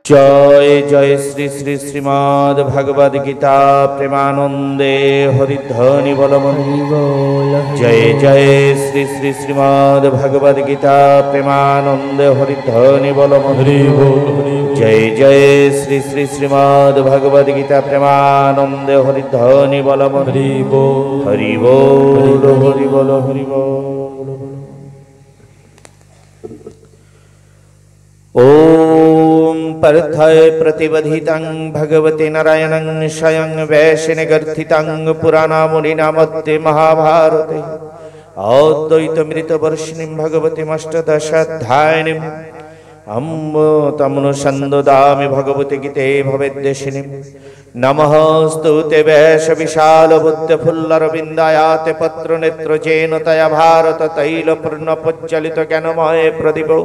जय जय श्री श्री श्रीमद् भगवद गीता प्रेमानंदे हरिध्वनि बलमणि जय जय श्री श्री श्रीमद् भगवद गीता प्रेमानंदे हरिध्वनि बलमणि जय जय श्री श्री श्रीमद् भगवद गीता प्रेमानंदे हरिध्वनि बलमणि हरि बोल हरि बोल हरि बोल। ओम परथय प्रतिबधितं भगवते नारायणं स्वयं वैष्णवगर्थितं पुराणामुनिना मध्ये महाभारते अद्वैतमृतवर्षिणीं भगवतीमष्टदशाध्यायिनीं अम्ब तमनुसन्ददामि भगवते गीते भवेद्देशिनीं नमस्ते वैशविशालबुद्धफुल्लरविन्दायाते पत्रनेत्रजेन तया भारत तैलपूर्णपज्ज्वलित ज्ञानमय प्रदीपो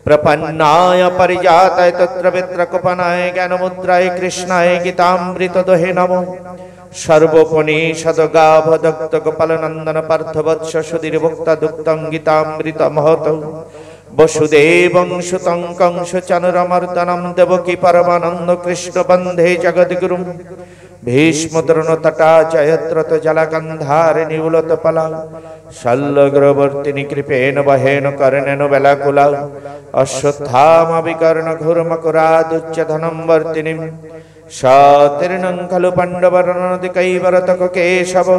प्रपन्नाय परिजाताय तत्र वित्रकपनाय ज्ञानमुद्राय कृष्णाय गीतामृतदोहे नमो सर्वोपनिषद्गाभदग्ध गोपालनन्दन पार्थवत्स सुधीर्भुक्ता दुक्तं गीतामृतमहतौ वसुदेवं सुतं कंसचानूरमर्दनं देवकी परमानन्द कृष्ण वन्दे जगद्गुरुं भीष्मद्रोणतटा जयद्रथ जलकन्धारिणि उलतपला शल्यग्रवर्तिनि कृपेण वहेन कर्णेन वेलाकुला अश्वत्थामविकर्णघोरमकुरादुच्चधनं वर्तिनीं सातीर्णं खलु पाण्डवरनदिकैवरतककेशव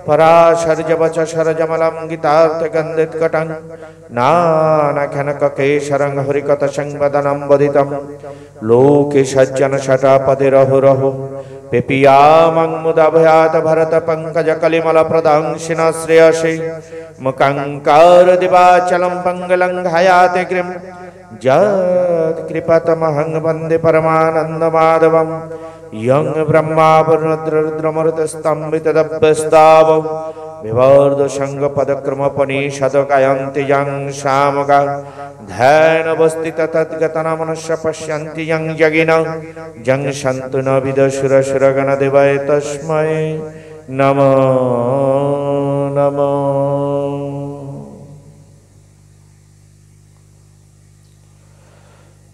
पराशर्यवच शरजमलं गीतार्थगन्धितकटं नानाख्यानककेशरं हरिकथसंवदनं वदितं लोके सज्जनशटापतिरहुरहु पेपियामं मुदाभयात भरत पंकज कलिमल प्रदंशिन श्रेयसे मुकंकारदिवाचलं पंगलं हयाते ग्रीं जत्कृपतमहं वन्दे परमानन्दमाधवं यं ब्रह्मा वरुणरुद्रमरुतस्तम्भितदभ्यस्तावो विवर्धसङ्गपदक्रमोपनिषदगायन्ति यं सामगा ध्यानवस्थिततद्गतनमनस्य पश्यन्ति यं यगिनं जं सन्तु न विदुषुरसुरगणदेवाय तस्मै नमो नमो।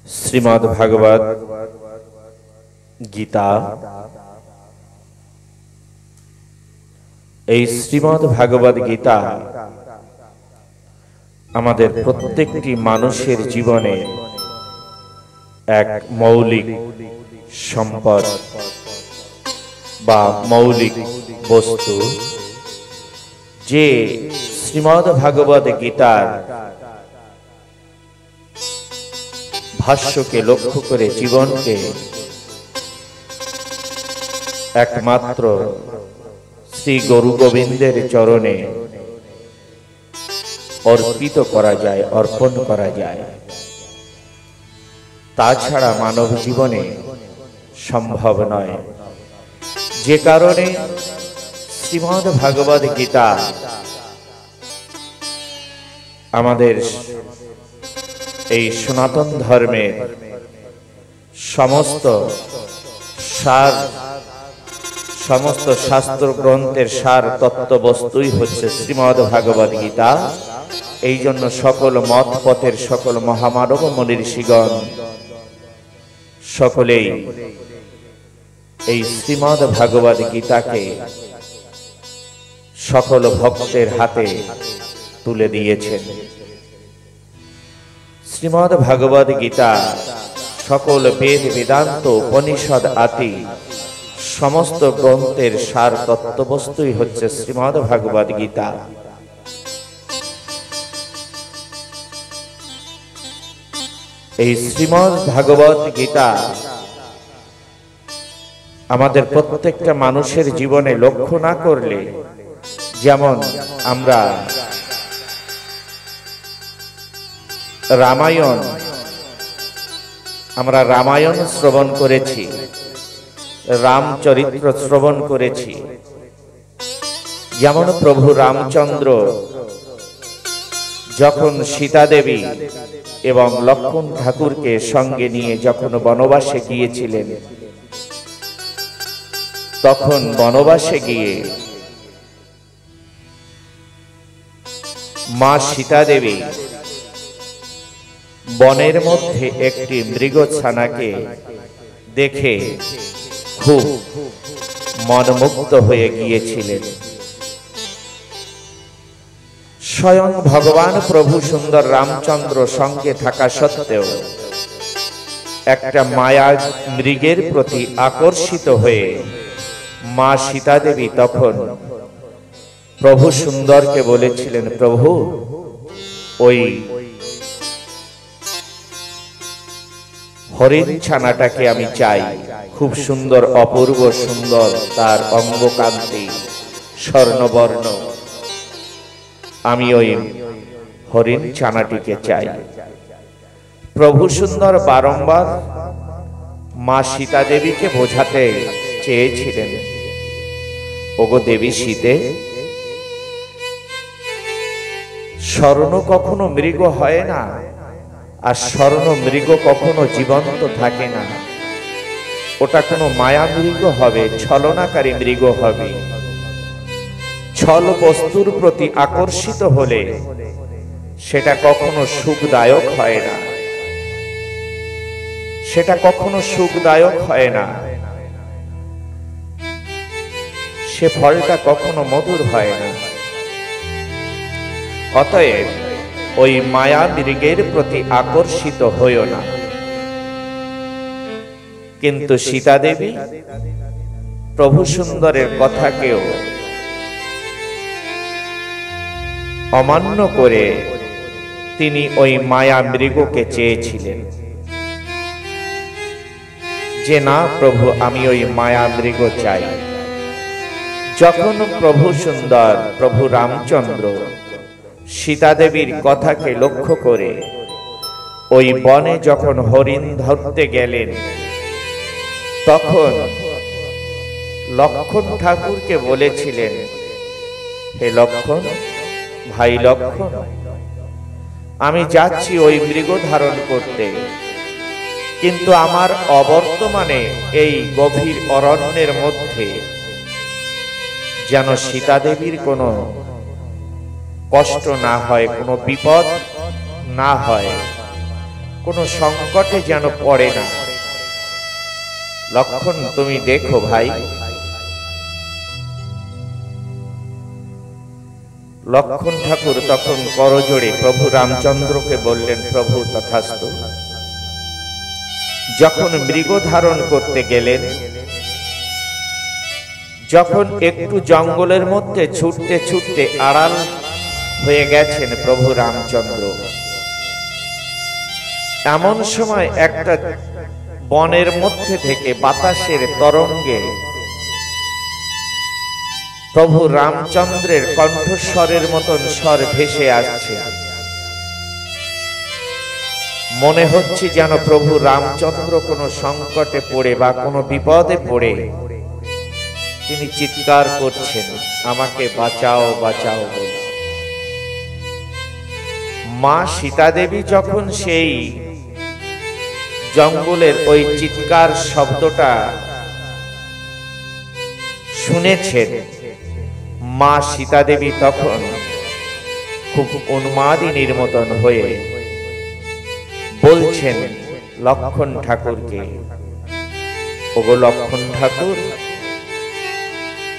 श्रीमद् भागवत गीता এই শ্রীমদ্ ভাগবত গীতা আমাদের প্রত্যেকটি মানুষের জীবনে এক মৌলিক সম্পদ বা মৌলিক বস্তু, যে শ্রীমদ্ ভাগবত গীতার ভাষ্যকে লক্ষ্য করে জীবনকে একমাত্র শ্রী গুরু গোবিন্দের চরণে অর্পিত করা যায়, অর্পণ করা যায়। তাছাড়া মানব জীবনে সম্ভব নয়। যে কারণে শ্রীমদ্ ভাগবত গীতা আমাদের এই সনাতন ধর্মের সমস্ত শাস্ত্র গ্রন্থের সার তত্ত্ববস্তুই হচ্ছে শ্রীমদ্ ভাগবত গীতা। এই জন্য সকল মত পথের সকল মহামানব মনীষীগণ সকলেই এই শ্রীমদ্ ভাগবত গীতাকে সকল ভক্তের হাতে তুলে দিয়েছেন। শ্রীমদ্ ভাগবত গীতা সকল বেদ বেদান্ত উপনিষদ আদি সমস্ত গ্রন্থের সার তত্ত্ববস্তুই হচ্ছে শ্রীমদ্ ভাগবত গীতা। এই শ্রীমদ্ ভাগবত গীতা আমাদের প্রত্যেকটা মানুষের জীবনে লক্ষ্য না করলে, যেমন আমরা রামায়ণ শ্রবণ করেছি, রামচরিত্র শ্রবণ করেছি। যেমন প্রভু রামচন্দ্র যখন সীতা দেবী এবং লক্ষ্মণ ঠাকুরকে সঙ্গে নিয়ে যখন বনবাসে গিয়েছিলেন, তখন বনবাসে গিয়ে মা সীতা দেবী বনের মধ্যে একটি মৃগছানাকে দেখে খুব মনমুগ্ধ হয়ে গিয়েছিলেন। স্বয়ং ভগবান প্রভু সুন্দর রামচন্দ্র সঙ্গে থাকা সত্ত্বেও একটা মায়া মৃগের প্রতি আকর্ষিত হয়ে মা সীতা দেবী তখন প্রভু সুন্দরকে বলেছিলেন, প্রভু ওই হরিণ ছানাটাকে আমি চাই, খুব সুন্দর, অপূর্ব সুন্দর, তার অঙ্গকান্তি স্বর্ণবর্ণ, আমি ওই হরিণ ছানাটিকে চাই। প্রভু সুন্দর বারংবার মা সীতা দেবীকে বোঝাতে চেয়েছিলেন, ওগো দেবী সীতে, স্বর্ণ কখনো মৃগ হয় না, আর স্বর্ণ মৃগ কখনো জীবন্ত থাকে না। ওটা কোনো মায়া মৃগ হবে, ছলনাকারী মৃগ হবে। ছল বস্তুর প্রতি আকর্ষিত হলে সেটা কখনো সুখদায়ক হয় না, সেটা কখনো সুখদায়ক হয় না, সে ফলটা কখনো মধুর হয় না। অতএব ওই মায়া মৃগের প্রতি আকর্ষিত হইও না। কিন্তু সীতা দেবী প্রভু সুন্দরের কথাকেও অমান্য করে তিনি ওই মায়া মৃগকে চেয়েছিলেন যে না প্রভু, আমি ওই মায়া মৃগ চাই। যখন প্রভু সুন্দর প্রভু রামচন্দ্র সীতা দেবীর কথাকে লক্ষ্য করে ওই বনে যখন হরিণ ধরতে গেলেন, তখন লক্ষ্মণ ঠাকুরকে বলেছিলেন, হে লক্ষ্মণ, ভাই লক্ষ্মণ, আমি যাচ্ছি ওই মৃগ ধারণ করতে, কিন্তু আমার অবর্তমানে এই গভীর অরণ্যের মধ্যে যেন সীতা দেবীর কোনো কষ্ট না হয়, কোনো বিপদ না হয়, কোনো সংকটে যেন পড়ে না। লক্ষ্মণ, তুমি দেখো ভাই। লক্ষ্মণ ঠাকুর তখন করজোড়ে প্রভু রামচন্দ্রকে বললেন, প্রভু তথাস্তু। যখন মৃগ ধারণ করতে গেলেন, যখন একটু জঙ্গলের মধ্যে ছুটতে ছুটতে আড়াল হয়ে গেছেন প্রভু রামচন্দ্র, এমন সময় একটা বনের মধ্যে থেকে বাতাসের তরঙ্গে প্রভু রামচন্দ্রের কণ্ঠস্বরের মতন স্বর ভেসে আসছে। মনে হচ্ছে যেন প্রভু রামচন্দ্র কোনো সংকটে পড়ে বা কোনো বিপদে পড়ে তিনি চিৎকার করছেন, আমাকে বাঁচাও বাঁচাও বলে। মা সীতা দেবী যখন সেই জঙ্গলের ওই চিৎকার শব্দটা শুনেছেন, মা সীতা দেবী তখন খুব উন্মাদিনীর মতন হয়ে বলছেন লক্ষ্মণ ঠাকুরকে, ওগো লক্ষ্মণ ঠাকুর,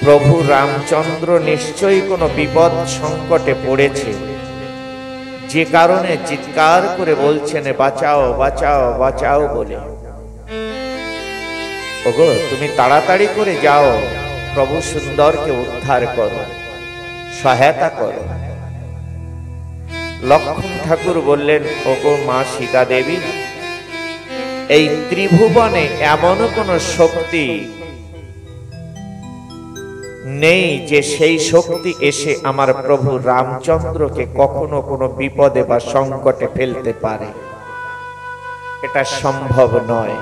প্রভু রামচন্দ্র নিশ্চয়ই কোনো বিপদ সংকটে পড়েছে, যে কারণে চিৎকার করে বলছেন বাঁচাও বাঁচাও বাঁচাও বলে। ওগো, তুমি তাড়াতাড়ি করে যাও, প্রভু সুন্দরকে উদ্ধার করো, সহায়তা করো। লক্ষ্মণ ঠাকুর বললেন, ওগো মা সীতা দেবী, এই ত্রিভুবনে এমন কোন শক্তি নেই যে সেই শক্তি এসে আমার প্রভু রামচন্দ্রকে কখনো কোনো বিপদে বা সংকটে ফেলতে পারে, এটা সম্ভব নয়।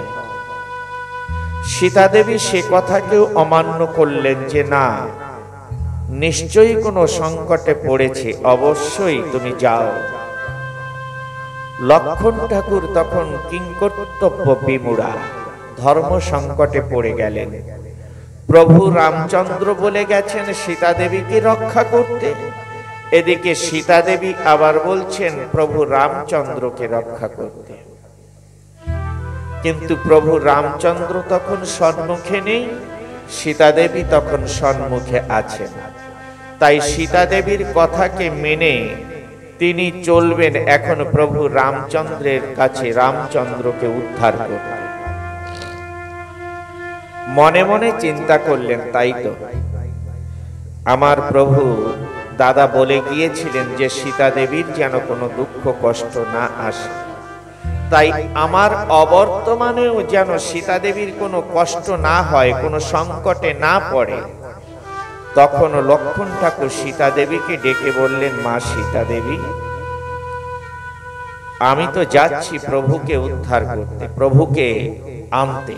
সীতা দেবী সে কথাকেও অমান্য করলেন যে না, নিশ্চয়ই কোনো সংকটে পড়েছে, অবশ্যই তুমি যাও। লক্ষ্মণ ঠাকুর তখন কিংকর্তব্য বিমূঢ়া, ধর্ম সংকটে পড়ে গেলেন। প্রভু রামচন্দ্র বলে গেছেন সীতা দেবীকে রক্ষা করতে, এদিকে সীতা দেবী আবার বলছেন প্রভু রামচন্দ্রকে রক্ষা করতে, কিন্তু প্রভু রামচন্দ্র তখন সম্মুখে নেই, সীতা দেবী তখন সম্মুখে আছেন। তাই সীতা দেবীর কথাকে মেনে তিনি চলবেন এখন প্রভু রামচন্দ্রের কাছে, রামচন্দ্রকে উদ্ধার করতে। মনে মনে চিন্তা করলেন, তাই তো আমার প্রভু দাদা বলে গিয়েছিলেন যে সীতা দেবীর যেন কোনো দুঃখ কষ্ট না আসে, তাই আমার অবর্তমানেও যেন সীতা দেবীর কোনো কষ্ট না হয়, কোনো সংকটে না পড়ে। তখন লক্ষ্মণ ঠাকুর সীতা দেবীকে ডেকে বললেন, মা সীতা দেবী, আমি তো যাচ্ছি প্রভুকে উদ্ধার করতে, প্রভুকে আনতে,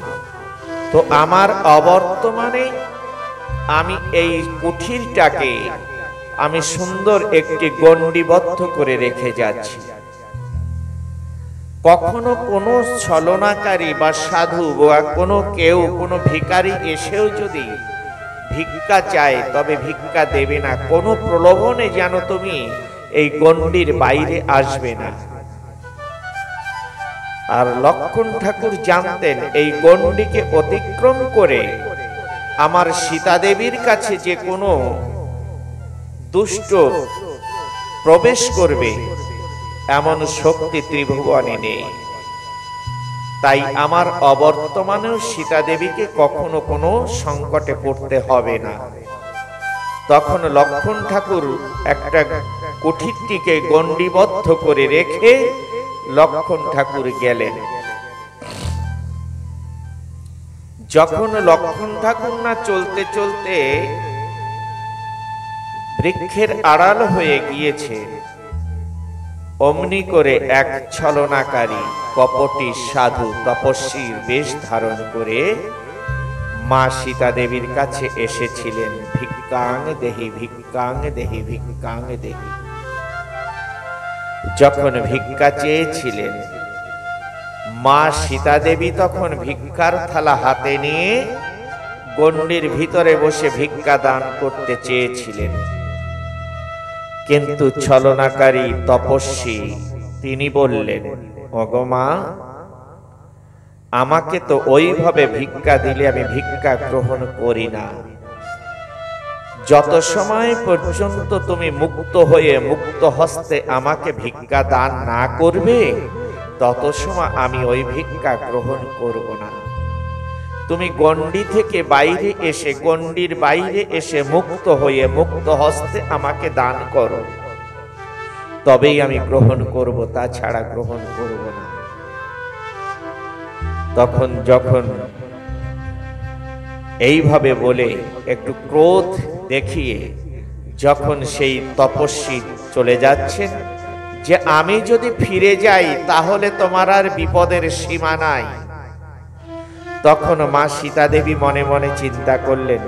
তো আমার অবর্তমানে আমি এই কুঠিরটাকে আমি সুন্দর একটি গণ্ডিবদ্ধ করে রেখে যাচ্ছি। কখনো কোনো ছলনাকারী বা সাধু বা কোনো ভিখারি এসেও যদি ভিক্ষা চায় তবে ভিক্ষা দেবে না, কোনো প্রলোভনে যেন তুমি এই গণ্ডির বাইরে আসবে না। আর লক্ষ্মণ ঠাকুর জানতেন এই গণ্ডিকে অতিক্রম করে আমার সীতা দেবীর কাছে যে কোনো দুষ্ট প্রবেশ করবে এমন শক্তি ত্রিভুবনে নেই। তাই আমার অবর্তমানেও সীতা দেবীকে কখনো কোনো সংকটে পড়তে হবে না। তখন লক্ষ্মণ ঠাকুর একটা কুঠিরটিকে গণ্ডিবদ্ধ করে রেখে লক্ষ্মণ ঠাকুর গেলেন। যখন লক্ষ্মণ ঠাকুর না চলতে চলতে বৃক্ষের আড়াল হয়ে গিয়েছে, অমনি করে এক ছলনাকারী কপটি সাধু তপস্বীর বেশ ধারণ করে মা সীতা দেবীর কাছে এসেছিলেন। ভিক্ষাং দেহি, ভিক্ষাং দেহি, ভিক্ষাং দেহি। যখন ভিক্ষা চেয়েছিলেন, মা সীতা দেবী তখন ভিক্ষার থালা হাতে নিয়ে গণ্ডির ভিতরে বসে ভিক্ষা দান করতে চেয়েছিলেন, কিন্তু ছলনাকারী তপস্বী তিনি বললেন, ওগো মা, আমাকে তো ওইভাবে ভিক্ষা দিলে আমি ভিক্ষা গ্রহণ করি না। যত সময় পর্যন্ত তুমি মুক্ত হয়ে মুক্ত হস্তে আমাকে ভিক্ষা দান না করবে তত সময় আমি ওই ভিক্ষা গ্রহণ করব না। তুমি গণ্ডি থেকে বাইরে এসে, গণ্ডির বাইরে এসে মুক্ত হয়ে মুক্ত হস্তে আমাকে দান করো, তবেই আমি গ্রহণ করব, তাছাড়া গ্রহণ করব না। তখন যখন এইভাবে বলে একটু ক্রোধ দেখিয়ে যখন সেই তপস্বী চলে যাচ্ছেন, যে আমি যদি ফিরে যাই তাহলে তোমার আর বিপদের সীমা নাই, তখন মা সীতা দেবী মনে মনে চিন্তা করলেন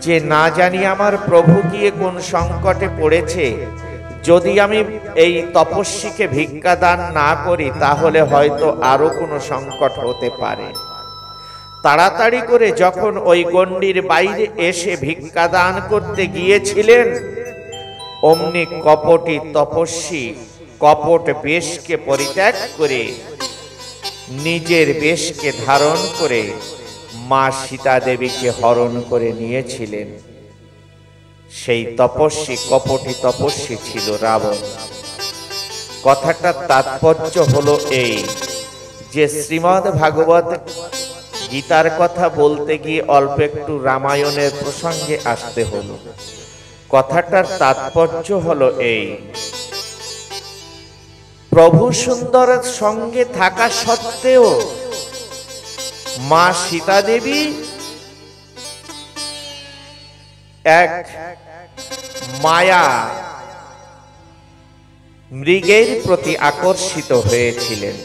যে না জানি আমার প্রভু গিয়ে কোন সংকটে পড়েছে, যদি আমি এই তপস্বীকে ভিক্ষা দান না করি তাহলে হয়তো আরো কোনো সংকট হতে পারে। তাড়াতাড়ি করে যখন ওই গণ্ডির বাইরে এসে ভিক্ষা দান করতে গিয়েছিলেন, অমনি কপটি তপস্বী কপট বেশকে পরিত্যাগ করে নিজের বেশকে ধারণ করে মা সীতা দেবীকে হরণ করে নিয়েছিলেন। সেই তপস্বী, কপটি তপস্বী ছিল রাবণ। কথাটার তাৎপর্য হলো এই যে শ্রীমদ্ ভাগবত গীতার কথা বলতে গিয়ে অল্প একটু রামায়ণের প্রসঙ্গে আসতে হলো। কথাটার তাৎপর্য হলো এই, প্রভু সুন্দরের সঙ্গে থাকা সত্ত্বেও মা সীতা দেবী এক মায়া মৃগের প্রতি আকর্ষিত হয়েছিলেন।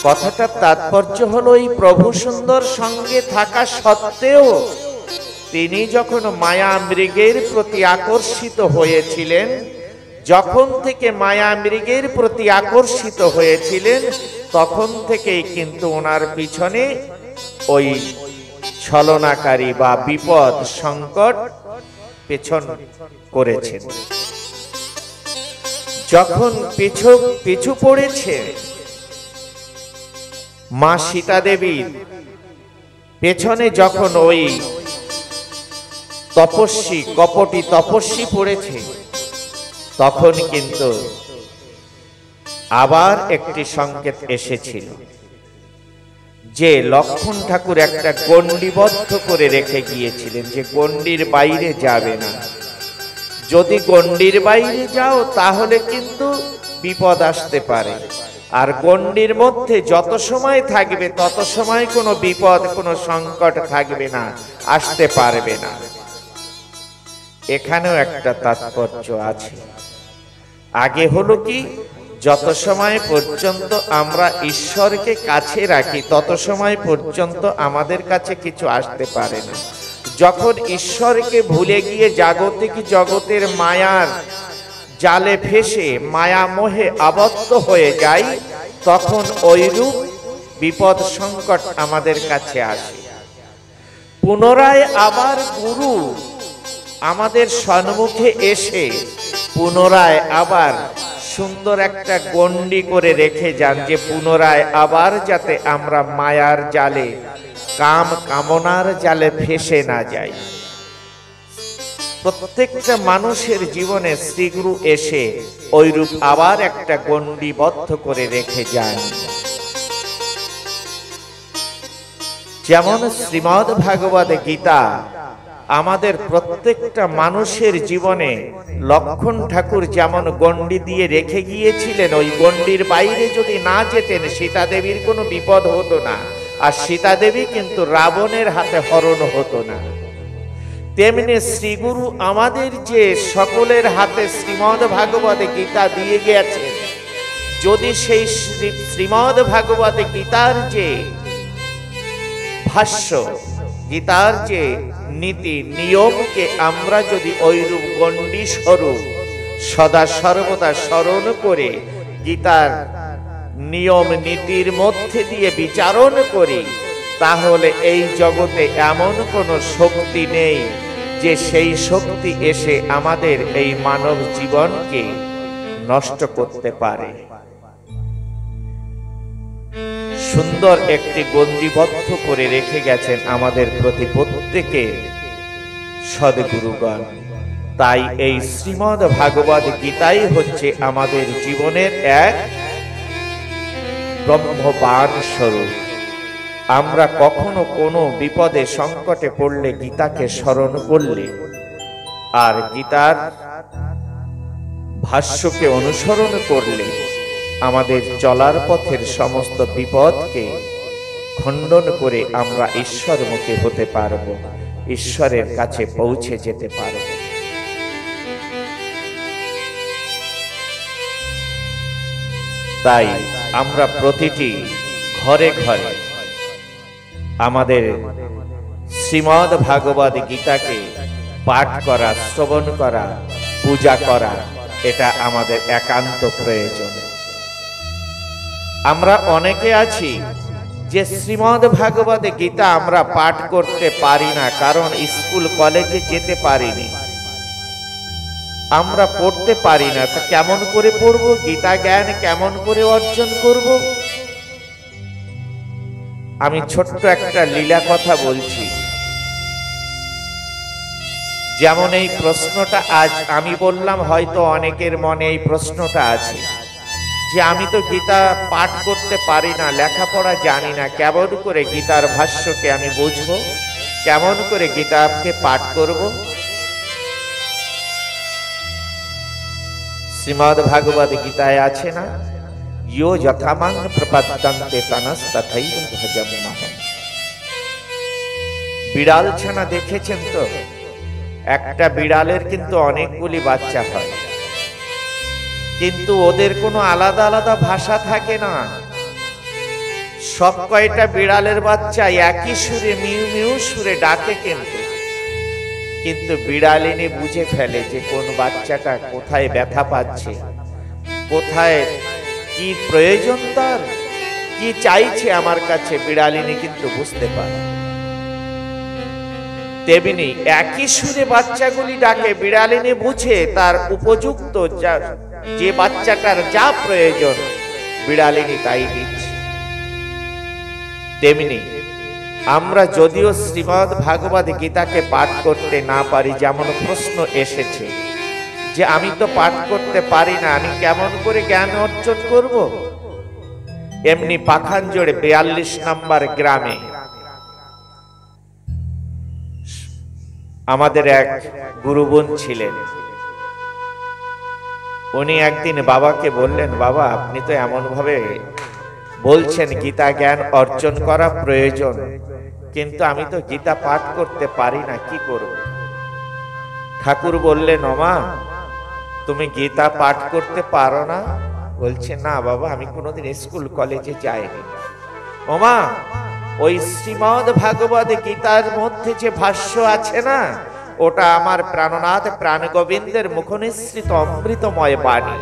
কথাটার তাৎপর্য হলো এই প্রভু সুন্দর সঙ্গে থাকা সত্ত্বেও তিনি যখন মায়া মৃগের প্রতি আকর্ষিত হয়েছিলেন, যখন থেকে মায়া মৃগের প্রতি আকর্ষিত হয়েছিলেন তখন থেকেই কিন্তু ওনার পিছনে ওই ছলনাকারী বা বিপদ সংকট পেছন করেছেন। যখন পিছু পড়েছে, মা সীতা দেবীর পেছনে যখন ওই তপস্বী, কপটী তপস্বী পড়েছে, তখন কিন্তু আবার একটি সংকেত এসেছিল যে লক্ষ্মণ ঠাকুর একটা গণ্ডিবদ্ধ করে রেখে গিয়েছিলেন যে গণ্ডির বাইরে যাবে না। যদি গণ্ডির বাইরে যাও তাহলে কিন্তু বিপদ আসতে পারে, আর গণ্ডির মধ্যে যত সময় থাকবে তত সময় কোনো বিপদ, কোনো সংকট থাকবে না, আসতে পারবে না। এখানেও একটা তাৎপর্য আছে। আগে হলো কি, যত সময় পর্যন্ত আমরা ঈশ্বরকে কাছে রাখি তত সময় পর্যন্ত আমাদের কাছে কিছু আসতে পারে না। যখন ঈশ্বরকে ভুলে গিয়ে জাগতিক জগতের মায়ার জালে ফেসে মায়া মোহে আবদ্ধ হয়ে যাই, তখন ওইরূপ বিপদ সংকট আমাদের কাছে আসে। পুনরায় আবার গুরু আমাদের সম্মুখে এসে পুনরায় আবার সুন্দর একটা গণ্ডি করে রেখে যান যে পুনরায় আবার যাতে আমরা মায়ার জালে, কাম কামনার জালে ফেসে না যাই। প্রত্যেকটা মানুষের জীবনে শ্রীগুরু এসে ওইরূপ আবার একটা গণ্ডিবদ্ধ করে রেখে যান। যেমন শ্রীমদ্ ভাগবত গীতা আমাদের প্রত্যেকটা মানুষের জীবনে লক্ষ্মণ ঠাকুর যেমন গণ্ডি দিয়ে রেখে গিয়েছিলেন, ওই গণ্ডির বাইরে যদি না যেতেন সীতা দেবীর কোনো বিপদ হতো না, আর সীতা দেবী কিন্তু রাবণের হাতে হরণ হতো না। তেমনি শ্রীগুরু আমাদের যে সকলের হাতে শ্রীমদ্ ভাগবত গীতা দিয়ে গেছেন, যদি সেই শ্রীমদ্ ভাগবত গীতার যে ভাষ্য, গীতার যে নীতি নিয়মকে আমরা যদি ওইরূপ গণ্ডি স্বরূপ সদা সর্বদা স্মরণ করে গীতার নিয়ম নীতির মধ্যে দিয়ে বিচারণ করি, তাহলে এই জগতে এমন কোনো শক্তি নেই যে সেই শক্তি এসে আমাদের এই মানব জীবনকে নষ্ট করতে পারে। সুন্দর একটি গণ্ডিবদ্ধ করে রেখে গেছেন আমাদের প্রতি প্রত্যেকে সদ্গুরুগণ। তাই এই শ্রীমদ্ ভাগবত গীতাই হচ্ছে আমাদের জীবনের এক ব্রহ্মবাণ স্বরূপ। আমরা কখনো কোনো বিপদে সংকটে পড়লে গীতাকে স্মরণ করলে আর গীতার ভাষ্যকে অনুসরণ করলে আমাদের চলার পথের সমস্ত বিপদকে খণ্ডন করে আমরা ঈশ্বরমুখী হতে পারব, ঈশ্বরের কাছে পৌঁছে যেতে পারব। তাই আমরা প্রতিটি ঘরে ঘরে আমাদের শ্রীমদ্ ভাগবত গীতাকে পাঠ করা, শ্রবণ করা, পূজা করা, এটা আমাদের একান্ত প্রয়োজন। আমরা অনেকে আছি যে শ্রীমদ্ ভাগবত গীতা আমরা পাঠ করতে পারি না, কারণ স্কুল কলেজে যেতে পারিনি, আমরা পড়তে পারি না। তা কেমন করে পড়ব? গীতা জ্ঞান কেমন করে অর্জন করব? আমি ছোট্ট একটা লীলা কথা বলছি। যেমন এই প্রশ্নটা আজ আমি বললাম, হয়তো অনেকের মনে এই প্রশ্নটা আছে যে আমি তো গীতা পাঠ করতে পারি না, লেখাপড়া জানি না, কেমন করে গীতার ভাষ্যকে আমি বুঝবো, কেমন করে গীতাকে পাঠ করব? শ্রীমদ্ ভাগবত গীতায় আছে না, ইয়ো যথামাং প্রপদ্যন্তে তনস্তথৈব ভজম্যহম। বিড়াল ছানা দেখেছেন তো? একটা বিড়ালের কিন্তু অনেকগুলি বাচ্চা হয়, কিন্তু ওদের কোনো আলাদা আলাদা ভাষা থাকে না। সব কয়টা বিড়ালের বাচ্চা একই সুরে মিউ মিউ সুরে ডাকে, কিন্তু বিড়ালিনী বুঝে ফেলে যে কোন বাচ্চাটা কোথায় ব্যথা পাচ্ছে, কোথায় কি প্রয়োজন, তার কি চাইছে আমার কাছে, বিড়ালিনী কিন্তু বুঝতে পারে। তেমনি একই সুরে বাচ্চাগুলি ডাকে, বিড়ালিনী বুঝে তার উপযুক্ত যে বাচ্চাটার যা প্রয়োজন বিড়ালিনী তাই দিচ্ছে। তেমনি আমরা যদিও শ্রীমদ্ ভাগবত গীতাকে পাঠ করতে না পারি, যেমন প্রশ্ন এসেছে যে আমি তো পাঠ করতে পারি না, আমি কেমন করে জ্ঞান অর্জন করব? এমনি পাখানজোড়ে 42 নম্বর গ্রামে আমাদের এক গুরুবোন ছিলেন। উনি একদিন বাবাকে বললেন, বাবা আপনি তো এমন ভাবে বলছেন গীতা জ্ঞান অর্জন করা প্রয়োজন, কিন্তু আমি তো গীতা পাঠ করতে পারি না, কি করব? ঠাকুর বললেন, ওমা তুমি গীতা পাঠ করতে পারো না? বলছে, না বাবা আমি কোনোদিন স্কুল কলেজে যাইনি। ওমা ওই শ্রীমদ্ ভাগবত গীতার মধ্যে যে ভাষ্য আছে না, ওটা আমার প্রাণনাথ প্রাণ গোবিন্দের মুখনিসৃত অমৃতময় বাণী।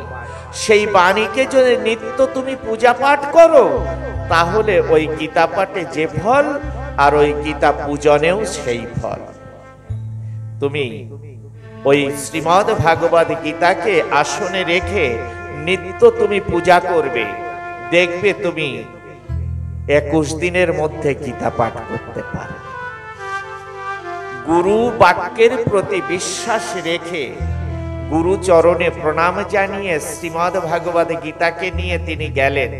সেই বাণীকে যদি নিত্য তুমি পূজা পাঠ করো, তাহলে ওই গীতা পাঠে যে ফল আর ওই গীতা পূজনেও সেই ফল। তুমি ওই শ্রীমদ্ ভাগবত গীতাকে আসনে রেখে নিত্য তুমি পূজা করবে, দেখবে তুমি 21 দিনের মধ্যে গীতা পাঠ করতে পারবে। গুরু বাক্যের প্রতি বিশ্বাস রেখে গুরু চরণে প্রণাম জানিয়ে শ্রীমদ্ ভাগবত গীতাকে নিয়ে তিনি গেলেন।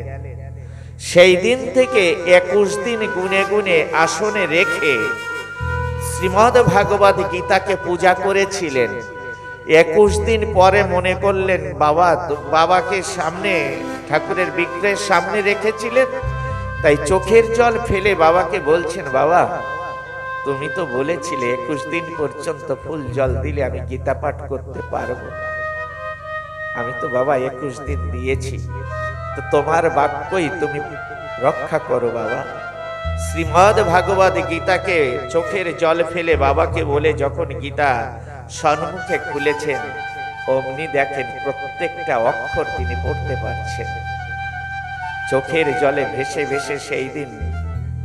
সেই দিন থেকে 21 দিন গুনে গুনে আসনে রেখে শ্রীমদ্ ভাগবত গীতাকে পূজা করেছিলেন। 21 দিন পরে মনে করলেন, বাবাকে সামনে ঠাকুরের বিগ্রহের সামনে রেখেছিলেন, তাই চোখের জল ফেলে বাবাকে বলছেন, বাবা তুমি তো বলেছিলে 21 দিন পর্যন্ত ফুল জল দিলে আমি গীতা পাঠ করতে পারবো। আমি তো বাবা 21 দিন দিয়েছি, তো তোমার বাক্যই তুমি রক্ষা করো বাবা। শ্রীমদ্ ভাগবত গীতাকে চোখের জল ফেলে বাবাকে বলে যখন গীতা সম্মুখে খুলেছেন, অমনি দেখেন প্রত্যেকটা অক্ষর তিনি পড়তে পারছেন। চোখের জলে ভেসে ভেসে সেই দিন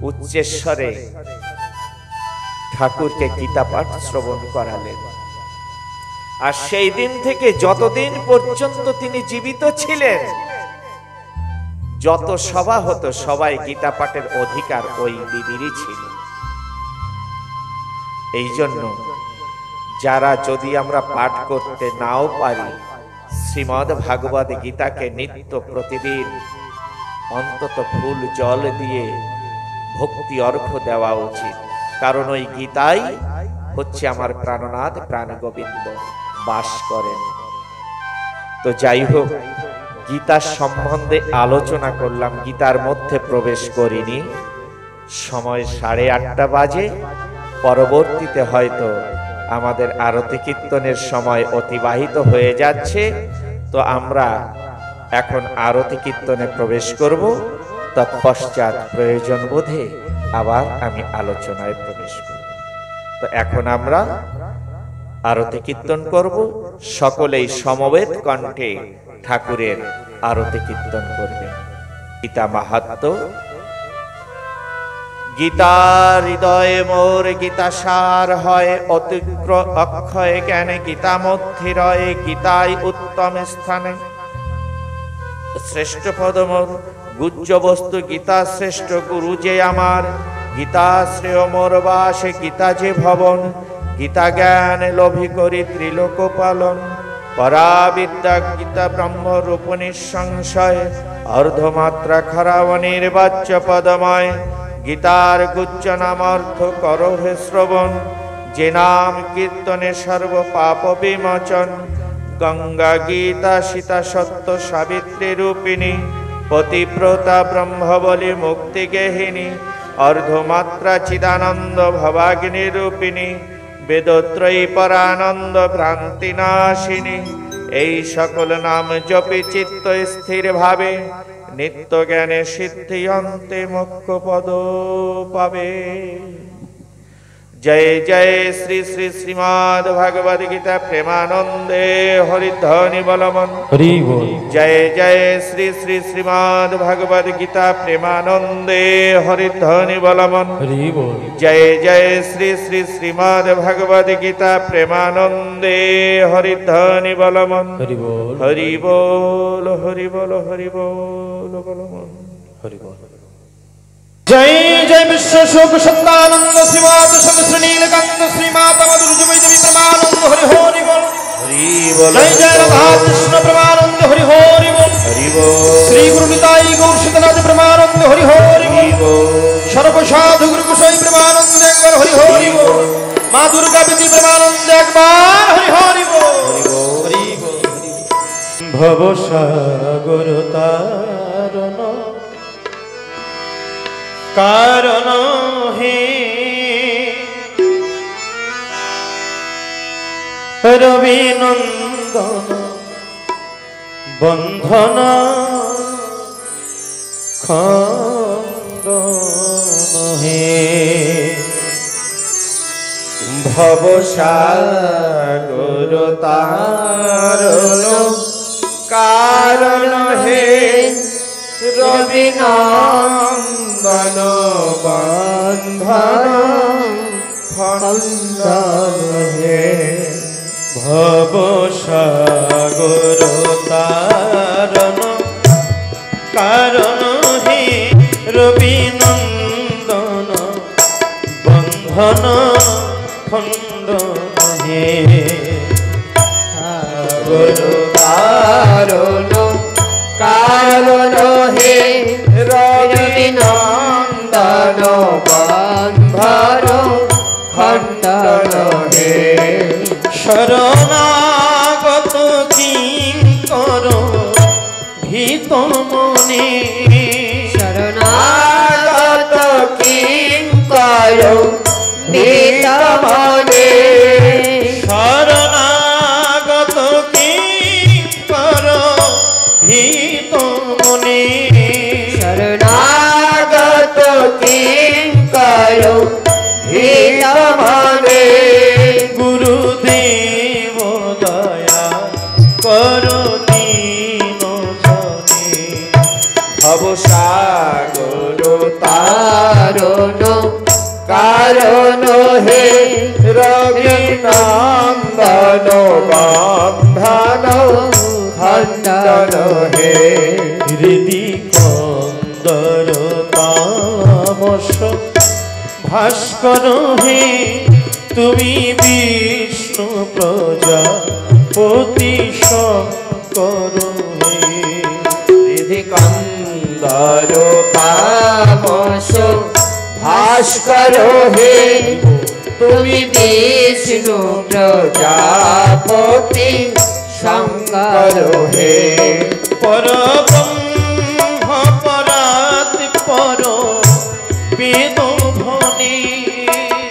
উচ্চেশ্বরে ঠাকুরকে গীতা পাঠ শ্রবণ করালেন। আর সেই দিন থেকে যতদিন পর্যন্ত তিনি জীবিত ছিলেন, যত সভা হতো সবাই গীতা পাঠের অধিকার ওই দিদিরই ছিল। এই জন্য যারা যদি আমরা পাঠ করতে নাও পারি, শ্রীমদ্ ভাগবত গীতাকে নিত্য প্রতিদিন অন্তত ফুল জল দিয়ে ভক্তি অর্ঘ্য দেওয়া উচিত। কারণ ওই গীতাই হচ্ছে আমার প্রাণনাথ প্রাণ গোবিন্দ বাস করেন। তো যাই হোক, গীতার সম্বন্ধে আলোচনা করলাম, গীতার মধ্যে প্রবেশ করিনি। সময় 8:30 বাজে, পরবর্তীতে হয়তো আমাদের আরতি কীর্তনের সময় অতিবাহিত হয়ে যাচ্ছে। তো আমরা এখন আরতি কীর্তনে প্রবেশ করব, তৎপশ্চাৎ প্রয়োজন বোধে আবার আমি আলোচনায় প্রবেশ করব। তো এখন আমরা আরতি কীর্তন করব, সকলেই সমবেত কণ্ঠে ঠাকুরের আরতি কীর্তন করবেন। গীতা মাহাত্ম্য। গীতা হৃদয়ে মোর গীতা সার হয়, অতিগ্র অক্ষয় জ্ঞানে গীতা মধ্যে রয়ে। গীতাই উত্তম স্থানে শ্রেষ্ঠ পদ মোর, গুহ্য বস্তু গীতা শ্রেষ্ঠ গুরু যে আমার। গীতা শ্রেয় মোর বাসে গীতা যে ভবন, গীতা জ্ঞান লোভী করি ত্রিলোক পালন। পরাবিদ্যা গীতা ব্রহ্ম রূপ নিঃসংশয়, অর্ধমাত্রা খারাপ নির্বাচ্য পদময়। গীতার গুচ্ছ নাম অর্থ করো হে শ্রবণ, যে নাম কীর্তনে সর্ব পাপ বিমোচন। গঙ্গা গীতা সীতা সত্য সাবিত্রী রূপিণী, পতিব্রতা ব্রহ্ম বলি মুক্তি গেহিনী। অর্ধমাত্রা চিদানন্দ ভবাগ্নি রূপিণী, বেদত্রয়ী পরানন্দ ভ্রান্তি নাশিনী। এই সকল নাম জপি চিত্ত স্থির ভাবে, নিত্য জ্ঞানে সিদ্ধি অন্তে মোক্ষ পদ পাবে। जय जय श्री श्री श्रीमद् भगवद गीता प्रेमानंदे हरिध्वनि बलमन हरि बोल। जय जय श्री श्री श्रीमद् भगवद गीता प्रेमानंदे हरिध्वनि बलमन हरि बोल। जय जय श्री श्री श्रीमद् भगवद गीता प्रेमानंदे हरिध्वनि बलमन हरि बोल। हरि बोल हरि बोल हरि बोल बलमन हरि बोल। जय जय विश्व शोक सत्तानंद श्रीमात श्री नीलकंठ श्रीमाता मधुरजमय देवी प्रमानंद हरि हरि बोल। हरि बोल। जय जय राधा कृष्ण प्रमानंद हरि हरि बोल। हरि बोल। श्री गुरु निताई गौर सीतनाथ प्रमानंद हरि हरि बोल। सर्व साधु गुरु गोसाई प्रमानंद एक बार हरि हरि बोल। माँ दुर्गा बेटी प्रमानंद एक बार हरि हरि बोल। हरि बोल। भव सागर तारण कारण हे रवि नंदन बंधन खंडन हे भव सागर तारण कारण हे रवि नंदन बंधन खंडन हे भव सागर तारण कारण हे रवि नंदन बंधन खंडन हे सागर तारण कारण हे रवि नंदन बंधन खंडन हे शरणागत किंकर भीत मने शरणागत किंकर भीत मने शरणागत किंकर भीत मने शरणागत किंकर भीत मने गुरुदेव दया करो दीन जने भव सागर तारण कारण हे रवि नंदन बंधन खंडन हे हृदि कंदर तामस भास्कर हे तुमी विष्णु प्रजापति शंकर हे हृदि कंदर तामस भास्कर हे तुमी विष्णु प्रजापति शंकर हे परब्रह्म परात् पर वेद ध्वनि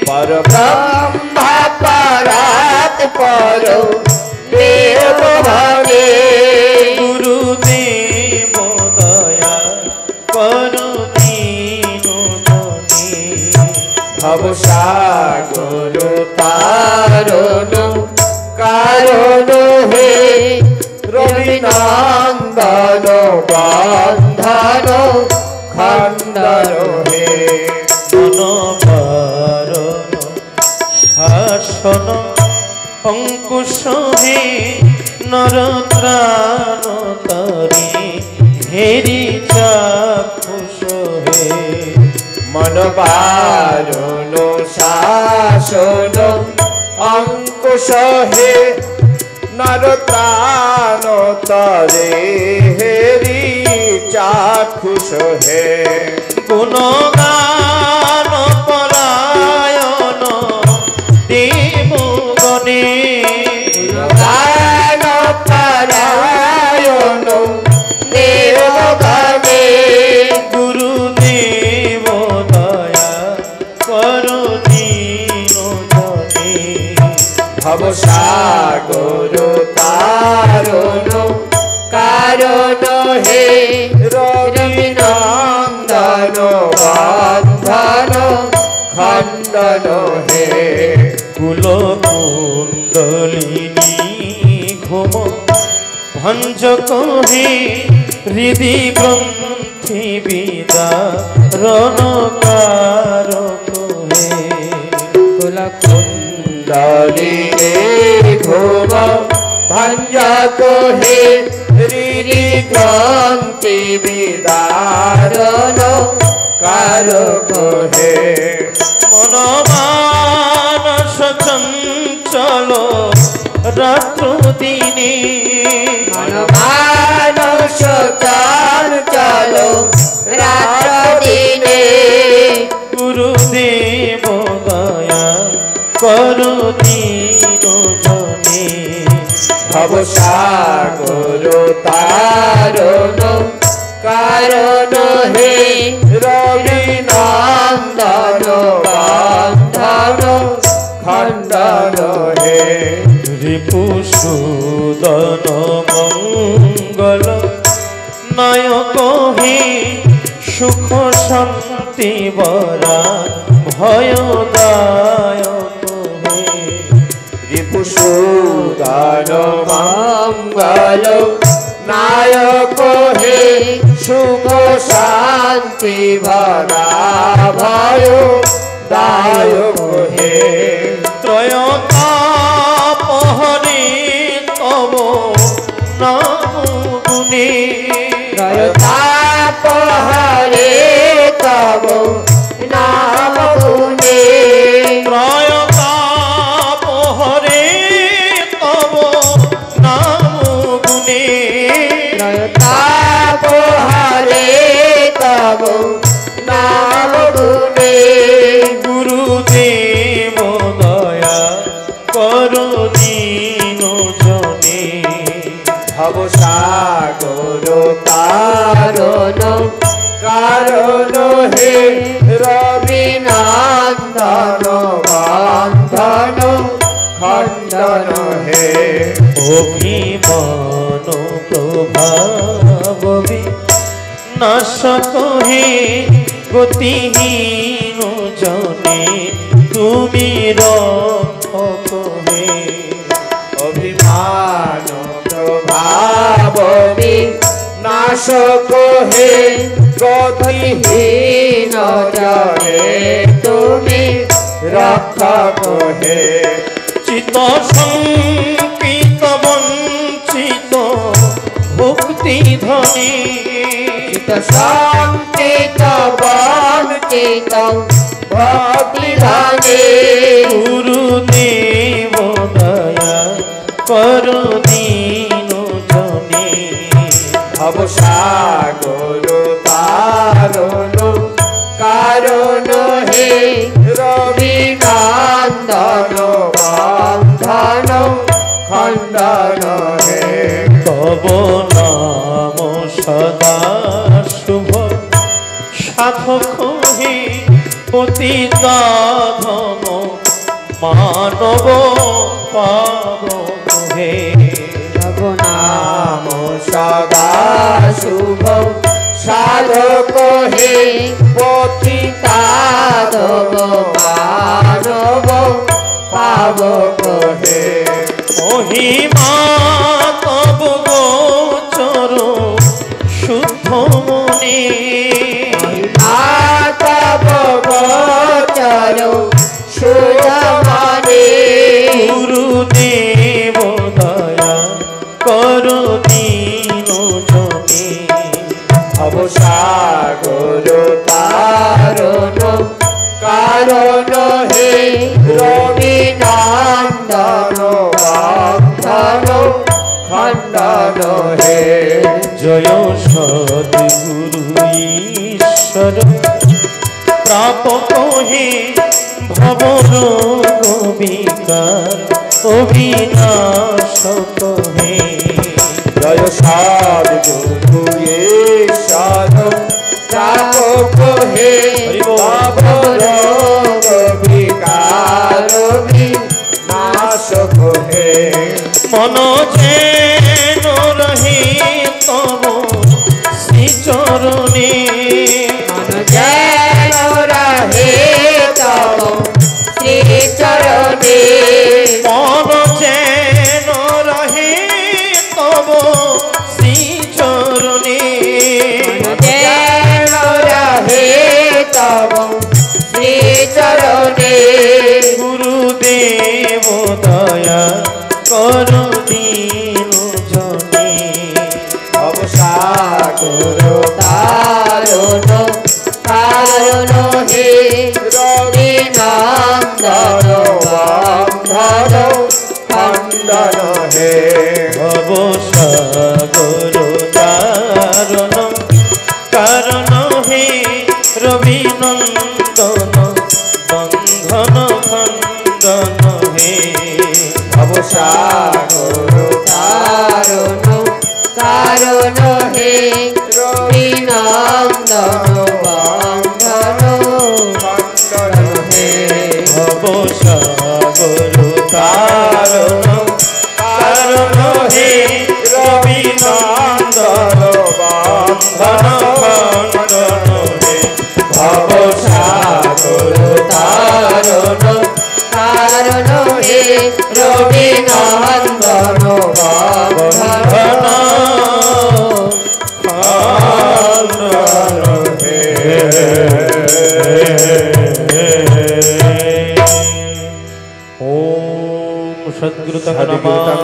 परब्रह्म परात् पर वेद ध्वनि गुरुदेव दया करो दीन जने भव सागर तारण कारण हे रवि नंदन बंधन खंडन हे मन बारण शासन अंकुश हे नर त्राण तारी हेरी चाक्षुष हे मन बारण शासन अंकुश हे नर त्राण तारे हेरी चाक्षुष हे गुणगान परायण देवगणे गुणगान परायण देवगणे गुरुदेव दया करो दीन जने भव सागर तारण कारण हे रवि नंदन बंधन खंडन খণ্ডন হে কুলকুণ্ডলিনী ঘুম ভঞ্জক হে হৃদি গ্রন্থি বিদারণকারক হে কুলকুণ্ডলিনী ঘুম ভঞ্জক হে হৃদি গ্রন্থি বিদারণ কারক হে মনমানস চঞ্চল রাত্র দিনে মনমানস চঞ্চল রাত্র দিনে গুরুদেব দয়া করো দীন জনে ভবসাগর তারণ কারণ হে রবি নন্দন বন্ধন খণ্ডন হে রিপুসূদন মঙ্গল নায়ক হে সুখ শান্তি বরা ভয়দায়ক হে রিপুসূদন মঙ্গল নায়ক হে সুখ শান্তি ভরা ভয় দায়ক হে ত্রয়তাপহরে তব নাম গুণে ত্রয়তাপহরে তব নাম গুণে ত্রয়তাপহরে তব নাম গুণে ত্রয়তাপহরে তব নাম গুণে গুরুদেব দয়া করো দীন জনে ভবসাগর তারণ কারণ হে রবি নন্দন বন্ধন খণ্ডন হে অভিমান প্রভাবী নাশক হে গতিহীন জনে তুমি রক্ষক হে অভিমান প্রভাবী নাশক হে গতিহীন জনে তুমি রক্ষক হে চিত সংকিত বঞ্চিত ভক্তি ধনে সংকিত বঞ্চিত ভক্তি ধনে গুরুদেব দয়া করো দীন জনে ভবসাগর তারণ কারণ হে রবি নন্দন বন্ধন খণ্ডন হে তব নাম সদা শুভ সাধক হে পতিতাধম মানব পাবক হে তব নাম সদা শুভ সাধক হে পতিতাধম মানব পাবক হে মহিমা তব গোচর শুদ্ধ মনে তব গোচর সুধমনে গুরুদেব দয়া করো দীন জনে ভবসাগর তারণ কারণ হে রবি নন্দন বন্ধন খণ্ডন হে জয় সদ্গুরু ঈশ্বর প্রাপক হে ভবরোগ বিকার অবিনাশক হে জয় সদ্গুরু ঈশ্বর প্রাপক হে ভবরোগ বিকার বিনাশক হে মন যেন রহে তব শ্রী চরণে যেন রহে তব তব শ্রীচরণে গুরুদেব দয়া করো দীন জনে ভবসাগর তারণ কারণ হে রবি নন্দন বন্ধন খণ্ডন হে ভব সাগর তারণ কারণ হে রবি নন্দন বন্ধন খণ্ডন হে ভবসাগর তারণ কারণ হে রবি নন্দন বন্ধন খণ্ডন হে ভব সাগর তারণ কারণ হে রবি নন্দন বন্ধন খণ্ডন হে ভব সাগর তারণ কারণ হে রবি নন্দন বন্ধন ओम सद्गुरु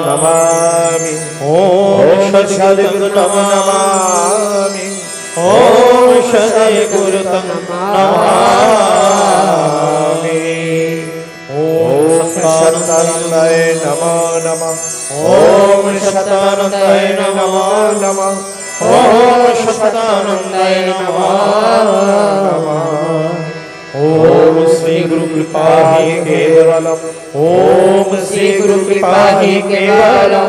नमामि ओम सद्गुरु नमामि ओम सद्गुरु नमामि ओम सत्तानंदाय नमो नमः ओम सत्तानंदाय नमो नमः ओम सत्तानंदाय नमो नमः ओम श्री गुरु कृपा ही केवलम ओम श्री गुरु कृपा ही केवलम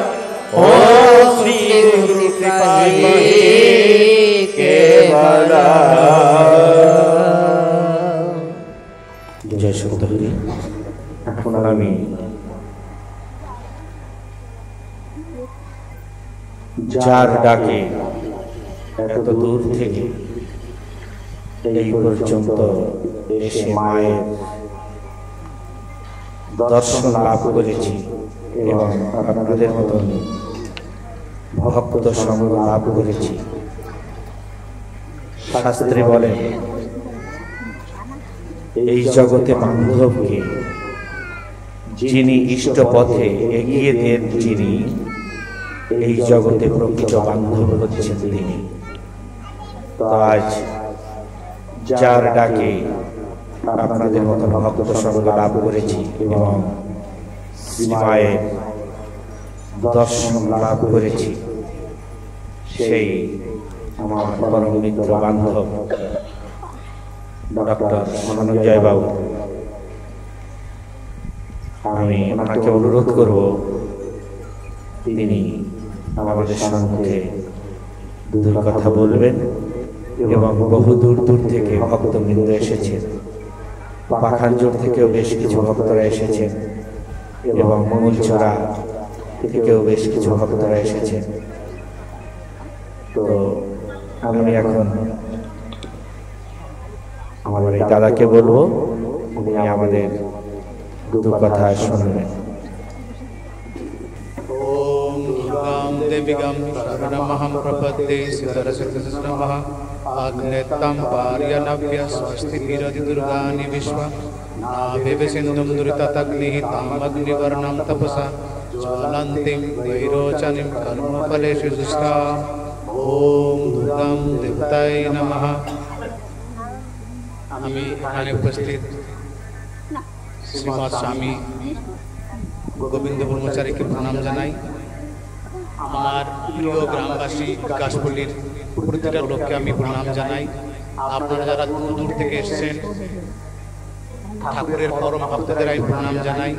ओम श्री गुरु कृपा ही केवलम जय सुंदरी এখন আমি যার ডাকে এত দূর থেকে এই পর্যন্ত এসে মায়ের দর্শন লাভ করেছি এবং আপনাদের মতন ভক্ত সঙ্গ লাভ করেছি। শাস্ত্রে বলেন এই জগতে বান্ধবকে যিনি ইষ্ট পথে এগিয়ে দেন যিনি এই জগতে প্রকৃত বান্ধব হচ্ছেন তিনি। তো আজ যার ডাকে আপনাদের মতো ভক্ত সঙ্গ লাভ করেছি এবং শ্রীমায়ের দর্শন লাভ করেছি, সেই আমার পরম মিত্র বান্ধব ডক্টর সঞ্জয় বাবু, আমি ওনাকে অনুরোধ করব তিনি আমাদের সম্মুখে দুই কথা বলবেন এবং বহু দূর দূর থেকে ভক্তবৃন্দ এসেছেন, পাখানজোড় থেকেও বেশ কিছু ভক্তরা এসেছেন এবং মঙ্গলচড়া থেকেও বেশ কিছু ভক্তরা এসেছেন। তো আমি এখন আমার এই দাদাকে বলবো, উনি আমাদের দু কথা শুনবেন। ओम दुर्गां देवीगां शरणमहं प्रपद्ये सिद्धरसिद्धनमः आग्नेतां पार्यनव्य स्वस्ति वीरति दुर्गानि विश्वा नाभिव सिन्धुं दुरिततग्निः तामग्निवर्णं तपसा ज्वलन्तीं वैरोचनीं कर्मफलेषु जुष्टा। ओम दुर्गां देवताय नमः। আমি এখানে উপস্থিত শ্রীমৎ স্বামী গোবিন্দ ব্রহ্মচারীকে প্রণাম জানাই। আমার প্রিয় গ্রামবাসী বিকাশপল্লীর প্রতিটা লোককে আমি প্রণাম জানাই। আপনারা যারা দূর দূর থেকে এসেছেন ঠাকুরের পরম ভক্তদের আমি প্রণাম জানাই।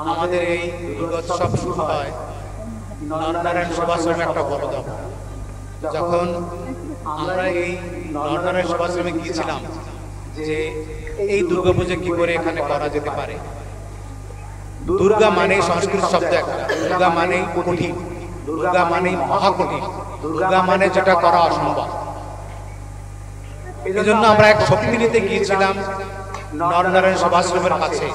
আমাদের এই দুর্গোৎসব শুরু হয় নরনারায়ণ সেবাশ্রমে একটা বড়দম। যখন আমরা এই নরনারায়ণ সেবাশ্রমে গিয়েছিলাম যে এই দুর্গাপূজা কি করে এখানে করা যেতে পারে। দুর্গা মানে সংস্কৃত শব্দ একটা, দুর্গা মানে কঠিন, দুর্গা মানে মহাকঠিন, দুর্গা মানে যেটা করা অসম্ভব। এই জন্য আমরা এক শক্তি নিতে গিয়েছিলাম নরনারায়ণ সেবাশ্রমের কাছে।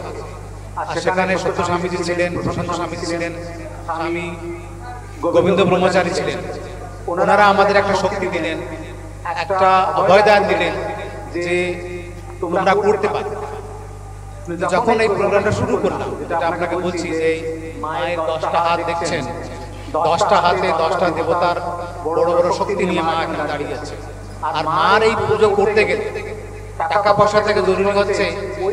আর সেখানে সত্য স্বামীজি ছিলেন, প্রশান্ত স্বামীজি ছিলেন, স্বামী গোবিন্দ ব্রহ্মচারী ছিলেন। ওনারা আমাদের একটা শক্তি দিলেন, একটা অভয়দান দিলেন যে তোমরা করতে পারো। যখন এই প্রোগ্রামটা শুরু করলাম, যেটা আপনাকে বলছি যে মায়ের 10টা হাত দেখছেন, 10টা হাতে 10টা দেবতার বড় বড় শক্তি নিয়ে মা এখানে দাঁড়িয়ে আছে। আর মার এই পুজো করতে গেলে টাকা পয়সা থেকে জরুরি হচ্ছে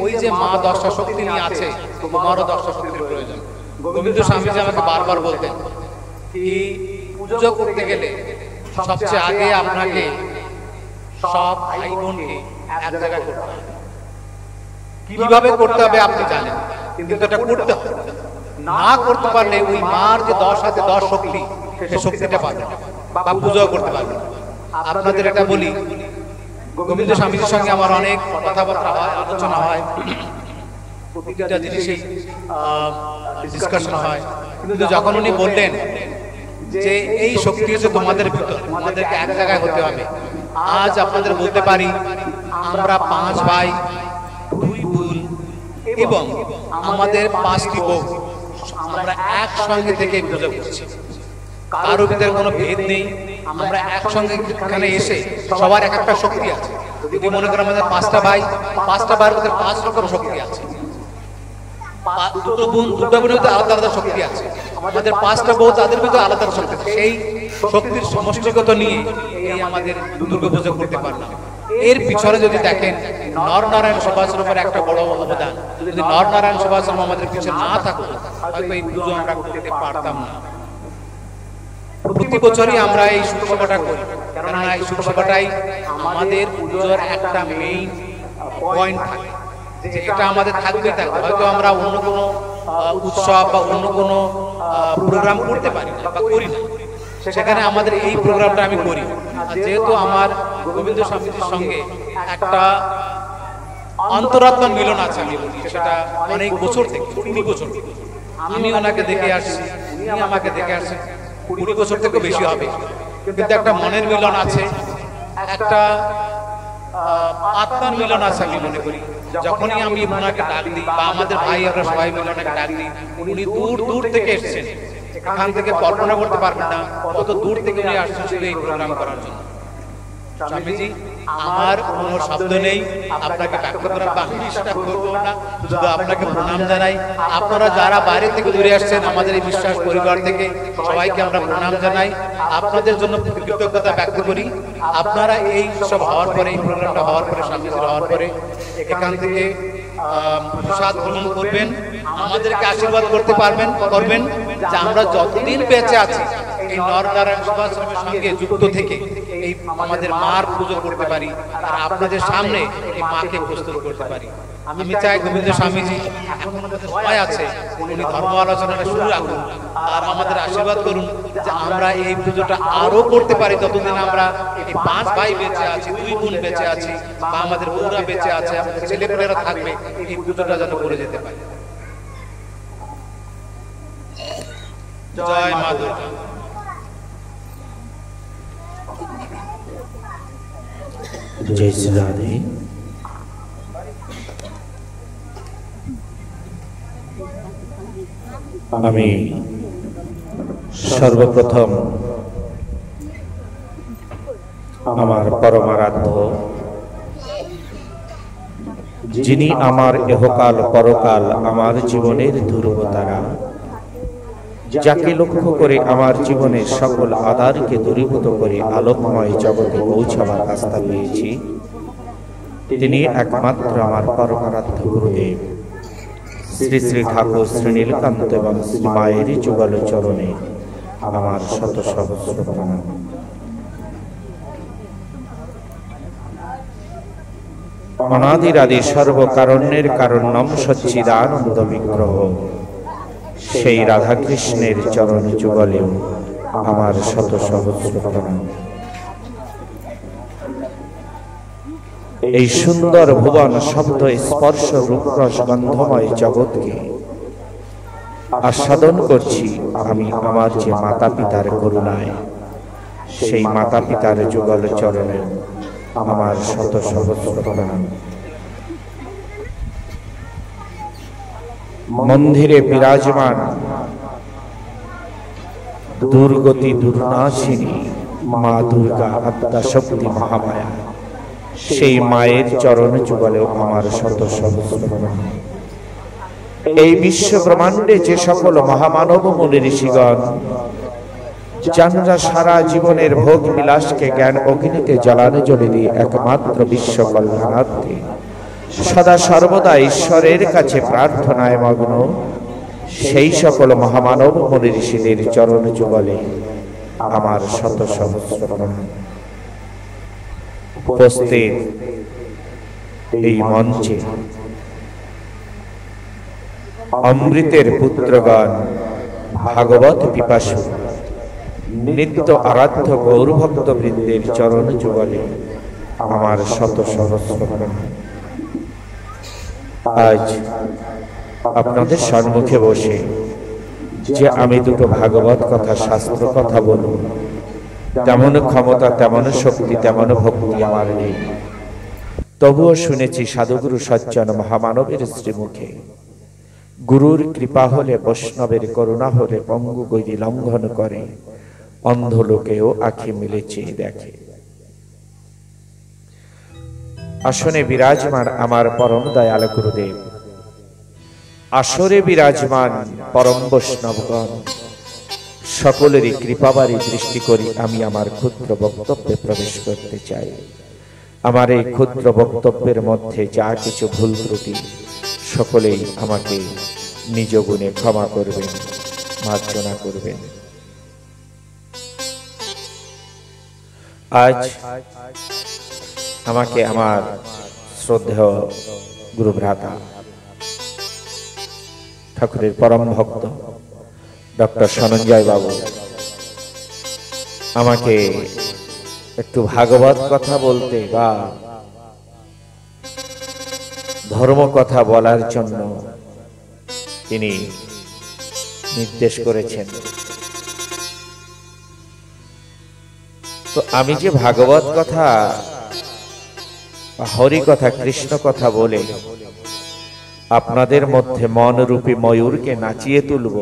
ওই যে মা 10টা শক্তি নিয়ে আছে, তোমারও 10টা শক্তির প্রয়োজন। গোবিন্দ স্বামীজি আমাকে বারবার বলতেন কি পুজো করতে গেলে সবচেয়ে আগে আপনাকে সব ভাই বোনকে এক জায়গায় করতে হবে। কিভাবে করতে হবে আপনি জানেন, কিন্তু এটা করতে হবে। না করতে পারলে ওই মার যে 10 হাতে 10 শক্তি, সেই শক্তিটা পাবেন বা পুজো করতে পারবেন। আপনাদের এটা বলি, গোবিন্দ স্বামীজির সঙ্গে আমার অনেক কথাবার্তা হয়, আলোচনা হয়, প্রতিটা জিনিসেই ডিসকাশন হয়। কিন্তু যখন উনি বললেন যে এই শক্তি হচ্ছে তোমাদের ভিতর, তোমাদেরকে এক জায়গায় হতে হবে। আজ আপনাদের বলতে পারি আমরা 5 ভাই 2 বোন এবং আমাদের 5টি বউ, আমরা একসঙ্গে থেকে পুজো করছি। কারো ভিতরে কোনো ভেদ নেই, আমরা একসঙ্গে এখানে এসে সবার এক একটা শক্তি আছে। যদি মনে করেন আমাদের 5টা ভাই, 5টা ভাইয়ের ভিতরে 5 রকম শক্তি আছে। 2 বোন, 2টা বোনের ভিতরে আলাদা আলাদা শক্তি আছে। আমাদের 5টা বউ, তাদের ভিতরে আলাদা শক্তি আছে। সেই শক্তির সমষ্টিগত নিয়ে এই আমাদের দুর্গা পুজো করতে পারলাম। এর পিছনে যদি দেখেন নরনারায়ণ সেবাশ্রমের একটা বড় অবদান। যদি নরনারায়ণ সেবাশ্রম আমাদের পিছনে না থাকতো হয়তো এই পুজো আমরা করতে পারতাম না। প্রতি বছরই আমরা এই শুভ সভাটা করি, কেননা এই শুভ সভাটাই আমাদের পুজোর একটা মেইন পয়েন্ট থাকে, যে এটা আমাদের থাকবে। হয়তো আমরা অন্য কোনো উৎসব বা অন্য কোনো প্রোগ্রাম করতে পারি না বা করি না, সেখানে আমাদের এই প্রোগ্রামটা আমি করি। আর যেহেতু আমার গোবিন্দ স্বামীজির সঙ্গে একটা অন্তরাত্মার মিলন আছে, আমি বলি সেটা অনেক বছর থেকে, 20 বছর থেকে আমি ওনাকে দেখে আসছি, উনি আমাকে দেখে আসছেন 20 বছর থেকে বেশি হবে। কিন্তু একটা মনের মিলন আছে, একটা আত্মার মিলন আছে। আমি মনে করি যখনই আমি ওনাকে ডাক দিই বা আমাদের ভাই আমরা সবাই মিলে ওনাকে ডাক দিই, উনি দূর দূর থেকে এসেছেন। এখান থেকে কল্পনা করতে পারবেন না কত দূর থেকে উনি আসছেন শুধু এই প্রোগ্রাম করার জন্য। স্বামীজি, আমার কোনো শব্দ নেই আপনাকে ব্যক্ত করার, বা আমি সেটা করবো না, শুধু আপনাকে প্রণাম জানাই। আপনারা যারা বাইরে থেকে দূরে আসছেন, আমাদের এই বিশ্বাস পরিবার থেকে সবাইকে আমরা প্রণাম জানাই, আপনাদের জন্য কৃতজ্ঞতা ব্যক্ত করি। আপনারা এই সব হওয়ার পরে, এই প্রোগ্রামটা হওয়ার পরে, স্বামীজির হওয়ার পরে এখান থেকে প্রসাদ গ্রহণ করবেন, আমাদেরকে আশীর্বাদ করতে করবেন যে আমরা যতদিন বেঁচে আছি এই নরনারায়ণ সেবাশ্রমের সঙ্গে যুক্ত থেকে এই আমাদের মার পুজো করতে পারি আর আপনাদের সামনে এই মাকে প্রস্তুত করতে পারি। আমি চাই গোবিন্দ স্বামীজি এখন আমাদের সময় আছে, উনি ধর্ম আলোচনাটা শুরু রাখুন আর আমাদের আশীর্বাদ করুন যে আমরা এই পুজোটা আরো করতে পারি। ততদিন আমরা এই 5 ভাই বেঁচে আছি, 2 বোন বেঁচে আছি, বা আমাদের বউরা বেঁচে আছে, আমাদের ছেলেপেলেরা থাকবে, এই পুজোটা যেন করে যেতে পারি। জয় মা দুর্গা। जय श्री राधे। আমি সর্বপ্রথম আমার পরমারাধ্য, যিনি আমার ইহকাল পরকাল আমার জীবনের ধ্রুবতারা, যাকে লক্ষ্য করে আমার জীবনের সকল আধারকে দূরীভূত করে আলোকময় জগতে পৌঁছাবার রাস্তা পেয়েছি, তিনি একমাত্র আমার পরমারাধ্য গুরুদেব শ্রী শ্রী ঠাকুর শ্রী নীলকান্ত এবং শ্রী মায়ের যুগল চরণে আমার শত সহস্র প্রণাম। অনাদির আদি সর্বকারণ্যের কারণ্যম সচ্চিদানন্দ বিগ্রহ সেই রাধাকৃষ্ণের চরণ যুগলেও আমার শত সহস্র প্রণাম। এই সুন্দর ভুবন শব্দ স্পর্শ রূপরস গন্ধময় জগৎকে আস্বাদন করছি আমি আমার যে মাতা পিতার করুণায়। সেই মাতা পিতার যুগল চরণে আমার শত সহস্র প্রণাম। মন্দিরে বিরাজমান দুর্গতি দুর্নাশিনী মা দুর্গা আদ্যা শক্তি মহামায়া, সেই মায়ের চরণ যুগলেও আমার শত সহস্র প্রণাম। এই বিশ্ব ব্রহ্মাণ্ডে যে সকল মহামানব মুনি ঋষিগণ যারা সারা জীবনের ভোগ বিলাসকে জ্ঞান অগ্নিতে জ্বালানো জ্বলে দিয়ে একমাত্র বিশ্ব কল্যাণার্থে সদা সর্বদা ঈশ্বরের কাছে প্রার্থনায় মগ্ন, সেই সকল মহামানব মুনি ঋষিদের চরণ যুগলে আমার শত সহস্র প্রণাম। উপস্থিত এই মঞ্চে অমৃতের পুত্রগণ, ভাগবত পিপাসু, নিত্য আরাধ্য গৌরভক্ত বৃন্দের চরণ যুগলে আমার শত সহস্র প্রণাম। আজ আপনাদের সম্মুখে বসে যে আমি দুটো ভাগবত কথা, শাস্ত্র কথা বলব, তেমন ক্ষমতা, তেমন শক্তি, তেমন ভক্তি আমার নেই। তবুও শুনেছি সাধুগুরু সজ্জন মহামানবের শ্রীমুখে, গুরুর কৃপা হলে, বৈষ্ণবের করুণা হলে পঙ্গু গৈরি লঙ্ঘন করে, অন্ধ লোকেও আঁখি মিলে চেয়ে দেখে। আসনে বিরাজমান আমার পরম দয়াল গুরুদেব, আসরে বিরাজমান পরম বৈষ্ণবগণ, সকলেরই কৃপাবারী দৃষ্টি করি আমি আমার ক্ষুদ্র বক্তব্যে প্রবেশ করতে চাই। আমার এই ক্ষুদ্র বক্তব্যের মধ্যে যা কিছু ভুল ত্রুটি, সকলেই আমাকে নিজ গুণে ক্ষমা করবেন, মার্জনা করবেন। আজ আমাকে আমার শ্রদ্ধেয় গুরু ভ্রাতা ঠাকুরের পরম ভক্ত ডক্টর সনঞ্জয় বাবু আমাকে একটু ভাগবত কথা বলতে বা ধর্ম কথা বলার জন্য তিনি নির্দেশ করেছেন। তো আমি যে ভাগবত কথা, হরি কথা, কৃষ্ণ কথা বলে আপনাদের মধ্যে মনরূপী ময়ূরকে নাচিয়ে তুলব,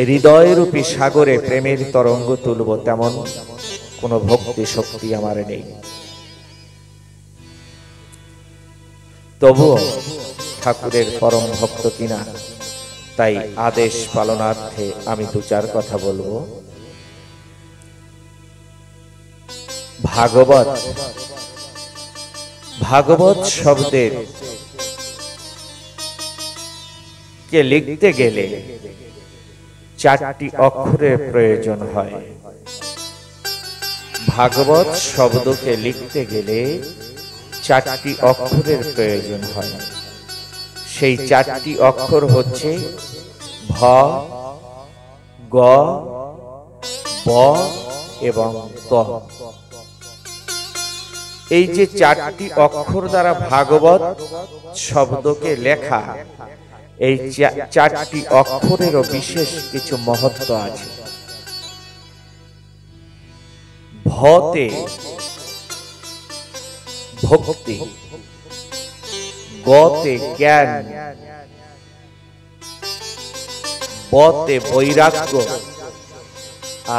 হৃদয়রূপী সাগরে প্রেমের তরঙ্গ তুলব, তেমন কোন ভক্তি শক্তি আমার নেই। তবুও ঠাকুরের পরম ভক্ত কিনা, তাই আদেশ পালনার্থে আমি দু চার কথা বলবো। ভাগবত, ভাগবত শব্দের কে লিখতে গেলে চারটি অক্ষরের প্রয়োজন হয়। ভাগবত শব্দকে লিখতে গেলে চারটি অক্ষরের প্রয়োজন হয়। সেই চারটি অক্ষর হচ্ছে ভ, গ, ব এবং ত। এই যে চারটি অক্ষর দ্বারা ভাগবত শব্দকে লেখা, এই চারটি অক্ষরেরও বিশেষ কিছু মহত্ব আছে। ভতে ভক্তি, গতে জ্ঞান, বতে বৈরাগ্য,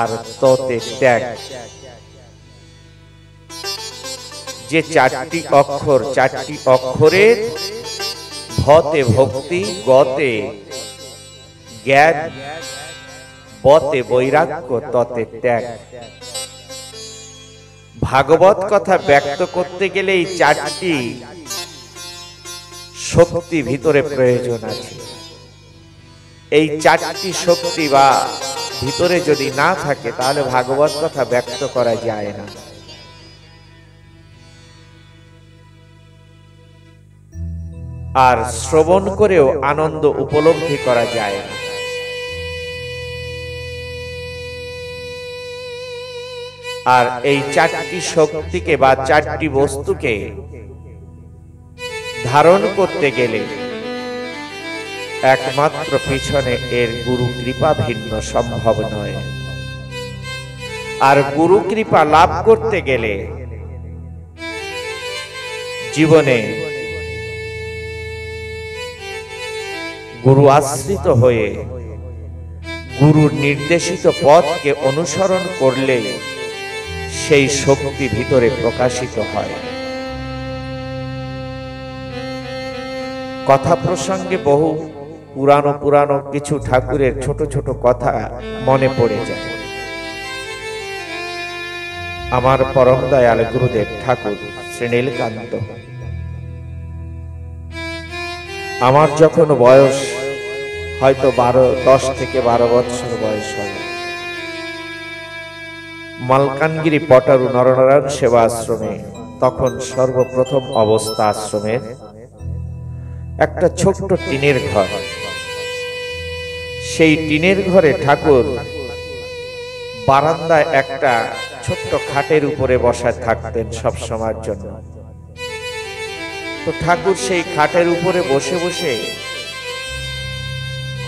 আর ততে ত্যাগ। যে চারটি অক্ষর, চারটি অক্ষরের ভতে ভক্তি, গতে জ্ঞান, বতে বৈরাগ্য, ততে ত্যাগ। ভাগবত কথা ব্যক্ত করতে গেলে এই চারটি শক্তি ভিতরে প্রয়োজন আছে। এই চারটি শক্তি বা ভিতরে যদি না থাকে, তাহলে ভাগবত কথা ব্যক্ত করা যায় না। আর শ্রবণ করেও আনন্দ উপলব্ধি করা যায় না। আর এই চারটি শক্তিকে বা চারটি বস্তুকে ধারণ করতে গেলে একমাত্র পিছনে এর গুরু কৃপা ভিন্ন সম্ভব নয়। আর গুরু কৃপা লাভ করতে গেলে জীবনে গুরু আশ্রিত হয়ে গুরুর নির্দেশিত পথকে অনুসরণ করলে সেই শক্তি ভিতরে প্রকাশিত হয়। কথা প্রসঙ্গে বহু পুরানো কিছু ঠাকুরের ছোট ছোট কথা মনে পড়ে যায়। আমার পরম দয়াল গুরুদেব ঠাকুর শ্রী নীলকান্ত, আমার যখন বয়স হয়তো 10 থেকে 12 বছর বয়স হয়, মালকানগিরি পটারু নরনারায়ণ সেবা আশ্রমে, তখন সর্বপ্রথম অবস্থা আশ্রমের একটা ছোট্ট টিনের ঘর। সেই টিনের ঘরে ঠাকুর বারান্দায় একটা ছোট্ট খাটের উপরে বসা থাকতেন সব সময়ের জন্য। তো ঠাকুর সেই খাটের উপরে বসে বসে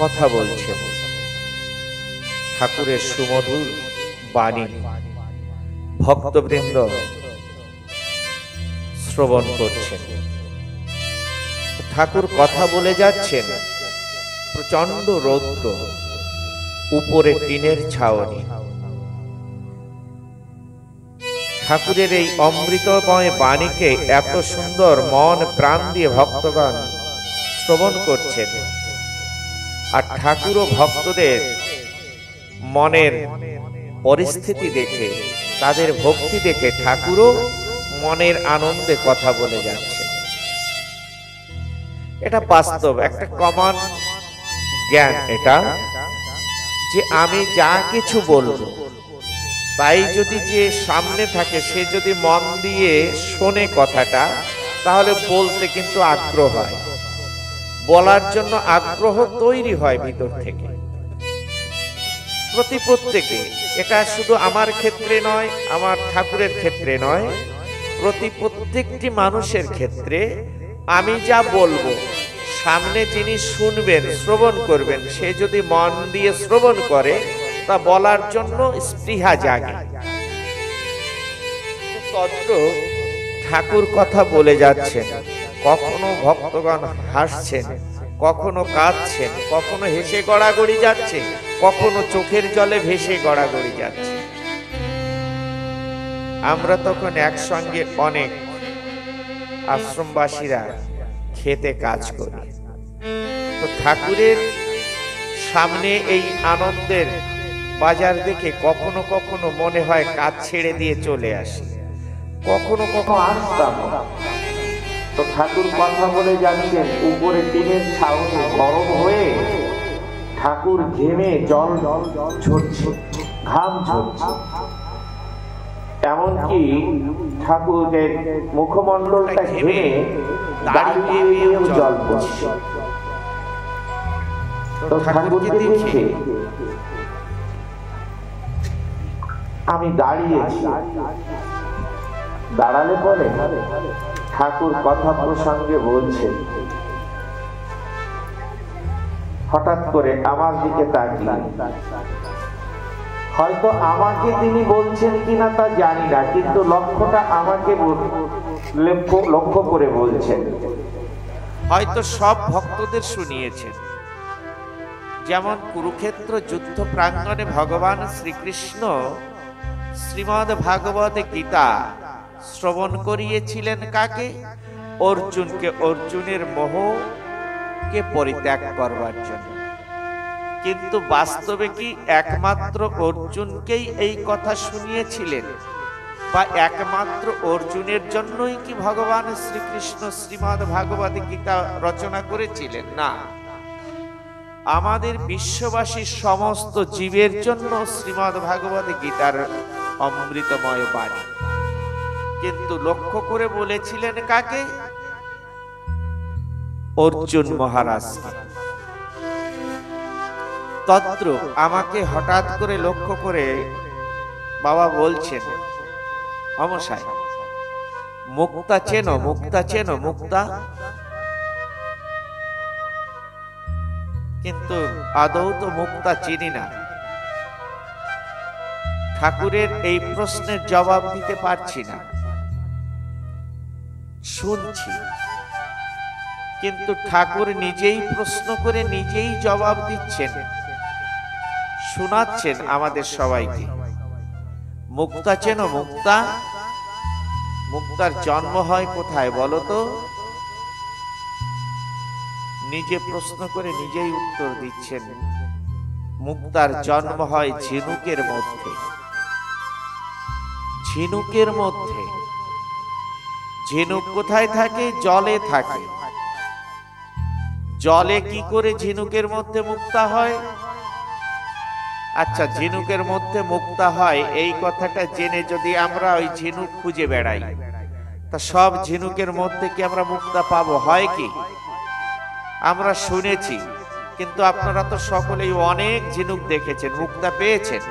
কথা বলছেন, ঠাকুরের সুমধুর বাণী ভক্তবৃন্দ শ্রবণ করছেন। ঠাকুর কথা বলে যাচ্ছেন, প্রচন্ড রৌদ্র, উপরে টিনের ছাউনি। ঠাকুরের এই অমৃতময় বাণীকে এত সুন্দর মন প্রাণ দিয়ে ভক্তগণ শ্রবণ করছেন। আর ঠাকুর ও ভক্তদের মনের পরিস্থিতি দেখে, তাদের ভক্তি দেখে ঠাকুরও মনের আনন্দে কথা বলে যাচ্ছে। এটা বাস্তব, একটা কমন জ্ঞান এটা, যে আমি যা কিছু বলবো তাই যদি যে সামনে থাকে সে যদি মন দিয়ে শোনে কথাটা, তাহলে বলতে কিন্তু আগ্রহ হয়, বলার জন্য আগ্রহ তৈরি হয় ভিতর থেকে। প্রত্যেকে, এটা শুধু আমার ক্ষেত্রে নয়, আমার ঠাকুরের ক্ষেত্রে নয়, প্রত্যেকটি মানুষের ক্ষেত্রে আমি যা বলবো, সামনে যিনি শুনবেন, শ্রবণ করবেন, সে যদি মন দিয়ে শ্রবণ করে, তা বলার জন্য স্পৃহা জাগে। তদ্র ঠাকুর কথা বলে যাচ্ছেন, কখনো ভক্তগণ হাসছেন, কখনো কাঁদছেন, কখনো হেসে গড়াগড়ি যাচ্ছে, কখনো চোখের জলে ভেসে গড়াগড়ি যাচ্ছে। আমরা তখন একসঙ্গে অনেক আশ্রমবাসীরা খেতে কাজ করি। তো ঠাকুরের সামনে এই আনন্দের বাজার দেখে কখনো কখনো মনে হয় কাজ ছেড়ে দিয়ে চলে আসি, কখনো কখনো আসতাম। তো ঠাকুর কথা বলে যাচ্ছেন, উপরে টিনের ছাউনি গরম হয়ে ঠাকুর ঘেমে জল ঝরছে, ঘাম ঝরছে, এমনকি ঠাকুরের মুখমণ্ডলটা ঘেমে দাঁড়িয়ে জল পড়ছে। তো ঠাকুরকে দেখে আমি দাঁড়িয়েছি। দাঁড়ালে পরে ঠাকুর কথা প্রসঙ্গে বলছেন, হঠাৎ করে আমার দিকে তাকিয়ে, হয়তো আমাকে তিনি বলছেন কিনা তা জানি না, কিন্তু লক্ষ্যটা আমাকে লক্ষ্য করে বলছেন। হয়তো সব ভক্তদের শুনিয়েছেন, যেমন কুরুক্ষেত্র যুদ্ধ প্রাঙ্গণে ভগবান শ্রীকৃষ্ণ শ্রীমদ্ ভাগবত গীতা শ্রবণ করিয়েছিলেন কাকে? অর্জুনকে, অর্জুনের মোহকে পরিত্যাগ করবার জন্য। কিন্তু বাস্তবে কি একমাত্র অর্জুনকেই এই কথা শুনিয়েছিলেন, বা একমাত্র অর্জুনের জন্যই কি ভগবান শ্রীকৃষ্ণ শ্রীমদ্ ভাগবত গীতা রচনা করেছিলেন? না, আমাদের বিশ্ববাসী সমস্ত জীবের জন্য শ্রীমদ্ ভাগবত গীতার অমৃতময় বাণী। কিন্তু লক্ষ্য করে বলেছিলেন কাকে? অর্জুন মহারাজকে। তদ্র আমাকে হঠাৎ করে লক্ষ্য করে বাবা বলছেন, অমশাই মুক্তা চেনো? মুক্তা চেনো? মুক্তা? কিন্তু আদৌ তো মুক্তা চিনি না। ঠাকুরের এই প্রশ্নের জবাব দিতে পারছি না, শুনছি, কিন্তু ঠাকুর নিজেই প্রশ্ন করে নিজেই জবাব দিচ্ছেন, শোনাচ্ছেন আমাদের সবাইকে। মুক্তা চেনো? মুক্তা, মুক্তার জন্ম হয় কোথায় বলো তো? নিজে প্রশ্ন করে নিজেই উত্তর দিচ্ছেন। মুক্তার জন্ম হয় ঝিনুকের মধ্যে। ঝিনুকের মধ্যে। ঝিনুক কোথায় থাকে? জলে থাকে। জলে কি করে ঝিনুকের মধ্যে মুক্তা হয়? আচ্ছা, ঝিনুকের মধ্যে মুক্তা হয় এই কথাটা জেনে যদি আমরা ওই ঝিনুক খুঁজে বেড়াই, তা সব ঝিনুকের মধ্যে কি আমরা মুক্তা পাবো? হয় কি? আমরা শুনেছি, কিন্তু আপনারা তো সকলেই অনেক ঝিনুক দেখেছেন, মুক্তা পেয়েছেন,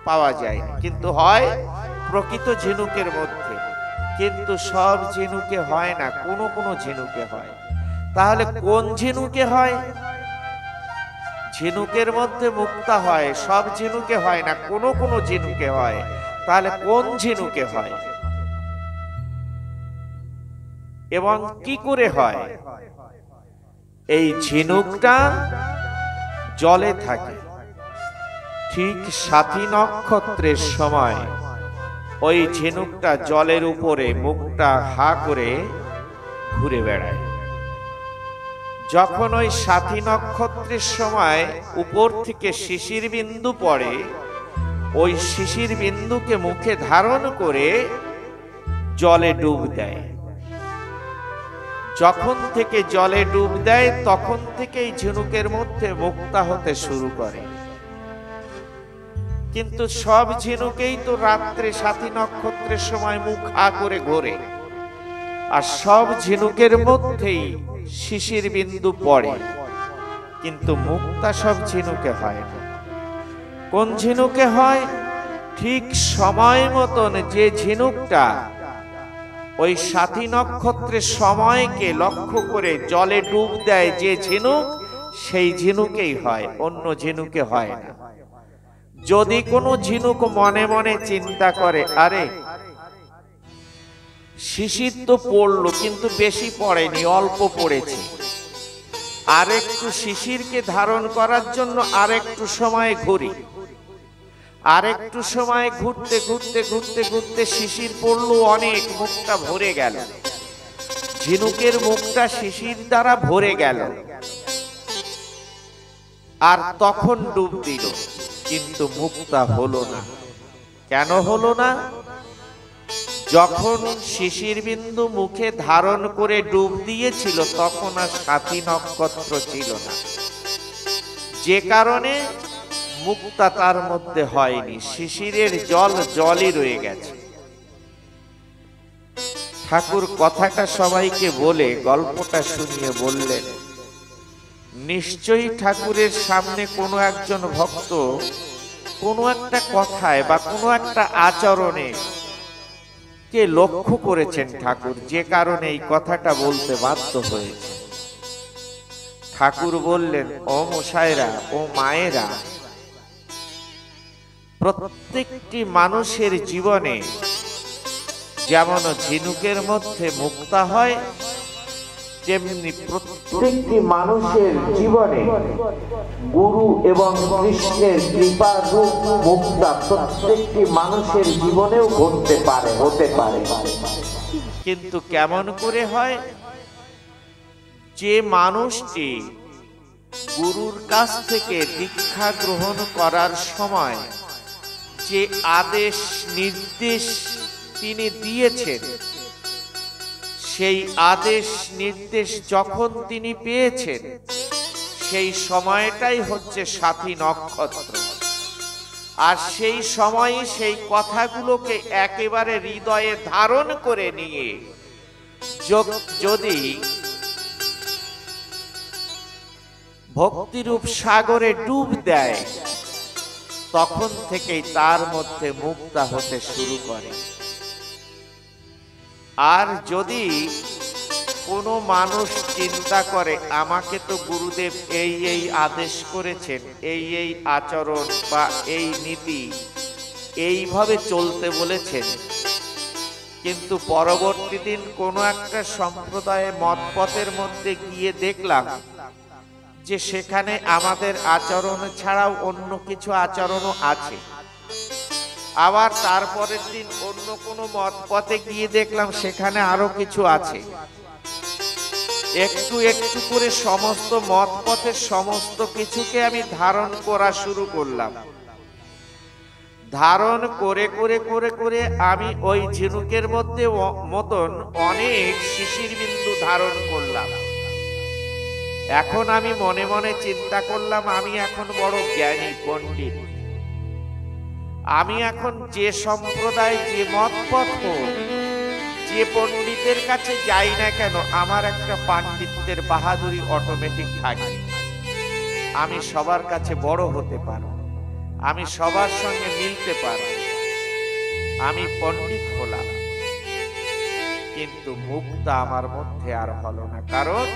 পাওয়া যায়, কিন্তু হয় প্রকৃত ঝিনুকের মধ্যে, কিন্তু সব ঝিনুকে হয় না, কোনো কোনো ঝিনুকে হয়। তাহলে কোন ঝিনুকে হয়? ঝিনুকের মধ্যে মুক্তা হয়, সব ঝিনুকে হয় না, কোনো কোনো ঝিনুকে হয়। তাহলে কোন ঝিনুকে হয় এবং কি করে হয়? এই ঝিনুকটা জলে থাকে। ঠিক সাথী নক্ষত্রের সময় ওই ঝিনুকটা জলের উপরে মুখটা হা করে ঘুরে বেড়ায়। যখন ওই সাথী নক্ষত্রের সময় উপর থেকে শিশির বিন্দু পড়ে, ওই শিশির বিন্দুকে মুখে ধারণ করে জলে ডুব দেয়। যখন থেকে জলে ডুব দেয় তখন থেকেই ঝিনুকের মধ্যে মুক্তা হতে শুরু করে। কিন্তু সব ঝিনুকেই তো রাত্রে সাথী নক্ষত্রের সময় মুখ হা করে ঘোরে, আর সব ঝিনুকের মধ্যেই শিশির বিন্দু পড়ে, কিন্তু মুক্তা সব ঝিনুকে হয় না। কোন ঝিনুকে হয়? ঠিক সময় মতন যে ঝিনুকটা ওই সাথী নক্ষত্রের সময়কে লক্ষ্য করে জলে ডুব দেয় যে ঝিনুক, সেই ঝিনুকেই হয়, অন্য ঝিনুকে হয় না। যদি কোনো ঝিনুক মনে মনে চিন্তা করে, আরে শিশির তো পড়লো কিন্তু বেশি পড়েনি, অল্প পড়েছে, আরেকটু শিশিরকে ধারণ করার জন্য আরেকটু সময় ঘুরি, আরেকটু সময় ঘুরতে ঘুরতে ঘুরতে ঘুরতে শিশির পড়লো অনেক, মুখটা ভরে গেল, ঝিনুকের মুখটা শিশির দ্বারা ভরে গেল, আর তখন ডুব দিল, কিন্তু মুক্তা হলো না। কেন হলো না? যখন শিশির বিন্দু মুখে ধারণ করে ডুব দিয়েছিল তখন আর সাথী নক্ষত্র ছিল না, যে কারণে মুক্তা তার মধ্যে হয়নি, শিশিরের জল জলই রয়ে গেছে। ঠাকুর কথাটা সবাইকে বলে গল্পটা শুনিয়ে বললেন, নিশ্চয়ই ঠাকুরের সামনে কোনো একজন ভক্ত কোনো একটা কথায় বা কোনো একটা আচরণে কে লক্ষ্য করেছেন ঠাকুর, যে কারণে এই কথাটা বলতে বাধ্য হয়েছে। ঠাকুর বললেন, ও মশাইরা, ও মায়েরা, প্রত্যেকটি মানুষের জীবনে যেমন ঝিনুকের মধ্যে মুক্তা হয়, তেমনি প্রত্যেকটি মানুষের জীবনে গুরু এবং কৃষ্ণের কৃপা রূপ মুক্তা প্রত্যেকটি মানুষের জীবনেও ঘটতে পারে, হতে পারে। কিন্তু কেমন করে হয়? যে মানুষটি গুরুর কাছ থেকে দীক্ষা গ্রহণ করার সময় যে আদেশ নির্দেশ তিনি দিয়েছেন, সেই আদেশ নির্দেশ যখন তিনি পেয়েছেন সেই সময়টাই হচ্ছে সাথী নক্ষত্র, আর সেই সময়ে সেই কথাগুলোকে একেবারে হৃদয়ে ধারণ করে নিয়ে যদি ভক্তিরূপ সাগরে ডুব দেয়, তখন থেকেই তার মধ্যে মুক্তা হতে শুরু করে। আর যদি কোনো মানুষ চিন্তা করে, আমাকে তো গুরুদেব এই এই আদেশ করেছেন, এই এই আচরণ বা এই নীতি এইভাবে চলতে বলেছেন, কিন্তু পরবর্তী দিন কোনো একটা সম্প্রদায়ে মতপথের মধ্যে গিয়ে দেখলাম যে সেখানে আমাদের আচরণ ছাড়াও অন্য কিছু আচরণও আছে, আবার তারপরের দিন অন্য কোনো মত পথে গিয়ে দেখলাম সেখানে আরো কিছু আছে। একটু একটু করে সমস্ত মত পথের সমস্ত কিছুকে আমি ধারণ করা শুরু করলাম। ধারণ করে করে করে করে আমি ওই ঝিনুকের মধ্যে মতন অনেক শিশির বিন্দু ধারণ করলাম। এখন আমি মনে মনে চিন্তা করলাম, আমি এখন বড় জ্ঞানী পণ্ডিত। আমি এখন যে সম্প্রদায়, যে মত পথ, যে পণ্ডিতের কাছে যাই না কেন, আমার একটা পাণ্ডিত্যের বাহাদুরি অটোমেটিক থাকে। আমি সবার কাছে বড় হতে পারো, আমি সবার সঙ্গে মিলতে পারো, আমি পণ্ডিত হলাম। কিন্তু মুক্তা আমার মধ্যে আর হলো না। কারণ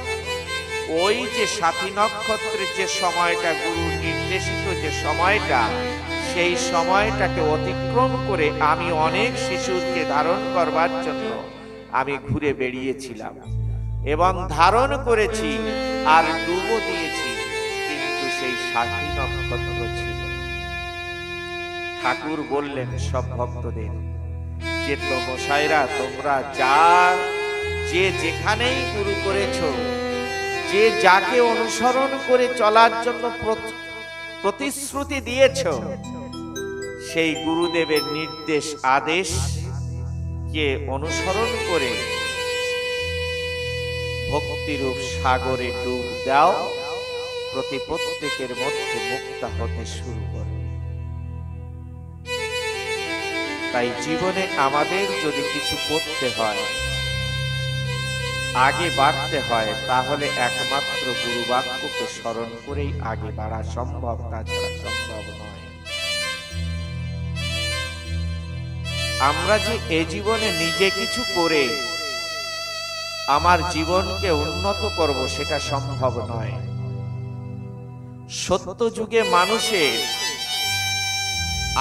ওই যে সাথী নক্ষত্রের যে সময়টা, গুরু নির্দেশিত যে সময়টা, সেই সময়টাকে অতিক্রম করে আমি অনেক শিশুকে ধারণ করবার জন্য আমি ঘুরে বেরিয়েছিলাম এবং ধারণ করেছি আর ডুবো দিয়েছি, কিন্তু সেই সাথী নক্ষত্র ছিল। ঠাকুর বললেন সব ভক্তদের যে তপস্যায়রা, তোমরা যে যেখানেই গুরু করেছ, যে যাকে অনুসরণ করে চলার জন্য প্রতিশ্রুতি দিয়েছ, সেই গুরুদেবের নির্দেশ আদেশ কে অনুসরণ করে ভক্তিরূপ সাগরে ডুব দাও, প্রত্যেকের মধ্যে মুক্তা হতে শুরু করে। তাই জীবনে আমাদের যদি কিছু করতে হয়, আগে বাড়তে হয়, তাহলে একমাত্র গুরু বাক্যকে স্মরণ করেই আগে বাড়া সম্ভব, তাছাড়া সম্ভব নয়। আমরা যে এ জীবনে নিজে কিছু করে আমার জীবনকে উন্নত করব, সেটা সম্ভব নয়। সত্য যুগে মানুষের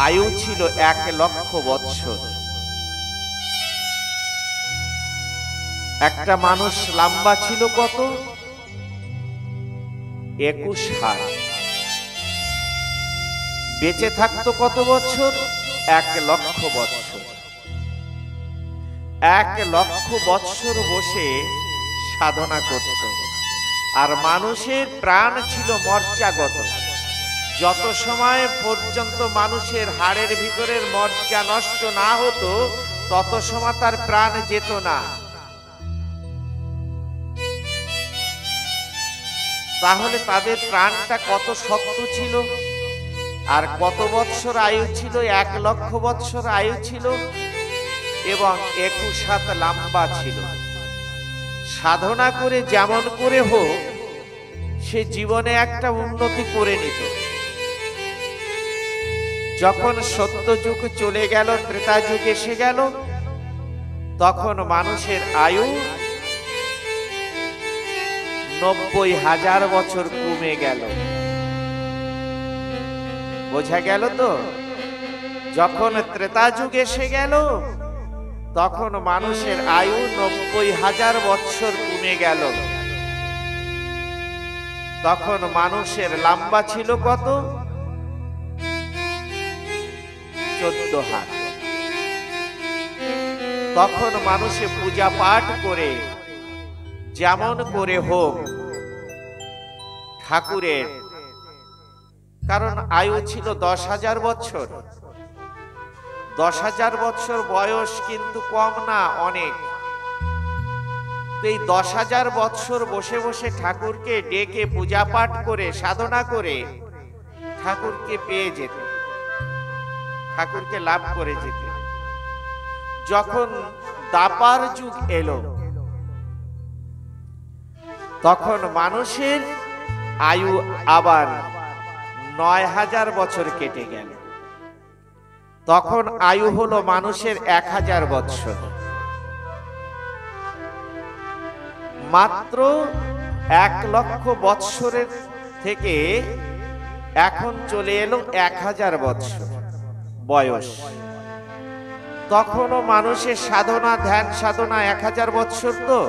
আয়ু ছিল 1,00,000 বৎসর। একটা মানুষ লম্বা ছিল কত? 21 হাত। বেঁচে থাকতো কত বছর? 1,00,000 বৎসর। 1,00,000 বৎসর বসে সাধনা করত। আর মানুষের প্রাণ ছিল মর্যাগত। যত সময় পর্যন্ত মানুষের হাড়ের ভিতরের মর্যা নষ্ট না হতো, তত সময় তার প্রাণ যেত না। তাহলে তাদের প্রাণটা কত শক্ত ছিল, আর কত বৎসর আয়ু ছিল? 1,00,000 বৎসর আয়ু ছিল এবং 21 হাত লম্বা ছিল। সাধনা করে যেমন করে হোক সে জীবনে একটা উন্নতি করে নিত। যখন সত্য যুগ চলে গেল, ত্রেতা যুগ এসে গেল, তখন মানুষের আয়ু 90,000 বছর কমে গেল। বোঝা গেল তো? যখন ত্রেতা যুগ এসে গেল, তখন মানুষের আয়ু 90,000 বছর কমে গেল। তখন মানুষের লম্বা ছিল কত? 14 হাত। তখন মানুষে পূজা পাঠ করে যেমন করে হোক ঠাকুরের, কারণ আয়ু ছিল 10,000 বছর। 10,000 বছর বয়স কিন্তু কম না, অনেক। এই 10,000 বছর বসে বসে ঠাকুরকে ডেকে পূজা পাঠ করে সাধনা করে ঠাকুরকে পেয়ে যেত, ঠাকুরকে লাভ করে যেত। যখন দাপার যুগ এলো, তখন মানুষের আয়ু আবার 9,000 বছর কেটে গেল। তখন আয়ু হলো মানুষের 1,000 বছর। মাত্র 1,00,000 বৎসরের থেকে এখন চলে এলো 1,000 বৎসর বয়স। তখনও মানুষের সাধনা, ধ্যান সাধনা 1,000 বৎসর, তো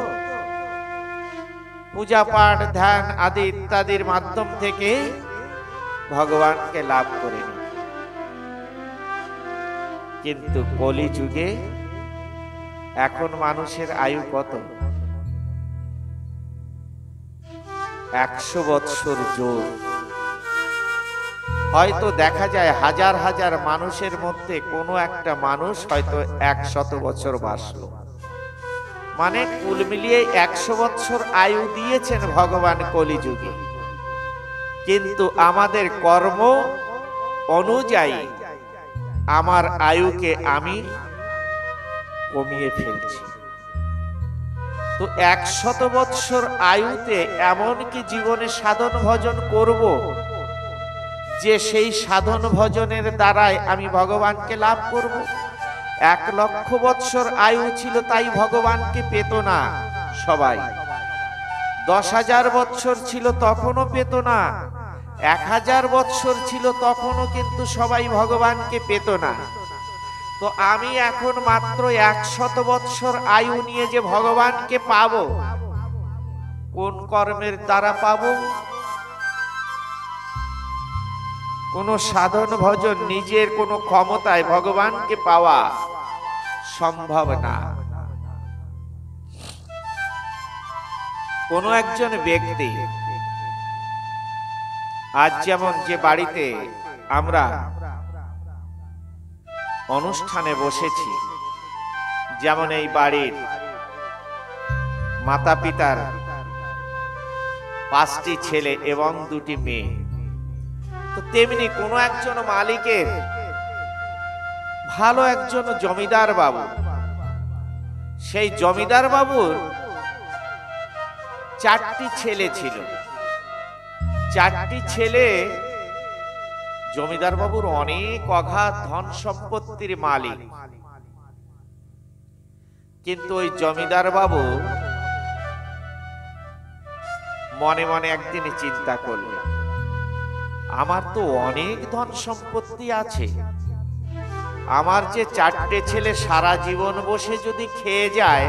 পূজা পাঠ ধ্যান আদি ইত্যাদির মাধ্যম থেকে ভগবানকে লাভ করে নি। কিন্তু কলিযুগে এখন মানুষের আয়ু কত? 100 বৎসর জোর। হয়তো দেখা যায় হাজার হাজার মানুষের মধ্যে কোনো একটা মানুষ হয়তো 100 বছর বাঁচলো, মানে কুল মিলিয়ে 100 বছর আয়ু দিয়েছেন ভগবান কলিযুগে। কিন্তু আমাদের কর্ম অনুযায়ী আমার আয়ুকে আমি কমিয়ে ফেলছি। তো 100 বৎসর আয়ুতে এমন কি জীবনে সাধন ভজন করব যে সেই সাধন ভজনের দ্বারাই আমি ভগবানকে লাভ করব? 1 লক্ষ বৎসর আয়ু ছিল তাই ভগবানকে পেত না সবাই। 10,000 বৎসর ছিল তখনও পেত না। 1000 বৎসর ছিল তখনও কিন্তু সবাই ভগবানকে পেত না। তো আমি এখন মাত্র 100 বৎসর আয়ু নিয়ে যে ভগবানকে পাবো, কোন কর্মের দ্বারা পাবো? কোন সাধন ভজন নিজের কোন ক্ষমতায় ভগবানকে পাওয়া সম্ভব না। কোন একজন ব্যক্তি আজ যেমন যে বাড়িতে আমরা অনুষ্ঠানে বসেছি, যেমন এই বাড়ির মাতা পিতার 5টি ছেলে এবং 2টি মেয়ে, তো তেমনি কোন একজন মালিকের ভালো একজন জমিদার বাবু, সেই জমিদার বাবুর 4টি ছেলে ছিল। 4টি ছেলে জমিদার বাবুর অনেক অগাধ ধন সম্পত্তির মালিক। কিন্তু ওই জমিদার বাবু মনে মনে একদিন চিন্তা করলেন, আমার তো অনেক ধন সম্পত্তি আছে, আমার যে 4টে ছেলে সারা জীবন বসে যদি খেয়ে যায়,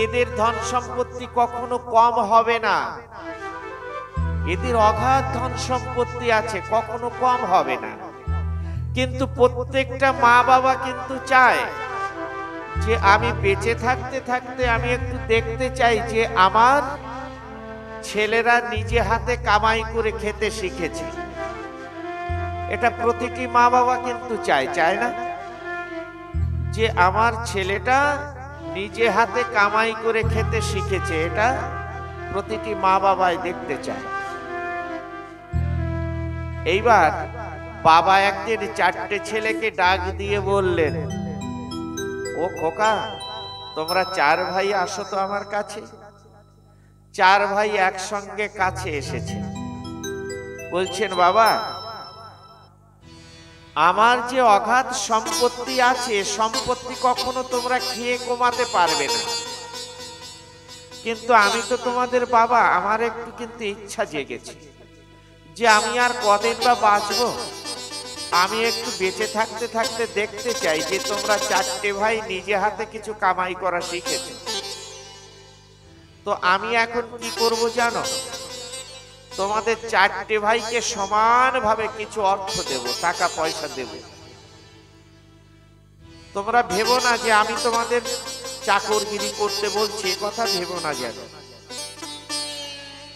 এদের ধন সম্পত্তি কখনো কম হবে না। এদের অগাধ ধন সম্পত্তি আছে, কখনো কম হবে না। কিন্তু প্রত্যেকটা মা বাবা কিন্তু চায় যে আমি বেঁচে থাকতে থাকতে আমি একটু দেখতে চাই যে আমার ছেলেরা নিজে হাতে কামাই করে খেতে শিখেছে। এটা প্রতিটি মা বাবা কিন্তু চায় না যে আমার ছেলেটা নিজে হাতে কামাই করে খেতে শিখেছে। এটা প্রতিটি মা বাবাই দেখতে চায়। এইবার বাবা একদিন 4টে ছেলেকে ডাক দিয়ে বললেন, ও খোকা, তোমরা 4 ভাই আসো তো আমার কাছে। 4 ভাই একসঙ্গে কাছে এসেছে, বলছেন, বাবা, আমার যে অগাধ সম্পত্তি আছে, সম্পত্তি কখনো তোমরা খেয়ে কমাতে পারবে না, কিন্তু আমি তো তোমাদের বাবা, আমার একটু কিন্তু ইচ্ছা জেগেছে যে আমি আর কদিন বা বাঁচবো, আমি একটু বেঁচে থাকতে থাকতে দেখতে চাই যে তোমরা 4টে ভাই নিজে হাতে কিছু কামাই করা শিখেছো। তো আমি এখন কি করব জানো? তোমাদের 4টে ভাইকে সমানভাবে কিছু অর্থ দেব, টাকা পয়সা দেব। তোমরা ভেবো না যে আমি তোমাদের চাকরগিরি করতে বলছি, কথা ভেবো না যেন।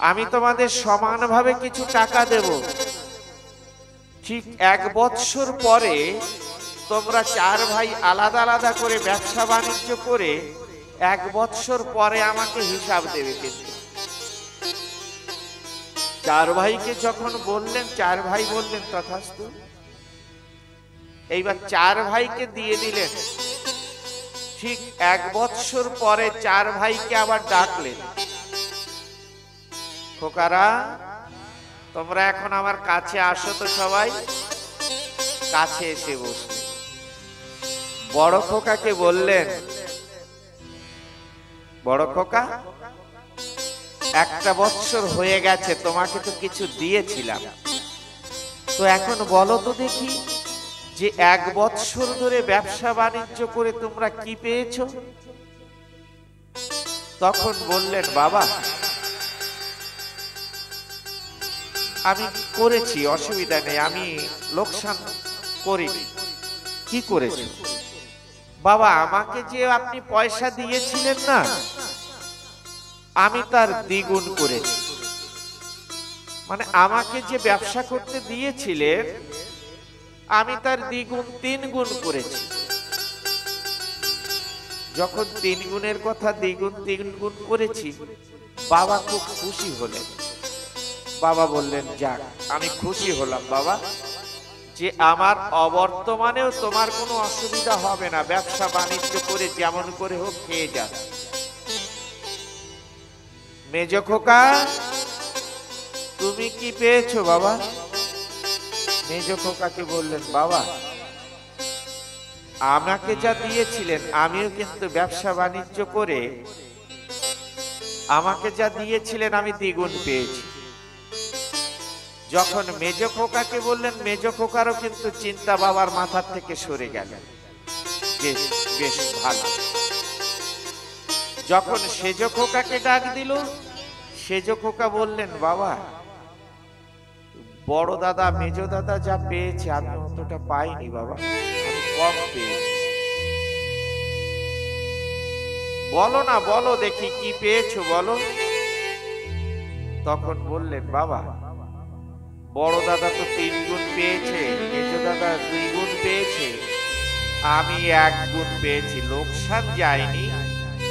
আমি তোমাদের সমানভাবে কিছু টাকা দেব। ঠিক 1 বৎসর পরে তোমরা 4 ভাই আলাদা আলাদা করে ব্যবসা বাণিজ্য করে 1 বৎসর পরে আমাকে হিসাব দেবে। কিন্তু 4 ভাইকে যখন বললেন, 4 ভাই বললেন তথাস্তু। এইবার 4 ভাইকে দিয়ে দিলেন। ঠিক 1 বৎসর পরে 4 ভাইকে আবার ডাকলেন, খোকারা, তোমরা এখন আমার কাছে আসো তো। সবাই কাছে এসে বসলেন। বড় খোকাকে বললেন, বড় খোকা, 1 বৎসর হয়ে গেছে, তোমাকে তো কিছু দিয়েছিলাম, তো এখন বলো তো দেখি যে 1 বৎসর ধরে ব্যবসা বাণিজ্য করে তোমরা কি পেয়েছো? তখন বললেন, বাবা, আমি করেছি, অসুবিধা নেই, আমি লোকসান করিনি, কি করেছো? বাবা, আমাকে যে আপনি পয়সা দিয়েছিলেন না, আমি তার দ্বিগুণ করেছি। মানে আমাকে যে ব্যবসা করতে দিয়েছিলেন, আমি তার দ্বিগুণ 3 গুণ করেছি। যখন 3 গুণের কথা দ্বিগুণ 3 গুণ করেছি, বাবা খুব খুশি হলেন। বাবা বললেন, যাক, আমি খুশি হলাম বাবা, যে আমার অবর্তমানেও তোমার কোনো অসুবিধা হবে না, ব্যবসা বাণিজ্য করে যেমন করে হোক খেয়ে যাবে। মেজ খোকা, তুমি কি পেয়েছো বাবা? মেজ খোকাকে বললেন, বাবা, আমাকে যা দিয়েছিলেন আমিও কিন্তু ব্যবসা বাণিজ্য করে আমাকে যা দিয়েছিলেন আমি দ্বিগুণ পেয়েছি। যখন মেজ খোকাকে বললেন, মেজ খোকারও কিন্তু চিন্তা বাবার মাথার থেকে সরে গেল। বেশ বেশ ভালো। যখন সেজ খোকাকে ডাক দিল, সেজ খোকা বললেন, বাবা, বড় দাদা মেজ দাদা যা পেয়েছে আমি অতটা পাইনি বাবা, আমি কম পেয়েছি। বলো না, বলো দেখি কি পেয়েছো বলো। তখন বললেন, বাবা, বড় দাদা তো 3 গুণ পেয়েছে, মেজ দাদা 2 গুণ পেয়েছে, আমি 1 গুণ পেয়েছি। লোকসান যায়নি,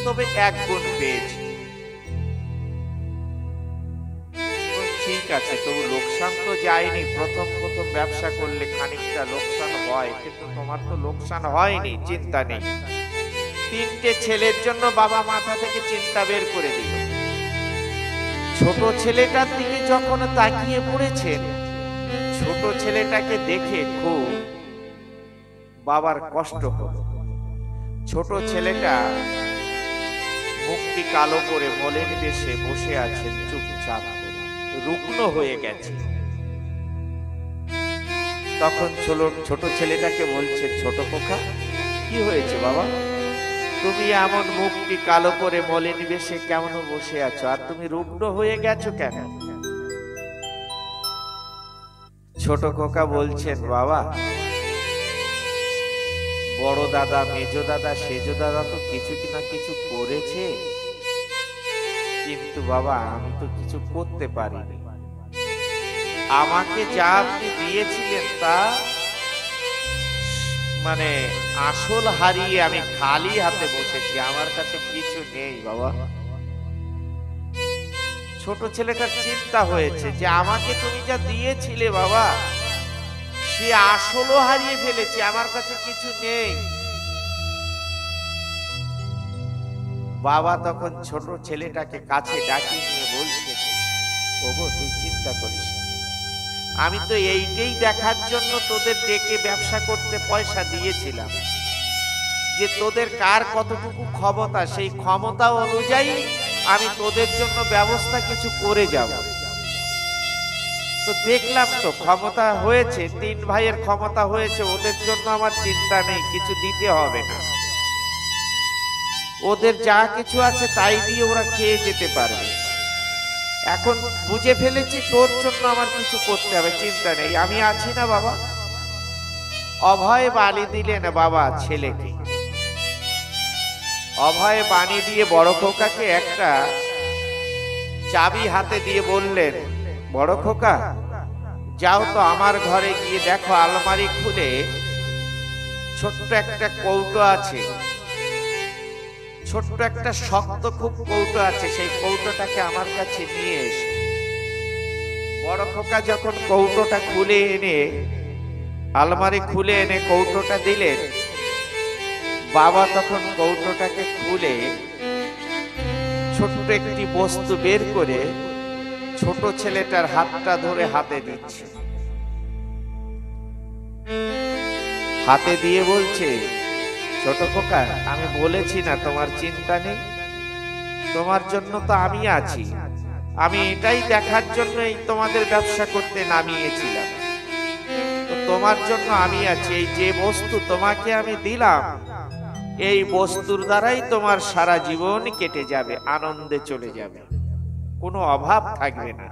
তবে 1 গুণ পেয়েছি। ঠিক আছে, তবু লোকসান তো যায়নি। প্রথম প্রথম ব্যবসা করলে খানিকটা লোকসান হয়, কিন্তু তোমার তো লোকসান হয়নি, চিন্তা নেই। 3টে ছেলের জন্য বাবা মাথা থেকে চিন্তা বের করে দিল। ছোট ছেলেটার দিকে যখন তাকিয়ে পড়েছেন, ছোট ছেলেটাকে দেখে খুব বাবার কষ্ট হলো। ছোট ছেলেটা মুখটি কালো করে মলিন বেশে বসে আছেন চুপচাপ করে, রুগ্ন হয়ে গেছে। তখন ছোট ছেলেটাকে বলছে, ছোট খোকা, কি হয়েছে বাবা? তুমি এমন মুখটি কালো করে মলিন বেশে কেমন বসে আছো, আর তুমি রুগ্ন হয়ে গেছো কেন? ছোট খোকা বলছেন, বাবা, বড় দাদা মেজ দাদা সেজ দাদা তো কিছু না কিছু করেছে, কিন্তু বাবা আমি তো কিছু করতে পারিনি। আমাকে যা আপনি দিয়েছিলেন তা মানে আসল হারিয়ে আমি খালি হাতে বসেছি, আমার কাছে কিছু নেই বাবা। ছোট ছেলেটার চিন্তা হয়েছে যে আমাকে তুমি যা দিয়েছিলে বাবা, সে আসলও হারিয়ে ফেলেছে, আমার কাছে কিছু নেই। বাবা তখন ছোট ছেলেটাকে কাছে ডাকিয়ে নিয়ে বলছে, ওগো তুই চিন্তা করিস না, আমি তো এইটাই দেখার জন্য তোদের ডেকে ব্যবসা করতে পয়সা দিয়েছিলাম, যে তোদের কার কতটুকু ক্ষমতা, সেই ক্ষমতা অনুযায়ী আমি তোদের জন্য ব্যবস্থা কিছু করে যাব। তো দেখলাম তো ক্ষমতা হয়েছে, 3 ভাইয়ের ক্ষমতা হয়েছে, ওদের জন্য আমার চিন্তা নেই, কিছু দিতে হবে না। ওদের যা কিছু আছে তাই দিয়ে ওরা খেয়ে যেতে পারবে। এখন বুঝে ফেলেছি তোর জন্য আমার কিছু করতে হবে, চিন্তা নেই, আমি আছি না বাবা। অভয় বাণী দিলেন বাবা ছেলেকে। অভয় বাণী দিয়ে বড় খোকাকে একটা চাবি হাতে দিয়ে বললেন, বড় খোকা, যাও তো আমার ঘরে গিয়ে দেখো, আলমারি খুলে ছোট্ট একটা কৌটো আছে, ছোট্ট একটা শক্ত খুব কৌটো আছে, সেই কৌটোটাকে আমার কাছে নিয়ে এসো। বড় খোকা যখন কৌটোটা খুলে এনে, আলমারি খুলে এনে কৌটোটা দিলেন, বাবা তখন কৌটোটাকে খুলে ছোট্ট একটি বস্তু বের করে ছোট ছেলেটার হাতটা ধরে হাতে দিচ্ছে। হাতে দিয়ে বলছে, ছোট খোকা, আমি বলেছি না তোমার চিন্তা নেই, তোমার জন্য তো আমি আছি, আমি এটাই দেখার জন্যই তোমাদের ব্যবসা করতে নামিয়েছিলাম, তো তোমার জন্য আমি আছি। এই যে বস্তু তোমাকে আমি দিলাম, এই বস্তুর দ্বারাই তোমার সারা জীবন কেটে যাবে, আনন্দে চলে যাবে, কোনো অভাব থাকবে না।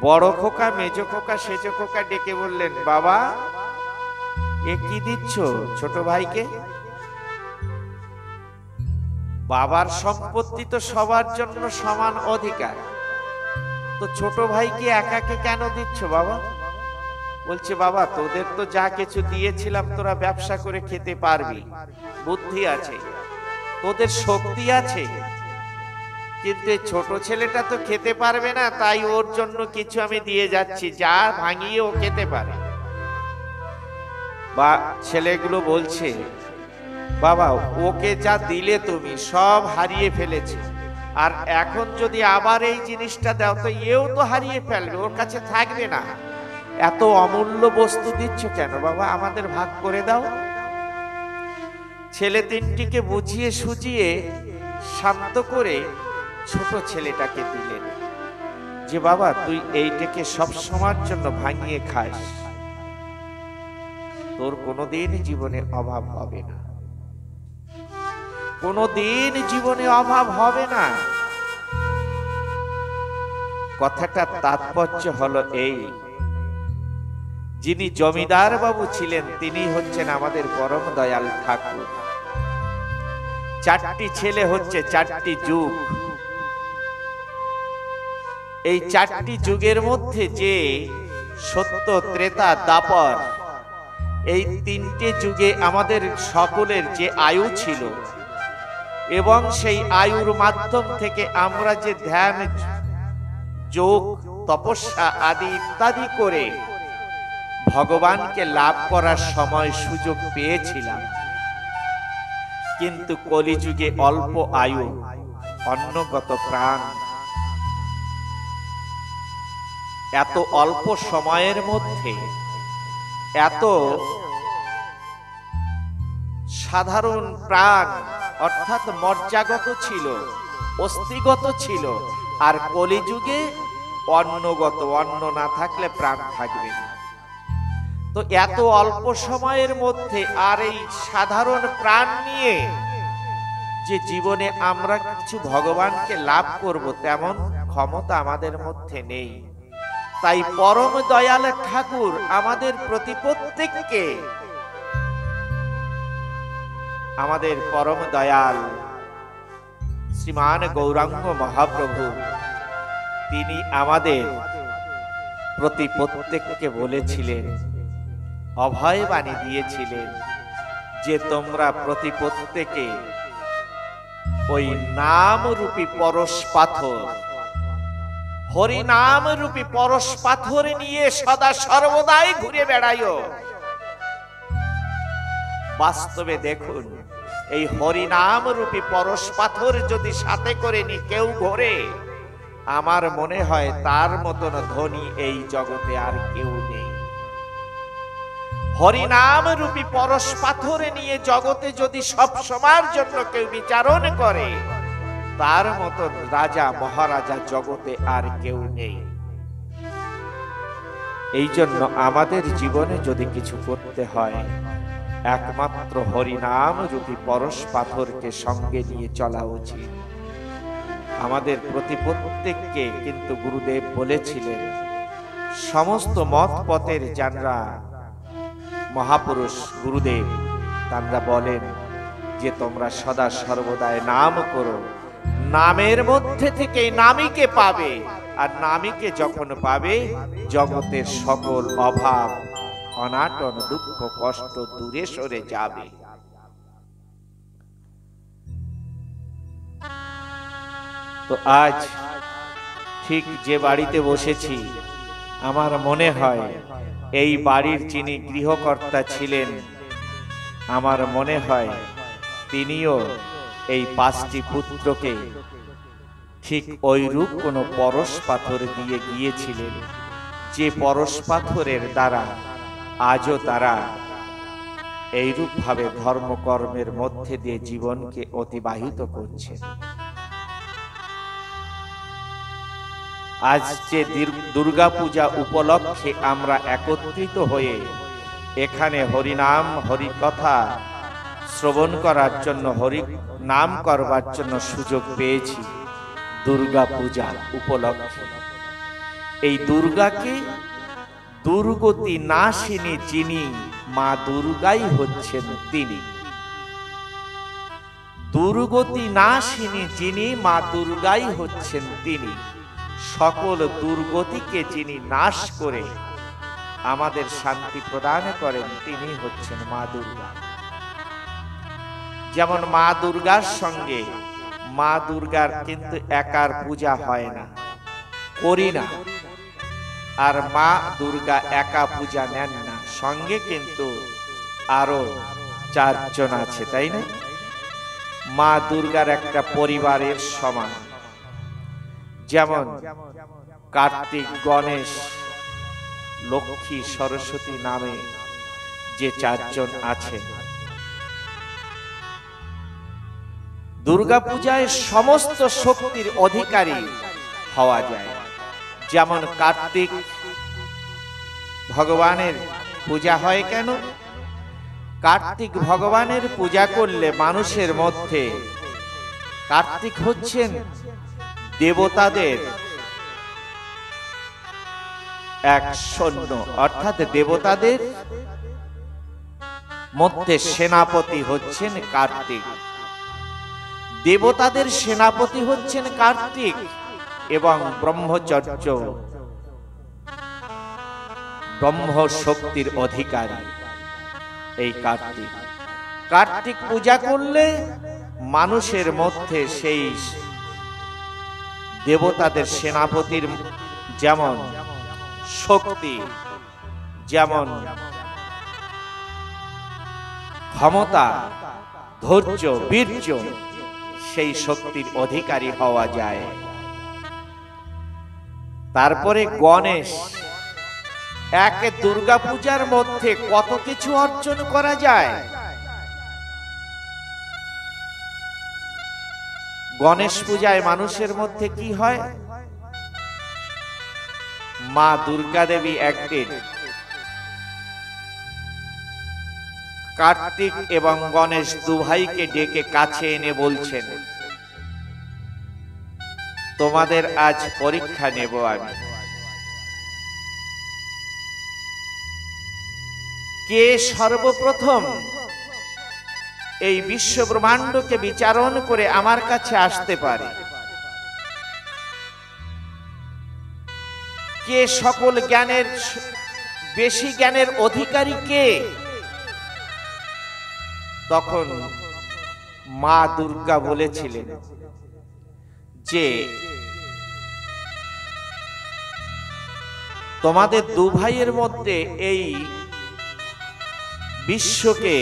বড় খোকা মেজ খোকা সেজ খোকা ডেকে বললেন, বাবা এ কি দিচ্ছ ছোট ভাইকে? বাবার সম্পত্তি তো সবার জন্য সমান অধিকার, তো ছোট ভাইকে একাকে কেন দিচ্ছ বাবা? বলছে বাবা তোদের তো যা কিছু দিয়েছিলাম তোরা ব্যবসা করে খেতে পারবি, বুদ্ধি আছে, তোদের শক্তি আছে, কিন্তু ছোট ছেলেটা তো খেতে পারবে না, তাই ওর জন্য কিছু আমি দিয়ে যাচ্ছি, যা ভাঙিয়ে ও খেতে পারে। বা ছেলেগুলো বলছে বাবা ওকে যা দিলে তুমি সব হারিয়ে ফেলেছে, আর এখন যদি আবার এই জিনিসটা দাও তো এও তো হারিয়ে ফেলবে, ওর কাছে থাকবে না, এত অমূল্য বস্তু দিচ্ছ কেন বাবা, আমাদের ভাগ করে দাও। ছেলে তিনটিকে বুঝিয়ে সুজিয়ে শান্ত করে ছোট ছেলেটাকে দিলেন যে বাবা তুই এইটাকে সব সময়ের জন্য ভাঙিয়ে খাস, তোর কোনোদিন জীবনে অভাব হবে না, কোনোদিন জীবনে অভাব হবে না। কথাটার তাৎপর্য হলো এই, যিনি জমিদার বাবু ছিলেন তিনি হচ্ছেন আমাদের পরম দয়াল ঠাকুর। চারটি ছেলে হচ্ছে চারটি যুগ, এই চারটি যুগের মধ্যে যে সত্য, ত্রেতা, দ্বাপর, এই তিনটে যুগে আমাদের সকলের যে আয়ু ছিল এবং সেই আয়ুর মাধ্যম থেকে আমরা যে ধ্যান, যোগ, তপস্যা আদি ইত্যাদি করে ভগবানকে লাভ করার সময় সুযোগ পেয়েছিলাম, কিন্তু কলিযুগে অল্প আয়ু, অন্নগত প্রাণ, এত অল্প সময়ের মধ্যে এত সাধারণ প্রাণ অর্থাৎ মর্যাগত ছিল, অস্থিগত ছিল, আর কলিযুগে অন্নগত, অন্ন না থাকলে প্রাণ থাকবে না। তো এত অল্প সময়ের মধ্যে আর এই সাধারণ প্রাণ নিয়ে যে জীবনে আমরা কিছু ভগবানকে লাভ করব তেমন ক্ষমতা আমাদের মধ্যে নেই। তাই পরম দয়াল ঠাকুর আমাদের প্রতি প্রত্যেককে, আমাদের পরম দয়াল শ্রীমান গৌরাঙ্গ মহাপ্রভু, তিনি আমাদের প্রতি প্রত্যেককে বলেছিলেন, অভয় বাণী দিয়েছিলেন যে তোমরা প্রতি প্রত্যেকে ওই নাম রূপী পরশ পাথর, হরি নাম রূপী পরশ পাথর নিয়ে সদা সর্বদাই ঘুরে বেড়াইও। বাস্তবে দেখুন, এই হরি নাম রূপী পরশ পাথর যদি সাথে করে নি কেউ ঘোরে, আমার মনে হয় তার মতন ধনী এই জগতে আর কেউ নেই। হরিনাম রূপী পরশ পাথরে নিয়ে জগতে যদি সব সময়ের জন্য কেউ বিচারণ করে, তার মতন রাজা মহারাজা জগতে আর কেউ নেই। এই জন্য আমাদের জীবনে যদি কিছু করতে হয়, একমাত্র হরিনাম রূপী পরশ পাথরকে সঙ্গে নিয়ে চলা উচিত। আমাদের প্রতি প্রত্যেককে কিন্তু গুরুদেব বলেছিলেন, সমস্ত মত পথের যারা মহাপুরুষ গুরুদেব তারা বলেন যে তোমরা সদা সর্বদাই নাম করো, নামের মধ্যে থেকে নামীকে পাবে, আর নামীকে যখন পাবে জগতের সকল অভাব, অনাটন, দুঃখ, কষ্ট দূরে সরে যাবে। তো আজ ঠিক যে বাড়িতে বসেছি, আমার মনে হয় এই বাড়ির যিনি গৃহকর্তা ছিলেন, আমার মনে হয় তিনিও এই 5টি পুত্রকে ঠিক ওইরূপ কোনো পরশ পাথর দিয়ে গিয়েছিলেন, যে পরশ পাথরের দ্বারা আজও তারা এইরূপ ভাবে ধর্মকর্মের মধ্যে দিয়ে জীবনকে অতিবাহিত করছে। আজ যে দুর্গা পূজা উপলক্ষে আমরা একত্রিত হয়ে এখানে হরিনাম, হরিকথা শ্রবণ করার জন্য, হরি নাম করবার জন্য সুযোগ পেয়েছি দুর্গা পূজা উপলক্ষে। এই দুর্গাকে দুর্গতি নাশিনী যিনি মা দুর্গাই হচ্ছেন তিনি। দুর্গতি নাশিনী যিনি, মা দুর্গাই হচ্ছেন তিনি। সকল দুর্গতিকে যিনি নাশ করে আমাদের শান্তি প্রদান করেন, তিনি হচ্ছেন মা দুর্গা। যেমন মা দুর্গার সঙ্গে, মা দুর্গার কিন্তু একার পূজা হয় না, করি না। আর মা দুর্গা একা পূজা নেন না, সঙ্গে কিন্তু আরো 4 জন আছে, তাই না? মা দুর্গার একটা পরিবারের সমান। যেমন কার্তিক, গণেশ, লক্ষ্মী, সরস্বতী নামে যে 4 জন আছে, দুর্গা পূজায় সমস্ত শক্তির অধিকারী হওয়া যায়। যেমন কার্তিক ভগবানের পূজা হয় কেন? কার্তিক ভগবানের পূজা করলে মানুষের মধ্যে, কার্তিক হচ্ছেন দেবতাদের এক সৈন্য, অর্থাৎ দেবতাদের মধ্যে সেনাপতি হচ্ছেন কার্তিক। দেবতাদের সেনাপতি হচ্ছেন কার্তিক এবং ব্রহ্মচর্য, ব্রহ্ম শক্তির অধিকারী এই কার্তিক। কার্তিক পূজা করলে মানুষের মধ্যে সেই দেবতাদের সেনাপতির যেমন শক্তি, যেমন ক্ষমতা, ধৈর্য, বীর্য, সেই শক্তির অধিকারী হওয়া যায়। তারপরে গণেশ, এক দুর্গা পূজার মধ্যে কত কিছু অর্জন করা যায়। গণেশ পূজায় মানুষের মধ্যে কি হয়? মা দুর্গা দেবী একদিন কার্তিক এবং গণেশ দুভাইকে ডেকে কাছে এনে বলছেন, তোমাদের আজ পরীক্ষা নেব আমি। কে সর্বপ্রথম এই বিশ্ব ব্রহ্মাণ্ডকে বিচারণ করে আমার কাছে আসতে পারে, কে সকল জ্ঞানের বেশি জ্ঞানের অধিকারী কে? তখন মা দুর্গা বলেছিলেন যে তোমাদের দু ভাইয়ের মধ্যে এই বিশ্বকে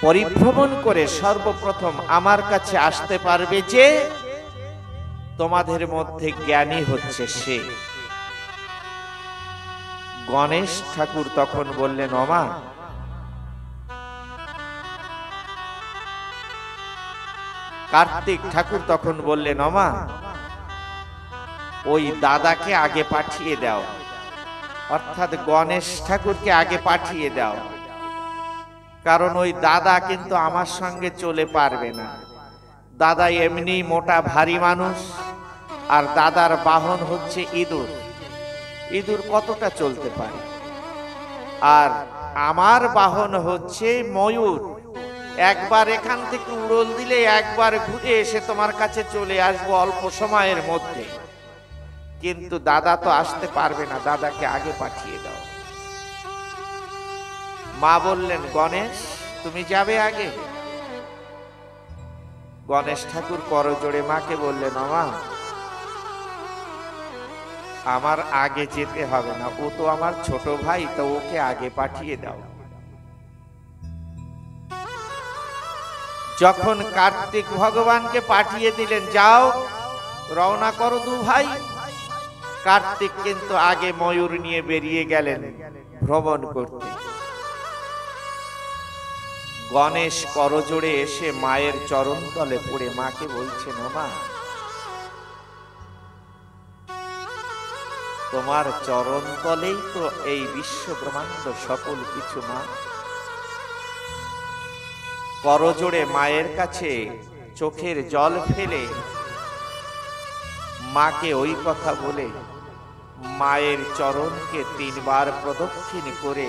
পরিভ্রমণ করে সর্বপ্রথম আমার কাছে আসতে পারবে যে তোমাদের মধ্যে জ্ঞানী হচ্ছে সে। গণেশ ঠাকুর তখন বললেন, ওমা, কার্তিক ঠাকুর তখন বললেন, ওমা, ওই দাদাকে আগে পাঠিয়ে দাও, অর্থাৎ গণেশ ঠাকুরকে আগে পাঠিয়ে দাও, কারণ ওই দাদা কিন্তু আমার সঙ্গে চলে পারবে না। দাদা এমনি মোটা ভারী মানুষ, আর দাদার বাহন হচ্ছে ইঁদুর। ইঁদুর কতটা চলতে পারে? আর আমার বাহন হচ্ছে ময়ূর। একবার এখান থেকে উড়োল দিলে একবার ঘুরে এসে তোমার কাছে চলে আসবো অল্প সময়ের মধ্যে। কিন্তু দাদা তো আসতে পারবে না, দাদাকে আগে পাঠিয়ে দাও। মা বললেন, গণেশ তুমি যাবে আগে? গণেশ ঠাকুর করজোড়ে মাকে বললেন, মা, আমার আগে যেতে হবে না, ও তো আমার ছোট ভাই, তো ওকে আগে পাঠিয়ে দাও। যখন কার্তিক ভগবানকে পাঠিয়ে দিলেন, যাও রওনা করো দু ভাই, কার্তিক কিন্তু আগে ময়ূর নিয়ে বেরিয়ে গেলেন ভ্রমণ করতে। গণেশ করজোড়ে এসে মায়ের চরণ তলে পড়ে মাকে বলছেন, মা, তোমার চরণ তলেই তো এই বিশ্ব ব্রহ্মাণ্ড সকল কিছু। মা, করজোড়ে মায়ের কাছে চোখের জল ফেলে মাকে ওই কথা বলে মায়ের চরণকে 3 বার প্রদক্ষিণ করে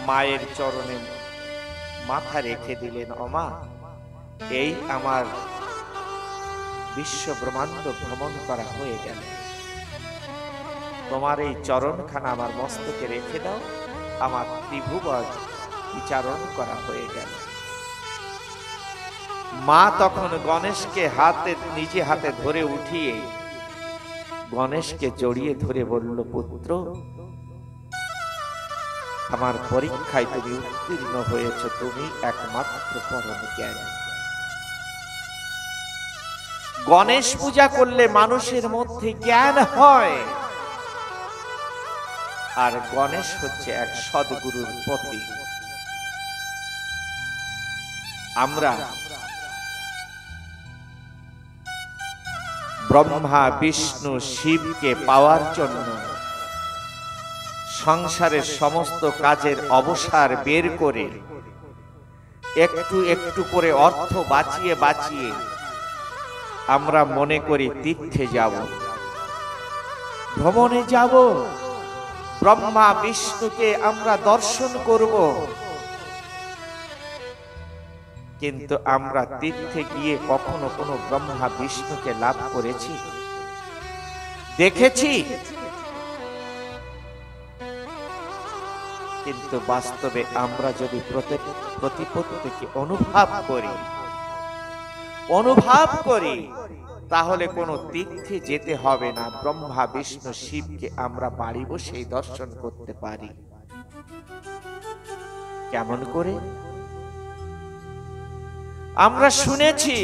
মায়ের চরণে মাথা রেখে দিলেন, ওমা এই আমার বিশ্ব ব্রহ্মাণ্ড ভ্রমণ করা হয়ে গেল, তোমার এই চরণখানা আমার মস্তকে রেখে দাও, আমার ত্রিভুবন বিচারণ করা হয়ে গেল। মা তখন গণেশকে নিজে হাতে ধরে উঠিয়ে গণেশকে জড়িয়ে ধরে বলল, পুত্র আমার পরীক্ষায় তুমি উত্তীর্ণ হয়েছ, তুমি একমাত্র পরম জ্ঞানী। গণেশ পূজা করলে মানুষের মধ্যে জ্ঞান হয়, আর গণেশ হচ্ছে এক সদ্গুরুর পথিক। আমরা ব্রহ্মা বিষ্ণু শিবকে পাওয়ার জন্য সংসারের সমস্ত কাজের অবসর বের করে একটু একটু করে অর্থ বাঁচিয়ে বাঁচিয়ে আমরা মনে করি তীর্থে যাব, ভ্রমণে যাব, ব্রহ্মা বিষ্ণুকে আমরা দর্শন করব। কিন্তু আমরা তীর্থে গিয়ে কখনো কোনো ব্রহ্মা বিষ্ণুকে লাভ করেছি, দেখেছি? কিন্তু বাস্তবে আমরা যদি প্রতিপত্তিকে অনুভব করি তাহলে কোনো তীর্থে যেতে হবে না, ব্রহ্মা বিষ্ণু শিবকে আমরা বাড়ি বসেই দর্শন করতে পারি। কেমন করে? আমরা শুনেছি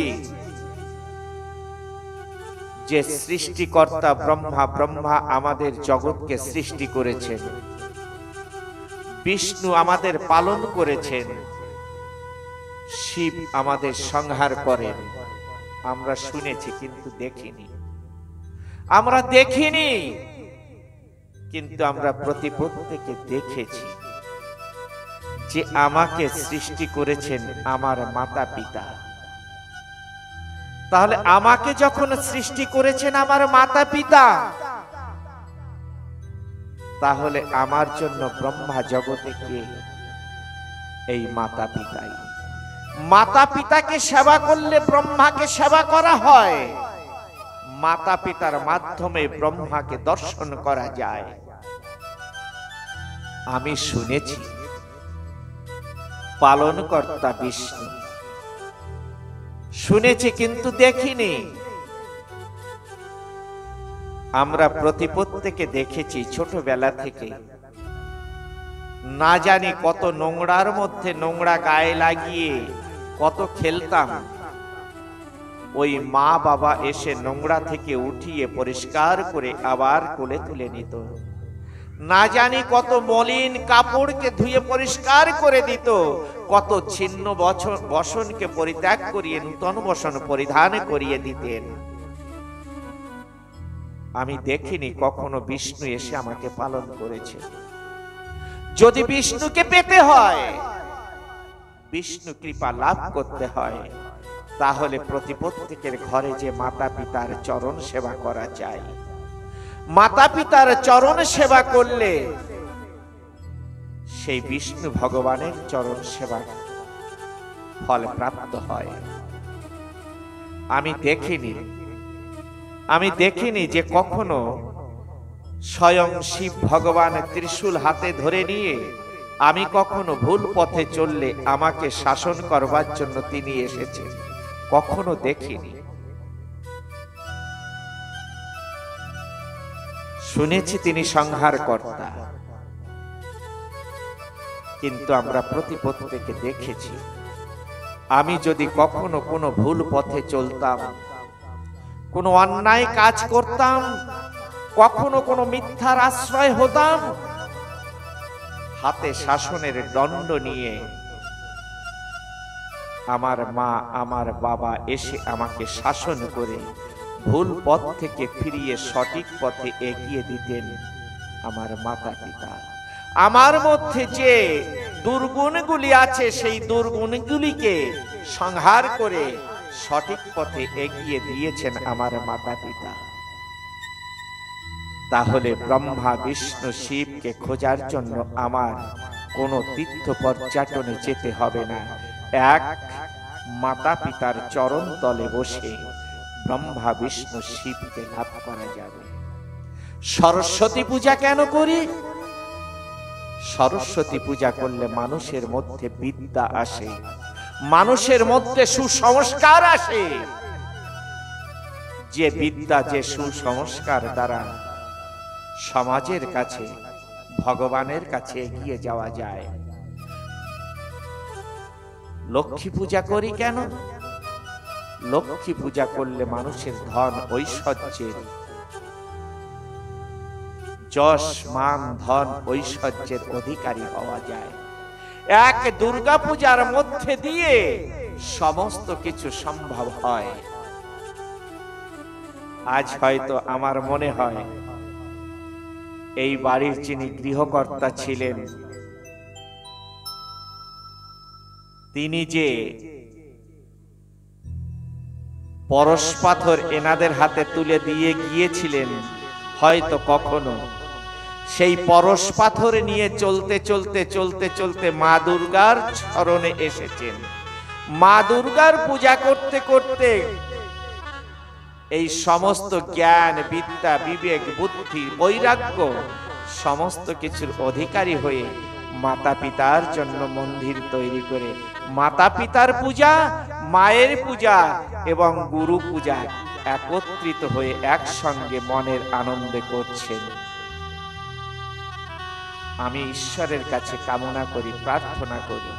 যে সৃষ্টিকর্তা ব্রহ্মা আমাদের জগৎকে সৃষ্টি করেছেন, বিষ্ণু আমাদের পালন করেছেন, শিব আমাদের সংহার করেন। আমরা শুনেছি কিন্তু দেখিনি, আমরা দেখিনি কিন্তু আমরা প্রতিপত্তিকে দেখেছি যে আমাকে সৃষ্টি করেছেন আমার মাতা পিতা। তাহলে আমাকে যখন সৃষ্টি করেছেন আমার মাতা পিতা, তাহলে আমার জন্য ব্রহ্মা জগতে কে? এই মাতা পিতাই। মাতা পিতাকে সেবা করলে ব্রহ্মাকে সেবা করা হয়, মাতা পিতার মাধ্যমে ব্রহ্মাকে দর্শন করা যায়। আমি শুনেছি পালনকর্তা বিষ্ণু, শুনেছি কিন্তু দেখিনি। আমরা প্রতিপত্তিকে দেখেছি ছোটবেলা থেকে, না জানি কত নোংরার মধ্যে নোংরা গায়ে লাগিয়ে কত খেলতাম। ওই মা বাবা এসে নোংরা থেকে উঠিয়ে পরিষ্কার করে আবার কোলে তুলে নিত। না জানি কত মলিন কাপড়কে ধুয়ে পরিষ্কার করে দিত, কত ছিন্ন বসনকে পরিত্যাগ করিয়ে নূতন বসন পরিধান করিয়ে দিতেন। আমি দেখিনি কখনো বিষ্ণু এসে আমাকে পালন করেছে। যদি বিষ্ণুকে পেতে হয়, বিষ্ণু কৃপা লাভ করতে হয়, তাহলে প্রতিপত্তিকের ঘরে যে মাতা পিতার চরণ সেবা করা যায়। মাতা পিতার চরণ সেবা করলে সেই বিষ্ণু ভগবানের চরণ সেবা ফল প্রাপ্ত হয়। আমি দেখিনি যে কখনো স্বয়ং শিব ভগবান ত্রিশূল হাতে ধরে নিয়ে আমি কখনো ভুল পথে চললে আমাকে শাসন করবার জন্য তিনি এসেছেন, কখনো দেখিনি। শুনেছি তিনি সংহার কর্তা, কিন্তু আমরা প্রতিপত্তিকে দেখেছি। আমি যদি কখনো কোনো ভুল পথে চলতাম, কোনো অন্যায় কাজ করতাম, কখনো কোনো মিথ্যার আশ্রয় হতাম, হাতে শাসনের দণ্ড নিয়ে আমার মা আমার বাবা এসে আমাকে শাসন করে ভুল পথ থেকে ফিরিয়ে সঠিক পথে এগিয়ে দিতেন আমার মাতা পিতা। আমার মধ্যে যে দুর্গুণগুলি আছে সেই দুর্গুণগুলিকে সংহার করে সঠিক পথে এগিয়ে দিয়েছেন আমার মাতা পিতা। তাহলে ব্রহ্মা বিষ্ণু শিবকে খোঁজার জন্য আমার কোনো তীর্থ পর্যটনে যেতে হবে না। এক মাতা পিতার চরণ তলে বসে ব্রহ্মা বিষ্ণু শিবকে লাভ করা যাবে। সরস্বতী পূজা কেন করি? সরস্বতী পূজা করলে মানুষের মধ্যে বিদ্যা আসে, মানুষের মধ্যে সুসংস্কার আসে। যে বিদ্যা, যে সুসংস্কার দ্বারা সমাজের কাছে, ভগবানের কাছে এগিয়ে যাওয়া যায়। লক্ষ্মী পূজা করি কেন? লক্ষ্মী পূজা করলে মানুষের ধন ঐশ্বর্যের, যশ মান ধন ঐশ্বর্যের অধিকারী হওয়া যায়। এক দুর্গা পূজার মধ্যে দিয়ে সমস্ত কিছু সম্ভব হয়। আজ হয়তো আমার মনে হয় এই বাড়ির যিনি গৃহকর্তা ছিলেন, তিনি যে পরশ পাথর এনাদের হাতে তুলে দিয়ে গিয়েছিলেন, হয়তো কখনো সেই পরশ পাথর নিয়ে চলতে চলতে চলতে চলতে মা দুর্গার চরণে এসেছেন। মা দুর্গার পূজা করতে করতে এই সমস্ত জ্ঞান বিদ্যা বিবেক বুদ্ধি বৈরাগ্য সমস্ত কিছুর অধিকারী হয়ে মাতা পিতার জন্য মন্দির তৈরি করে মাতা পিতার পূজা, মায়ের পূজা এবং গুরু পূজা একত্রিত হয়ে একসঙ্গে মনের আনন্দে করছেন। আমি ঈশ্বরের কাছে কামনা করি, প্রার্থনা করি,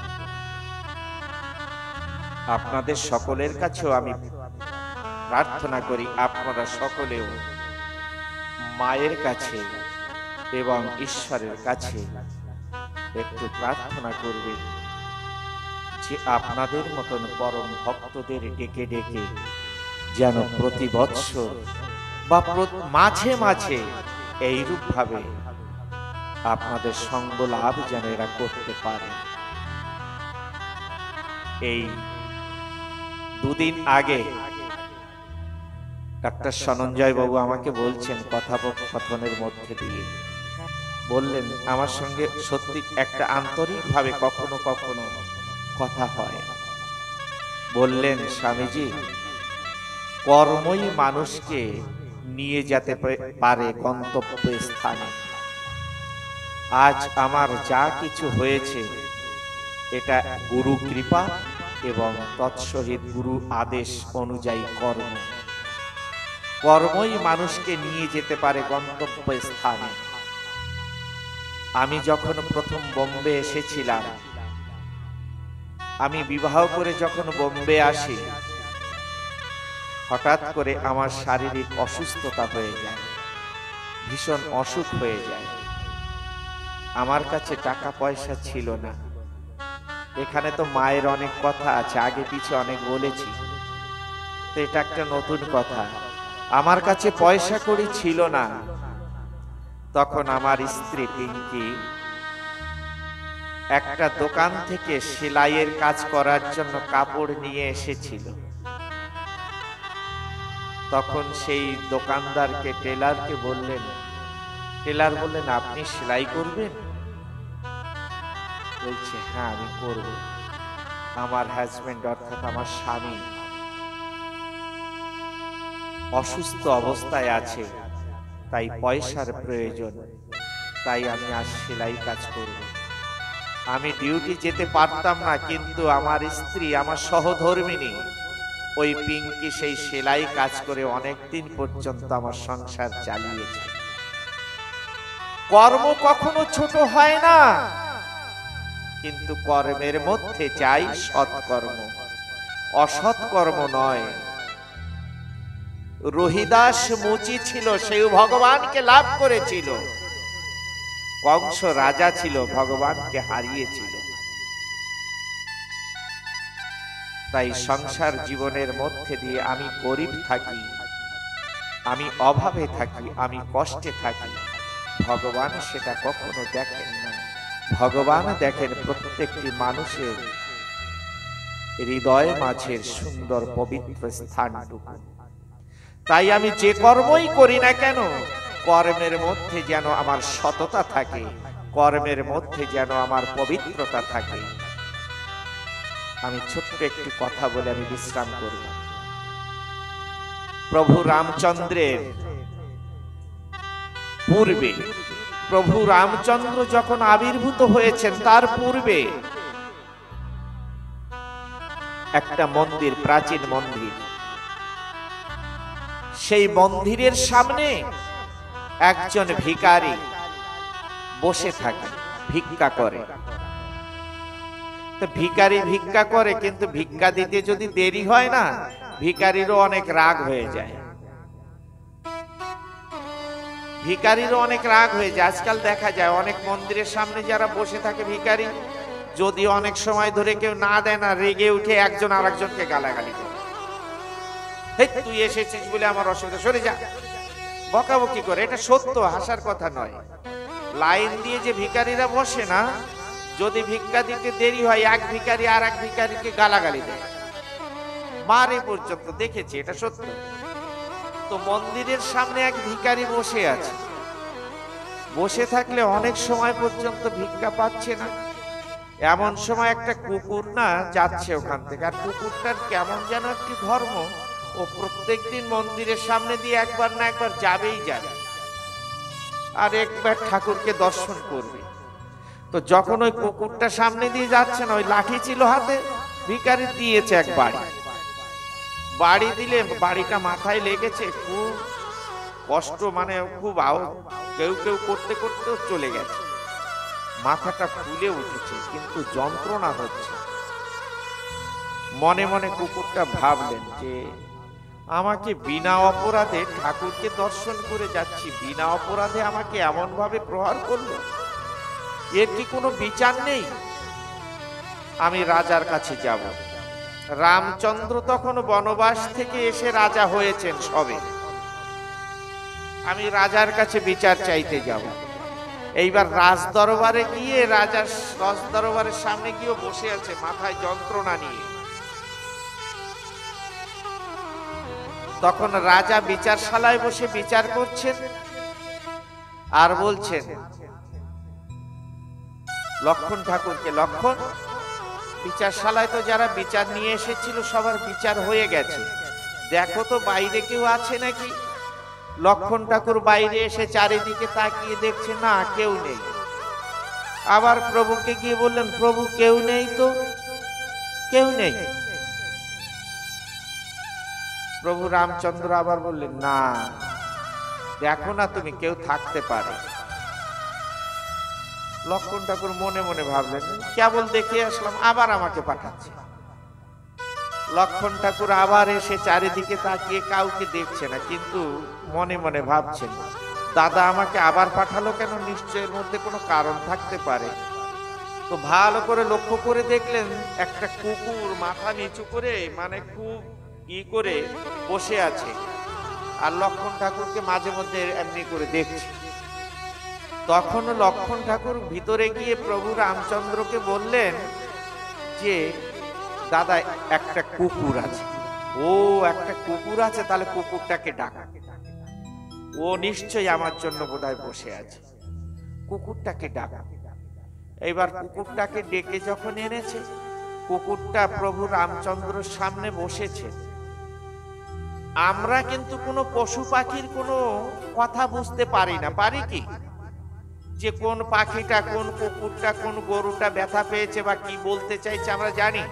আপনাদের সকলের কাছেও আমি প্রার্থনা করি, আপনারা সকলেও মায়ের কাছে এবং ঈশ্বরের কাছে একটু প্রার্থনা করবেন যে আপনাদের মতন পরম ভক্তদের ডেকে ডেকে যেন প্রতি বৎসর বা মাঝে মাঝে এইরূপ ভাবে আপনাদের সঙ্গ লাভ যেন এরা করতে পারে। এই দুদিন আগে ডাক্তার সনঞ্জয় বাবু আমাকে বলছেন, কথোপকথনের মধ্যে দিয়ে বললেন, আমার সঙ্গে সত্যি একটা আন্তরিকভাবে কখনো কখনো কথা হয়। বললেন, স্বামীজি, কর্মই মানুষকে নিয়ে যেতে পারে গন্তব্য স্থানে। আজ আমার যা কিছু হয়েছে এটা গুরু কৃপা এবং তৎসহিত গুরু আদেশ অনুযায়ী কর্ম। কর্মই মানুষকে নিয়ে যেতে পারে গন্তব্য স্থানে। আমি যখন প্রথম বোম্বে এসেছিলাম, আমি বিবাহ করে যখন বোম্বে আসি, হঠাৎ করে আমার শারীরিক অসুস্থতা হয়ে যায়, ভীষণ অসুখ হয়ে যায়। আমার কাছে টাকা পয়সা ছিল না। এখানে তো মায়ের অনেক কথা আছে, আগে পিছে অনেক বলেছি, তো এটা একটা নতুন কথা। আমার কাছে পয়সা কড়ি ছিল না। তখন আমার স্ত্রী পিঙ্কি একটা দোকান থেকে সেলাইয়ের কাজ করার জন্য কাপড় নিয়ে এসেছিল। তখন সেই দোকানদারকে, টেলারকে বললেন, টেলার বললেন, আপনি সেলাই করবেন? বলছে, হ্যাঁ আমি করব। আমার হাজবেন্ড অর্থাৎ আমার স্বামী অসুস্থ অবস্থায় আছে, তাই পয়সার প্রয়োজন, তাই আমি আজ সেলাই কাজ করব। আমি ডিউটি যেতে পারতাম না, কিন্তু আমার স্ত্রী, আমার সহধর্মিণী ওই পিঙ্কি সেই সেলাই কাজ করে অনেক দিন পর্যন্ত আমার সংসার চালিয়েছে। কর্ম কখনো ছোট হয় না, কিন্তু কর্মের মধ্যে চাই সৎকর্ম, অসৎ কর্ম নয়। রহিদাস মুচি ছিল, সেও ভগবানকে লাভ করেছিল। কংস রাজা ছিল, ভগবানকে হারিয়েছিল। তাই সংসার জীবনের মধ্যে দিয়ে আমি গরিব থাকি, আমি অভাবে থাকি, আমি কষ্টে থাকি, ভগবান সেটা কখনো দেখেন না। ভগবান দেখেন প্রত্যেকটি মানুষের হৃদয় মাঝের সুন্দর পবিত্র স্থানটুকু। তাই আমি যে কর্মই করি না কেন, কর্মের মধ্যে যেন আমার সততা থাকে, কর্মের মধ্যে যেন আমার পবিত্রতা থাকে। আমি ছোট্ট একটি কথা বলে আমি বিশ্রাম করব। প্রভু রামচন্দ্রের পূর্বে, প্রভু রামচন্দ্র যখন আবির্ভূত হয়েছেন তার পূর্বে একটা মন্দির, প্রাচীন মন্দির, সেই মন্দিরের সামনে একজন ভিখারি বসে থাকে, ভিক্ষা করে। তো ভিখারি ভিক্ষা করে, কিন্তু ভিক্ষা দিতে যদি দেরি হয় না, ভিখারিরও অনেক রাগ হয়ে যায়। ভিখারিরও অনেক রাগ হয়ে যায়। আজকাল দেখা যায় অনেক মন্দিরের সামনে যারা বসে থাকে ভিখারি, যদি অনেক সময় ধরে কেউ না দেয় না, রেগে উঠে একজন আরেকজনকে গালাগালি করে, এই তুই এসেছিস বলে আমার অসুবিধা, সরে যা, বকাবকি করে। এটা সত্য, হাসার কথা নয়। লাইন দিয়ে যে ভিখারিরা বসে না, যদি ভিক্ষা দিতে দেরি হয়, এক ভিখারি আর এক ভিখারিকে গালাগালি দেয়, মারে পর্যন্ত, দেখেছি, এটা সত্য। তো মন্দিরের সামনে এক ভিখারি বসে আছে, বসে থাকলে অনেক সময় পর্যন্ত ভিক্ষা পাচ্ছে না। এমন সময় একটা কুকুর না যাচ্ছে ওখান থেকে, আর কুকুরটার কেমন যেন একটি ধর্ম, ও প্রত্যেকদিন মন্দিরের সামনে দিয়ে একবার না একবার যাবেই যাবে, আর একবার ঠাকুরকে দর্শন করবে। তো যখন ওই কুকুরটা সামনে দিয়ে যাচ্ছে না, ওই লাঠি ছিল হাতে, ভিখারি দিয়েছে এক বাড়ি। বাড়ি দিলে বাড়িটা মাথায় লেগেছে, খুব কষ্ট, মানে খুব কেউ কেউ করতে করতেও চলে গেছে, মাথাটা ফুলে উঠেছে, কিন্তু যন্ত্রণা হচ্ছে। মনে মনে কুকুরটা ভাবলেন যে আমাকে বিনা অপরাধে ঠাকুরকে দর্শন করে যাচ্ছি, বিনা অপরাধে আমাকে এমন ভাবে প্রহার করলো, এর কি কোনো বিচার নেই? আমি রাজার কাছে যাব। রামচন্দ্র তখন বনবাস থেকে এসে রাজা হয়েছেন সবে। আমি রাজার কাছে বিচার চাইতে যাব। এইবার রাজ দরবারে গিয়ে, রাজার রাজ দরবারের সামনে গিয়ে বসে আছে মাথায় যন্ত্রণা নিয়ে। তখন রাজা বিচারশালায় বসে বিচার করছেন আর বলছেন লক্ষণ ঠাকুরকে, লক্ষণ, বিচারশালায় তো যারা বিচার নিয়ে এসেছিল সবার বিচার হয়ে গেছে, দেখো তো বাইরে কেউ আছে নাকি। লক্ষণ ঠাকুর বাইরে এসে চারিদিকে তাকিয়ে দেখছে, না কেউ নেই। আবার প্রভুকে গিয়ে বললেন, প্রভু কেউ নেই তো, কেউ নেই। প্রভু রামচন্দ্র আবার বললেন, না দেখো না তুমি, কেউ থাকতে পারে। লক্ষণ ঠাকুর মনে মনে ভাবলেন, কেবল দেখে আসলাম, আবার আমাকে পাঠাচ্ছে। লক্ষণ ঠাকুর আবার এসে চারিদিকে তাকিয়ে কাউকে দেখছে না, কিন্তু মনে মনে ভাবছেন, দাদা আমাকে আবার পাঠালো কেন, নিশ্চয়ের মধ্যে কোনো কারণ থাকতে পারে। তো ভালো করে লক্ষ্য করে দেখলেন একটা কুকুর মাথা নিচু করে, মানে খুব করে বসে আছে, আর লক্ষণ ঠাকুরকে মাঝে মধ্যে এমনি করে দেখছে। তখন লক্ষণ ঠাকুর ভিতরে গিয়ে প্রভু রামচন্দ্রকে বললেন যে দাদা একটা কুকুর আছে। ও একটা কুকুর আছে, তাহলে কুকুরটাকে ডাকা, ও নিশ্চয়ই আমার জন্য বোধহয় বসে আছে, কুকুরটাকে ডাকা। এবার কুকুরটাকে ডেকে যখন এনেছে, কুকুরটা প্রভু রামচন্দ্রের সামনে বসেছে। আমরা কিন্তু কোনো পশু পাখির কোনো কথা বুঝতে পারি না, পারি কি? যে কোন পাখিটা, কোন কুকুরটা, কোন গরুটা ব্যথা পেয়েছে বা কি বলতে চাইছে আমরা জানি,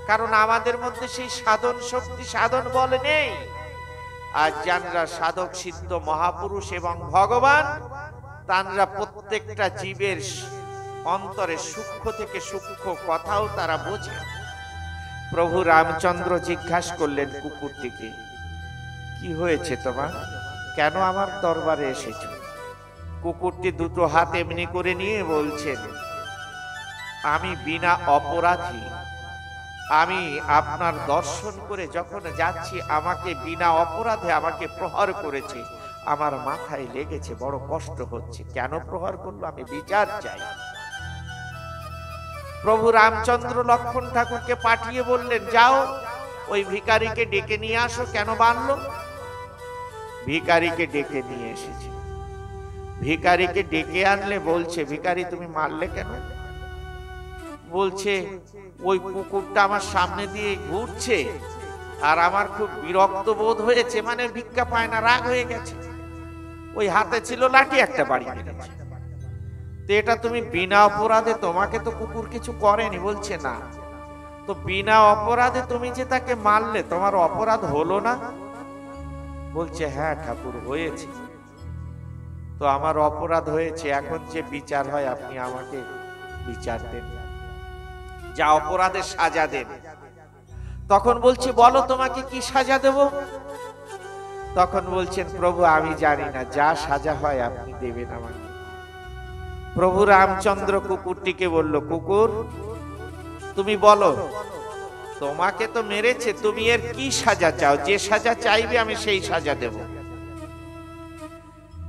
কারণ আমাদের মধ্যে সেই সাধন শক্তি, সাধন বল নেই। আর যারা সাধক সিদ্ধ মহাপুরুষ এবং ভগবান, তারা প্রত্যেকটা জীবের অন্তরে সূক্ষ্ম থেকে সূক্ষ্ম কথাও তারা বোঝে। প্রভু রামচন্দ্র জিজ্ঞাসা করলেন কুকুরটিকে, কি হয়েছে তোমার, কেন আমার দরবারে এসেছো? কুকুরটি দুটো হাত এমনি করে নিয়ে বলছেন, আমি বিনা অপরাধী, আমি আপনার দর্শন করে যখন যাচ্ছি, আমাকে বিনা অপরাধে আমাকে প্রহার করেছে, আমার মাথায় লেগেছে, বড় কষ্ট হচ্ছে। কেন প্রহার করলো, আমি বিচার চাই। প্রভু রামচন্দ্র লক্ষণ ঠাকুরকে পাঠিয়ে বললেন, যাও ওই ভিখারিকে ডেকে নিয়ে আসো। কেন বানলো? ভিখারিকে ডেকে নিয়ে এসেছে। ভিখারিকে ডেকে আনলে বলছে, ভিখারি তুমি মারলে কেন? বলছে ওই কুকুরটা আমার সামনে দিয়ে ঘুরছে আর আমার খুব বিরক্ত বোধ হয়েছে, মানে ভিক্ষা পায় না, রাগ হয়ে গেছে। ওই হাতে ছিল লাঠি, একটা বাড়ি মেরেছে। তো এটা তুমি বিনা অপরাধে, তোমাকে তো কুকুর কিছু করেনি। বলছে না। তো বিনা অপরাধে তুমি যে তাকে মারলে, তোমার অপরাধ হলো না? বলছে হ্যাঁ ঠাকুর হয়েছে। তো আমার অপরাধ হয়েছে, এখন যে বিচার হয় আপনি আমাকে বিচার দেন, যা অপরাধের সাজা দেন। তখন বলছে বলো তোমাকে কি সাজা দেব? তখন বলছেন প্রভু আমি জানি না, যা সাজা হয় আপনি দেবেন আমাকে। প্রভু রামচন্দ্র কুকুরটিকে বলল, কুকুর তুমি বলো, তোমাকে তো মেরেছে, তুমি এর কি সাজা চাও? যে সাজা চাইবে আমি সেই সাজা দেব।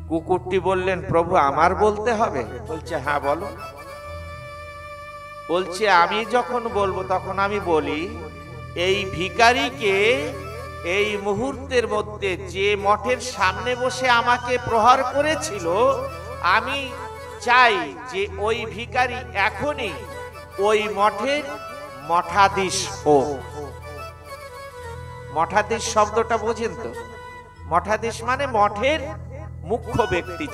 কুকুরটি বললেন, প্রভু আমার বলতে হবে? বলছে হ্যাঁ বলো। বলছে আমি যখন বলবো তখন আমি বলি, এই ভিখারিকে এই মুহূর্তের মধ্যে যে মঠের সামনে বসে আমাকে প্রহার করেছিল, আমি চাই যে ওই ভিখারি এখনই ওই মঠের মঠাধীশ হোক। মঠাধীশ শব্দটা বোঝেন তো? মঠাধীশ মানে মঠের মুখ্য ব্যক্তি,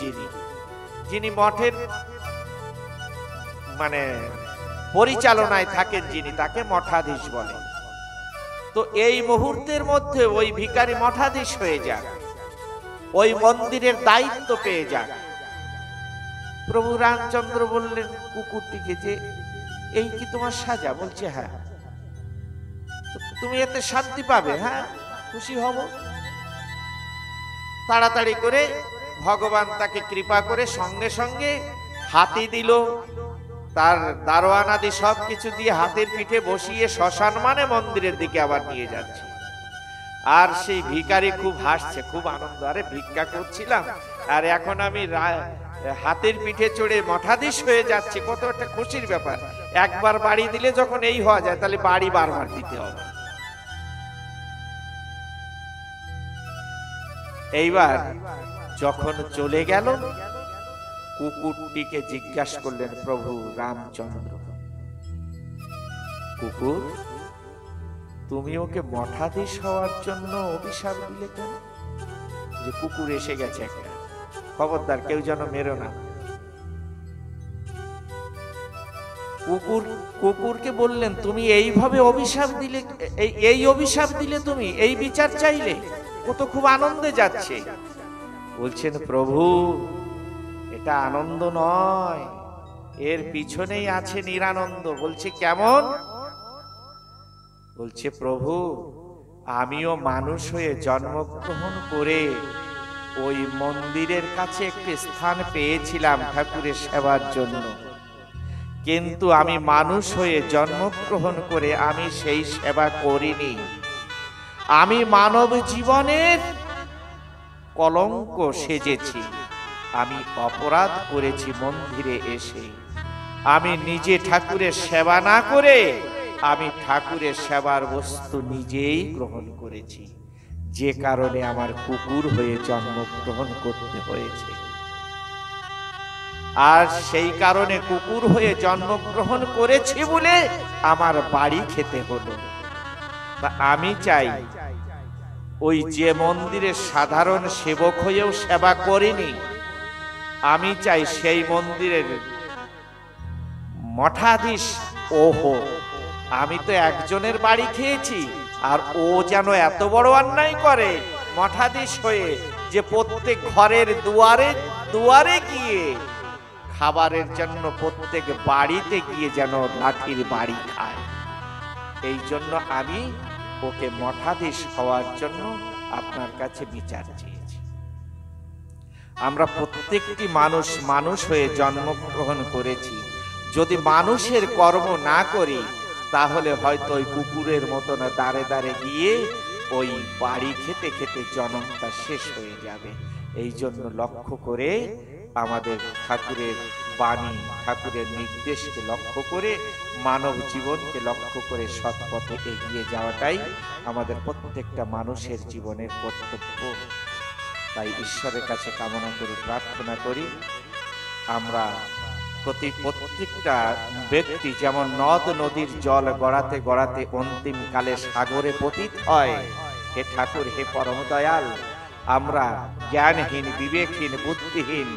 যিনি মঠের মানে পরিচালনায় থাকেন, যিনি, তাকে মঠাধীশ বলে। তো এই মুহূর্তের মধ্যে ওই ভিখারি মঠাধীশ হয়ে যাক, ওই মন্দিরের দায়িত্ব পেয়ে যাক। প্রভু রামচন্দ্র বললেন কুকুরটিকে যে এই কি তোমার সাজা? বলছে হ্যাঁ। তুমি এতে শান্তি পাবে? হ্যাঁ খুশি হব। তাড়াতাড়ি করে ভগবান তাকে কৃপা করে সঙ্গে সঙ্গে হাতি দিল, তার দারোয়ান আদি সবকিছু দিয়ে হাতের পিঠে বসিয়ে শ্মশান মানে মন্দিরের দিকে আবার নিয়ে যাচ্ছে। আর সেই ভিখারি খুব হাসছে, খুব আনন্দ, আরে ভিক্ষা করছিলাম আর এখন আমি হাতের পিঠে চড়ে মঠাধীশ হয়ে যাচ্ছি, কত একটা খুশির ব্যাপার। একবার বাড়ি দিলে যখন এই হওয়া যায়, তাহলে বাড়ি বারবার দিতে হবে। এইবার যখন চলে গেল, কুকুরটিকে জিজ্ঞাসা করলেন প্রভু রামচন্দ্র, কুকুর তুমি ওকে মঠাধীশ হওয়ার জন্য অভিশাপ দিলে কেন? যে কুকুর এসে গেছে একটা, খবরদার কেউ যেন মেরো না। কুকুরকে বললেন তুমি এইভাবে অভিশাপ দিলে, এই অভিশাপ দিলে, তুমি এই বিচার চাইলে? ও তো খুব আনন্দে যাচ্ছে। বলছেন প্রভু এটা আনন্দ নয়, এর পিছনেই আছে নিরানন্দ। বলছে কেমন? বলছে প্রভু আমিও মানুষ হয়ে জন্মগ্রহণ করে ওই মন্দিরের কাছে একটি স্থান পেয়েছিলাম ঠাকুরের সেবার জন্য, কিন্তু আমি মানুষ হয়ে জন্মগ্রহণ করে আমি সেই সেবা করিনি। আমি মানব জীবনের কলঙ্ক সেজেছি, আমি অপরাধ করেছি মন্দিরে এসে। আমি নিজে ঠাকুরের সেবা না করে আমি ঠাকুরের সেবার বস্তু নিজেই গ্রহণ করেছি, যে কারণে আমার কুকুর হয়ে জন্মগ্রহণ করতে হয়েছে। আর সেই কারণে কুকুর হয়ে জন্মগ্রহণ করেছি বলে আমার বাড়ি খেতে হলো। আমি চাই ওই যে মন্দিরের সাধারণ সেবক হয়েও সেবা করিনি, আমি চাই সেই মন্দিরের মঠাধীশ ও হোক। আমি তো একজনের বাড়ি খেয়েছি, আর ও যেন এত বড় অন্যায় করে মঠাধীশ হয়ে যে প্রত্যেক ঘরের দুয়ারে দুয়ারে গিয়ে খাবারের জন্য প্রত্যেক বাড়িতে গিয়ে যেন লাঠির বাড়ি খায়। এই জন্য আমি ওকে মঠাধীশ হওয়ার জন্য আপনার কাছে বিচার চেয়েছি। আমরা প্রত্যেকটি মানুষ হয়ে জন্মগ্রহণ করেছি, যদি মানুষের কর্ম না করি তাহলে হয়তো ওই কুকুরের মতো না দাঁড়ে দাঁড়ে গিয়ে ওই বাড়ি খেতে খেতে জন্মটা শেষ হয়ে যাবে। এই জন্য লক্ষ্য করে আমাদের ঠাকুরের বাণী, ঠাকুরের নির্দেশকে লক্ষ্য করে, মানব জীবনকে লক্ষ্য করে সৎ পথে এগিয়ে যাওয়াটাই আমাদের প্রত্যেকটা মানুষের জীবনের কর্তব্য। তাই ঈশ্বরের কাছে কামনা করি, প্রার্থনা করি আমরা প্রত্যেকটা ব্যক্তি যেমন নদ নদীর জল গড়াতে গড়াতে অন্তিম কালে সাগরে পতিত হয়, হে ঠাকুর, হে পরম দয়াল, আমরা জ্ঞানহীন, বিবেকহীন, বুদ্ধিহীন,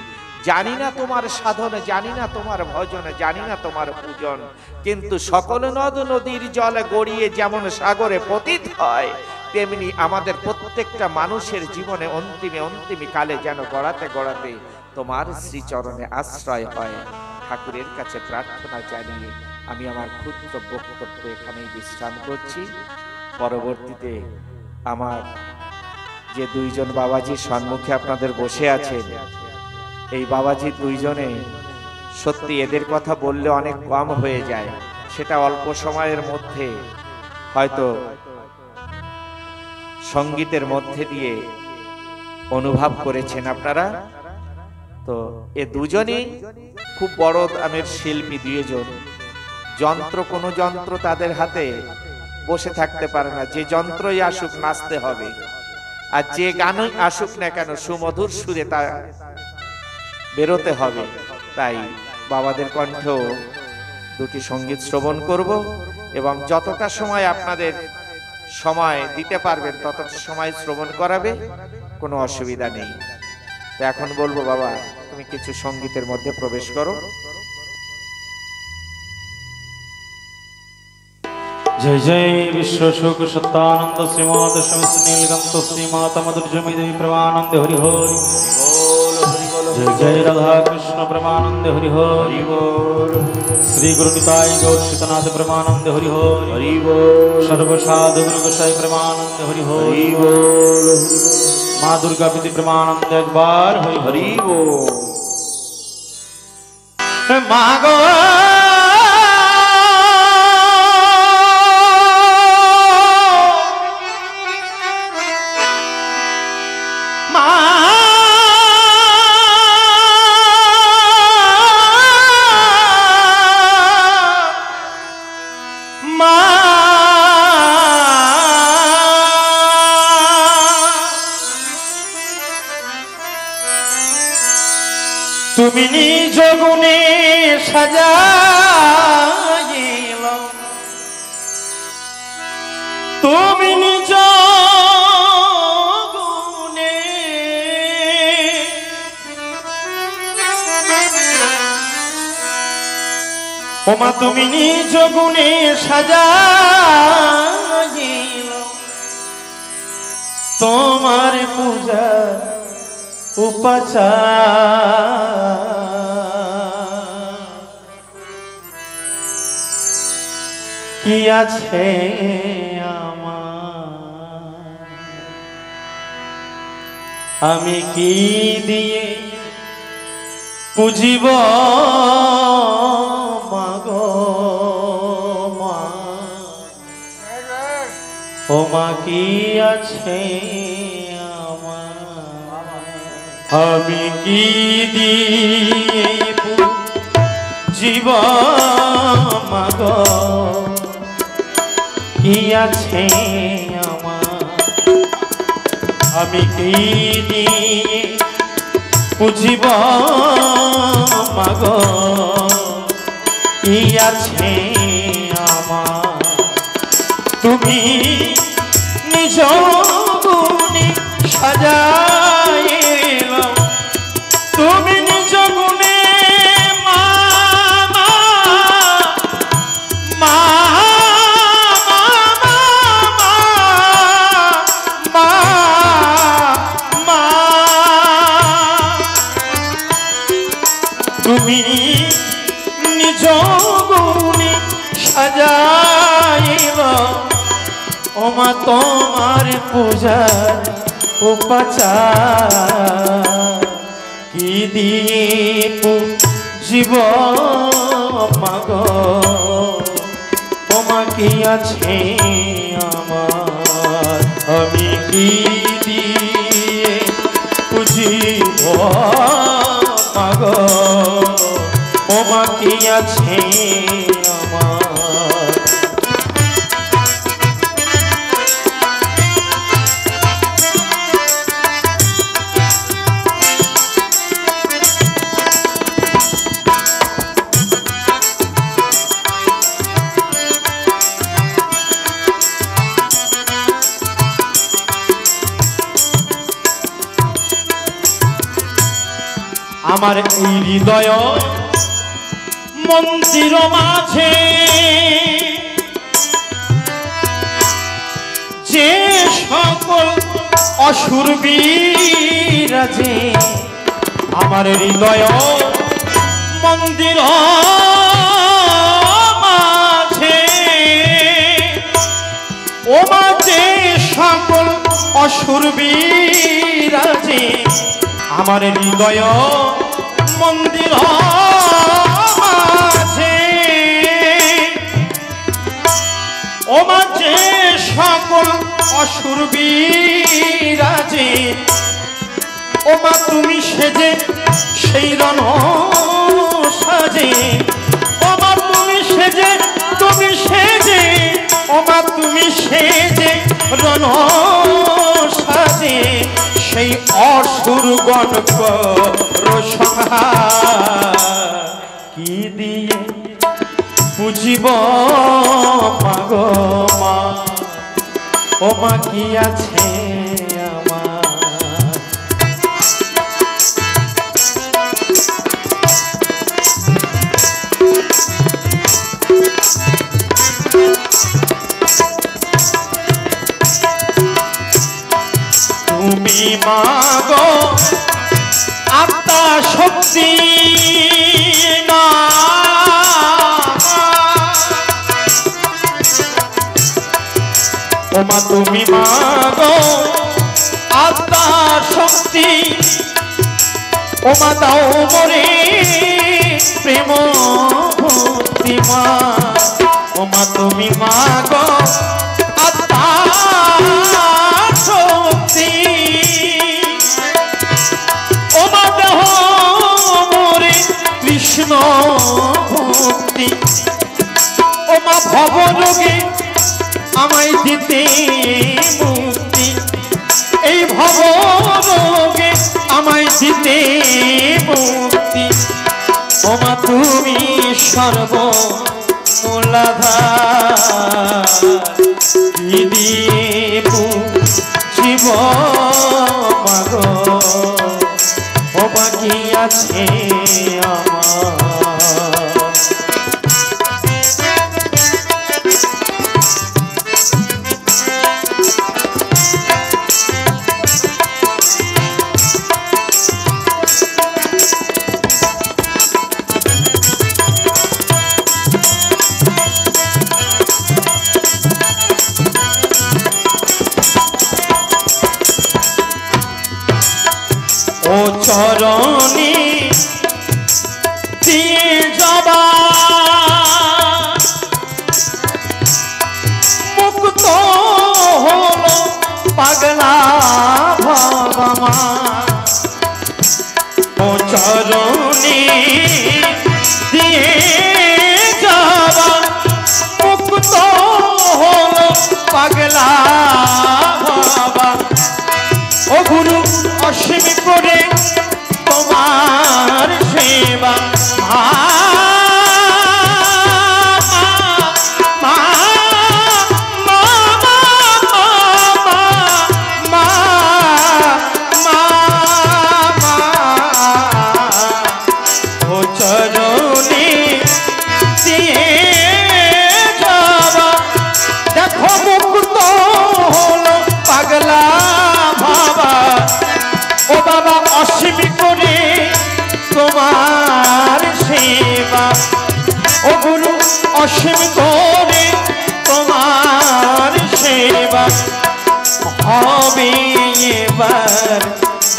জানি না তোমার সাধন, জানি না তোমার ভজন, জানি না তোমার পূজন, কিন্তু সকল নদ নদীর জল গড়িয়ে যেমন সাগরে পতিত হয়, তেমনি আমাদের প্রত্যেকটা মানুষের জীবনে অন্তিমে কালে যেন গড়াতে গড়াতে তোমার শ্রীচরণে আশ্রয় হয়। ঠাকুরের কাছে প্রার্থনা জানিয়ে আমি আমার ক্ষুদ্র বক্তব্য এখানেই বিশ্রাম করছি। পরবর্তীতে আমার যে দুইজন বাবাজির সম্মুখে আপনাদের বসে আছেন, এই বাবাজি দুইজনে সত্যি এদের কথা বললে অনেক কম হয়ে যায়, সেটা অল্প সময়ের মধ্যে হয়তো সঙ্গীতের মধ্যে দিয়ে অনুভব করেছেন আপনারা। তো এ দুজনই খুব বড় দামের শিল্পী, দুইজন। কোনো যন্ত্র তাদের হাতে বসে থাকতে পারে না, যে যন্ত্রই আসুক নাচতে হবে, আর যে গানই আসুক না কেন সুমধুর সুরে তা বেরোতে হবে। তাই বাবাদের কণ্ঠেও দুটি সঙ্গীত শ্রবণ করব, এবং যতটা সময় আপনাদের সময় দিতে পারবেন ততটা সময় শ্রবণ করাবে, কোনো অসুবিধা নেই। তো এখন বলবো, বাবা তুমি কিছু সঙ্গীতের মধ্যে প্রবেশ করো। जय जय विश्व शोक सत्तानंद श्रीमात नीलकंठ श्रीमाता मधुरजमी देवी प्रमानंद हरि हरि जय जय राधा कृष्ण प्रमानंद हरि हरि बोल। श्री गुरु निताई गौर शीतनाथ प्रमानंद हरि हरि बोल। सर्व साधु गुरु गोसाई प्रमानंद हरि हरि बोल। माँ दुर्गा पति प्रमानंद एक बार हरि हरि बोल। माँ गो তুমি নিজ গুণে সাজাইল, তুমি নিজ গুণে ওমা তুমি নিজ গুণে সাজাইল, তোমার পূজা উপাচার কি আছে আমার, আমি কি দিয়ে পুজিব মাগো মা, ও মা কি আছে আমি কি দিয়ে পুজিব মাগো, কি আছে আমার, আমি কি দিয়ে পুজিব মাগো, কি আছে আমার, তুমি নিজ গুণে সাজাইল, তুমি নিজ গুণে মা মা মা, তুমি নিজ গুণে সাজাইল, ওমা তোমার পূজার উপাচার কি দিয়ে পুজিব মাগো, ওমা কি আছে আমার, আমি কি দিয়ে পুজিব মাগো, ওমা কি আছে আমার। আমার এই হৃদয় মন্দির মাঝে যে সকল অসুর বিরাজে, আমার হৃদয় মন্দির মাঝে ও মাঝে সকল অসুর বিরাজে, আমার হৃদয় মন্দির মাঝে ও মাঝে সকল অসুর বিরাজে, ও মা তুমি সেজে সেই রণ সাজে, ও মা তুমি সেজে ও মা তুমি সেজে রণ সাজে, সেই অসুর গণ সংহার কি দিয়ে বুঝিব মাগ মা, ও মা কি আছে আমার। তুমি মাগো আত্মা শক্তি না, ও মা তুমি মাগো আত্মা শক্তি, ও মা দাও মরে প্রেম ভক্তি মা, ও মা তুমি মাগো আত্মা শক্তি, ও মা দাও মরে কৃষ্ণ ভক্তি, ও মা ভবরোগে আমায় দিতে মুক্তি, এই ভবরোগে আমায় দিতে মুক্তি, ও মা তুমি সর্বমূলাধার কি দিয়ে বুঝিব মাগো, ও মা কি আছে আমার। ও চরণে দিয়ে যাবা মুক্ত হলো পাগলা ভাবা, ও চরণে দিয়ে যাবা মুক্ত হলো পাগলা ভাবা, ও গুরু অসীম করে তোমার সেবা, ও চরণে দিয়ে যাবা, দেখো মুক্ত হলো পাগলা ভাবা, ও বাবা অসীম করে তোমার সেবা, ও গুরু অসীম করে তোমার সেবা, হবে এবার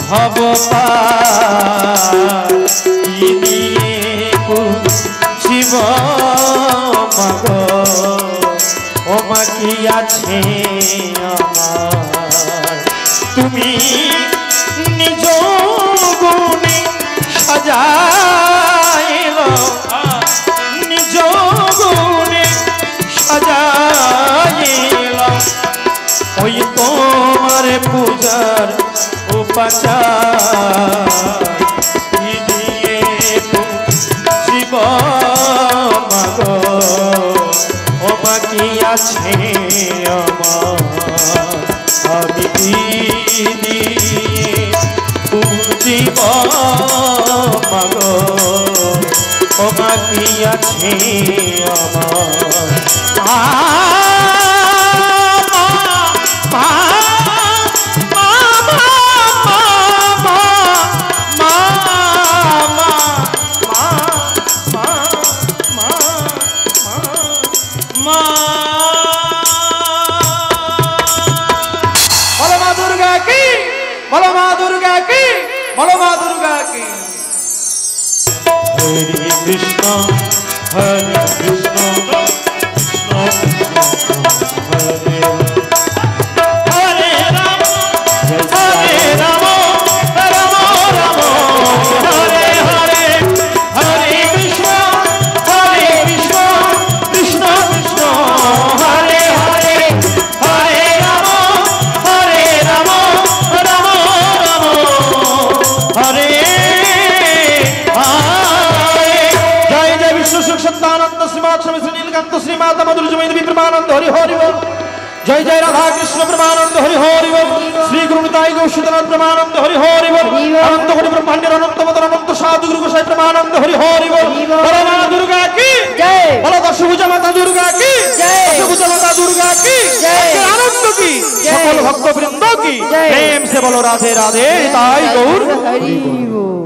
ভব পার কি দিয়ে বুঝিব মাগো, ও মা কি আছে আমার। তুমি নিজ গুণে সাজাইল, নিজ গুণে সাজাইল, ওই তোমার পূজার উপাচার কি দিয়ে বুঝিব মাগো, ও মা কি আছে আমার। আমি দিয়ে বুঝিব বাকি আছে बोलो माँ दुर्गा की, बोलो माँ दुर्गा की। हरे कृष्ण हरे कृष्ण हरे राम हरे राम राम राम हरे हरे हरे कृष्ण कृष्ण कृष्ण हरे हरे हरे राम राम हरे जय जय विष्णु सुख सत्तानंद श्रीमात श्री नीलकंठ श्रीमाता मधुर जमैन प्रमानंद हरि हरि बोल जय जय राधा कृष्ण प्रमानंद हरि हरि बोल श्री गुरु निताई गौशीतनाथ प्रमानंद हरि हरि बोल अनंत कोटि ब्रह्मांड अनंत मदन अनंत साधु गुरु गोसाई प्रमानंद हरि हरि बोल बोलो मां दुर्गा की जय बोलो दशभुजा माता दुर्गा की जय दशभुजा माता दुर्गा की जय आनंद की सकल भक्त वृंद की प्रेम से बोलो राधे राधे निताई गौर हरि बोल।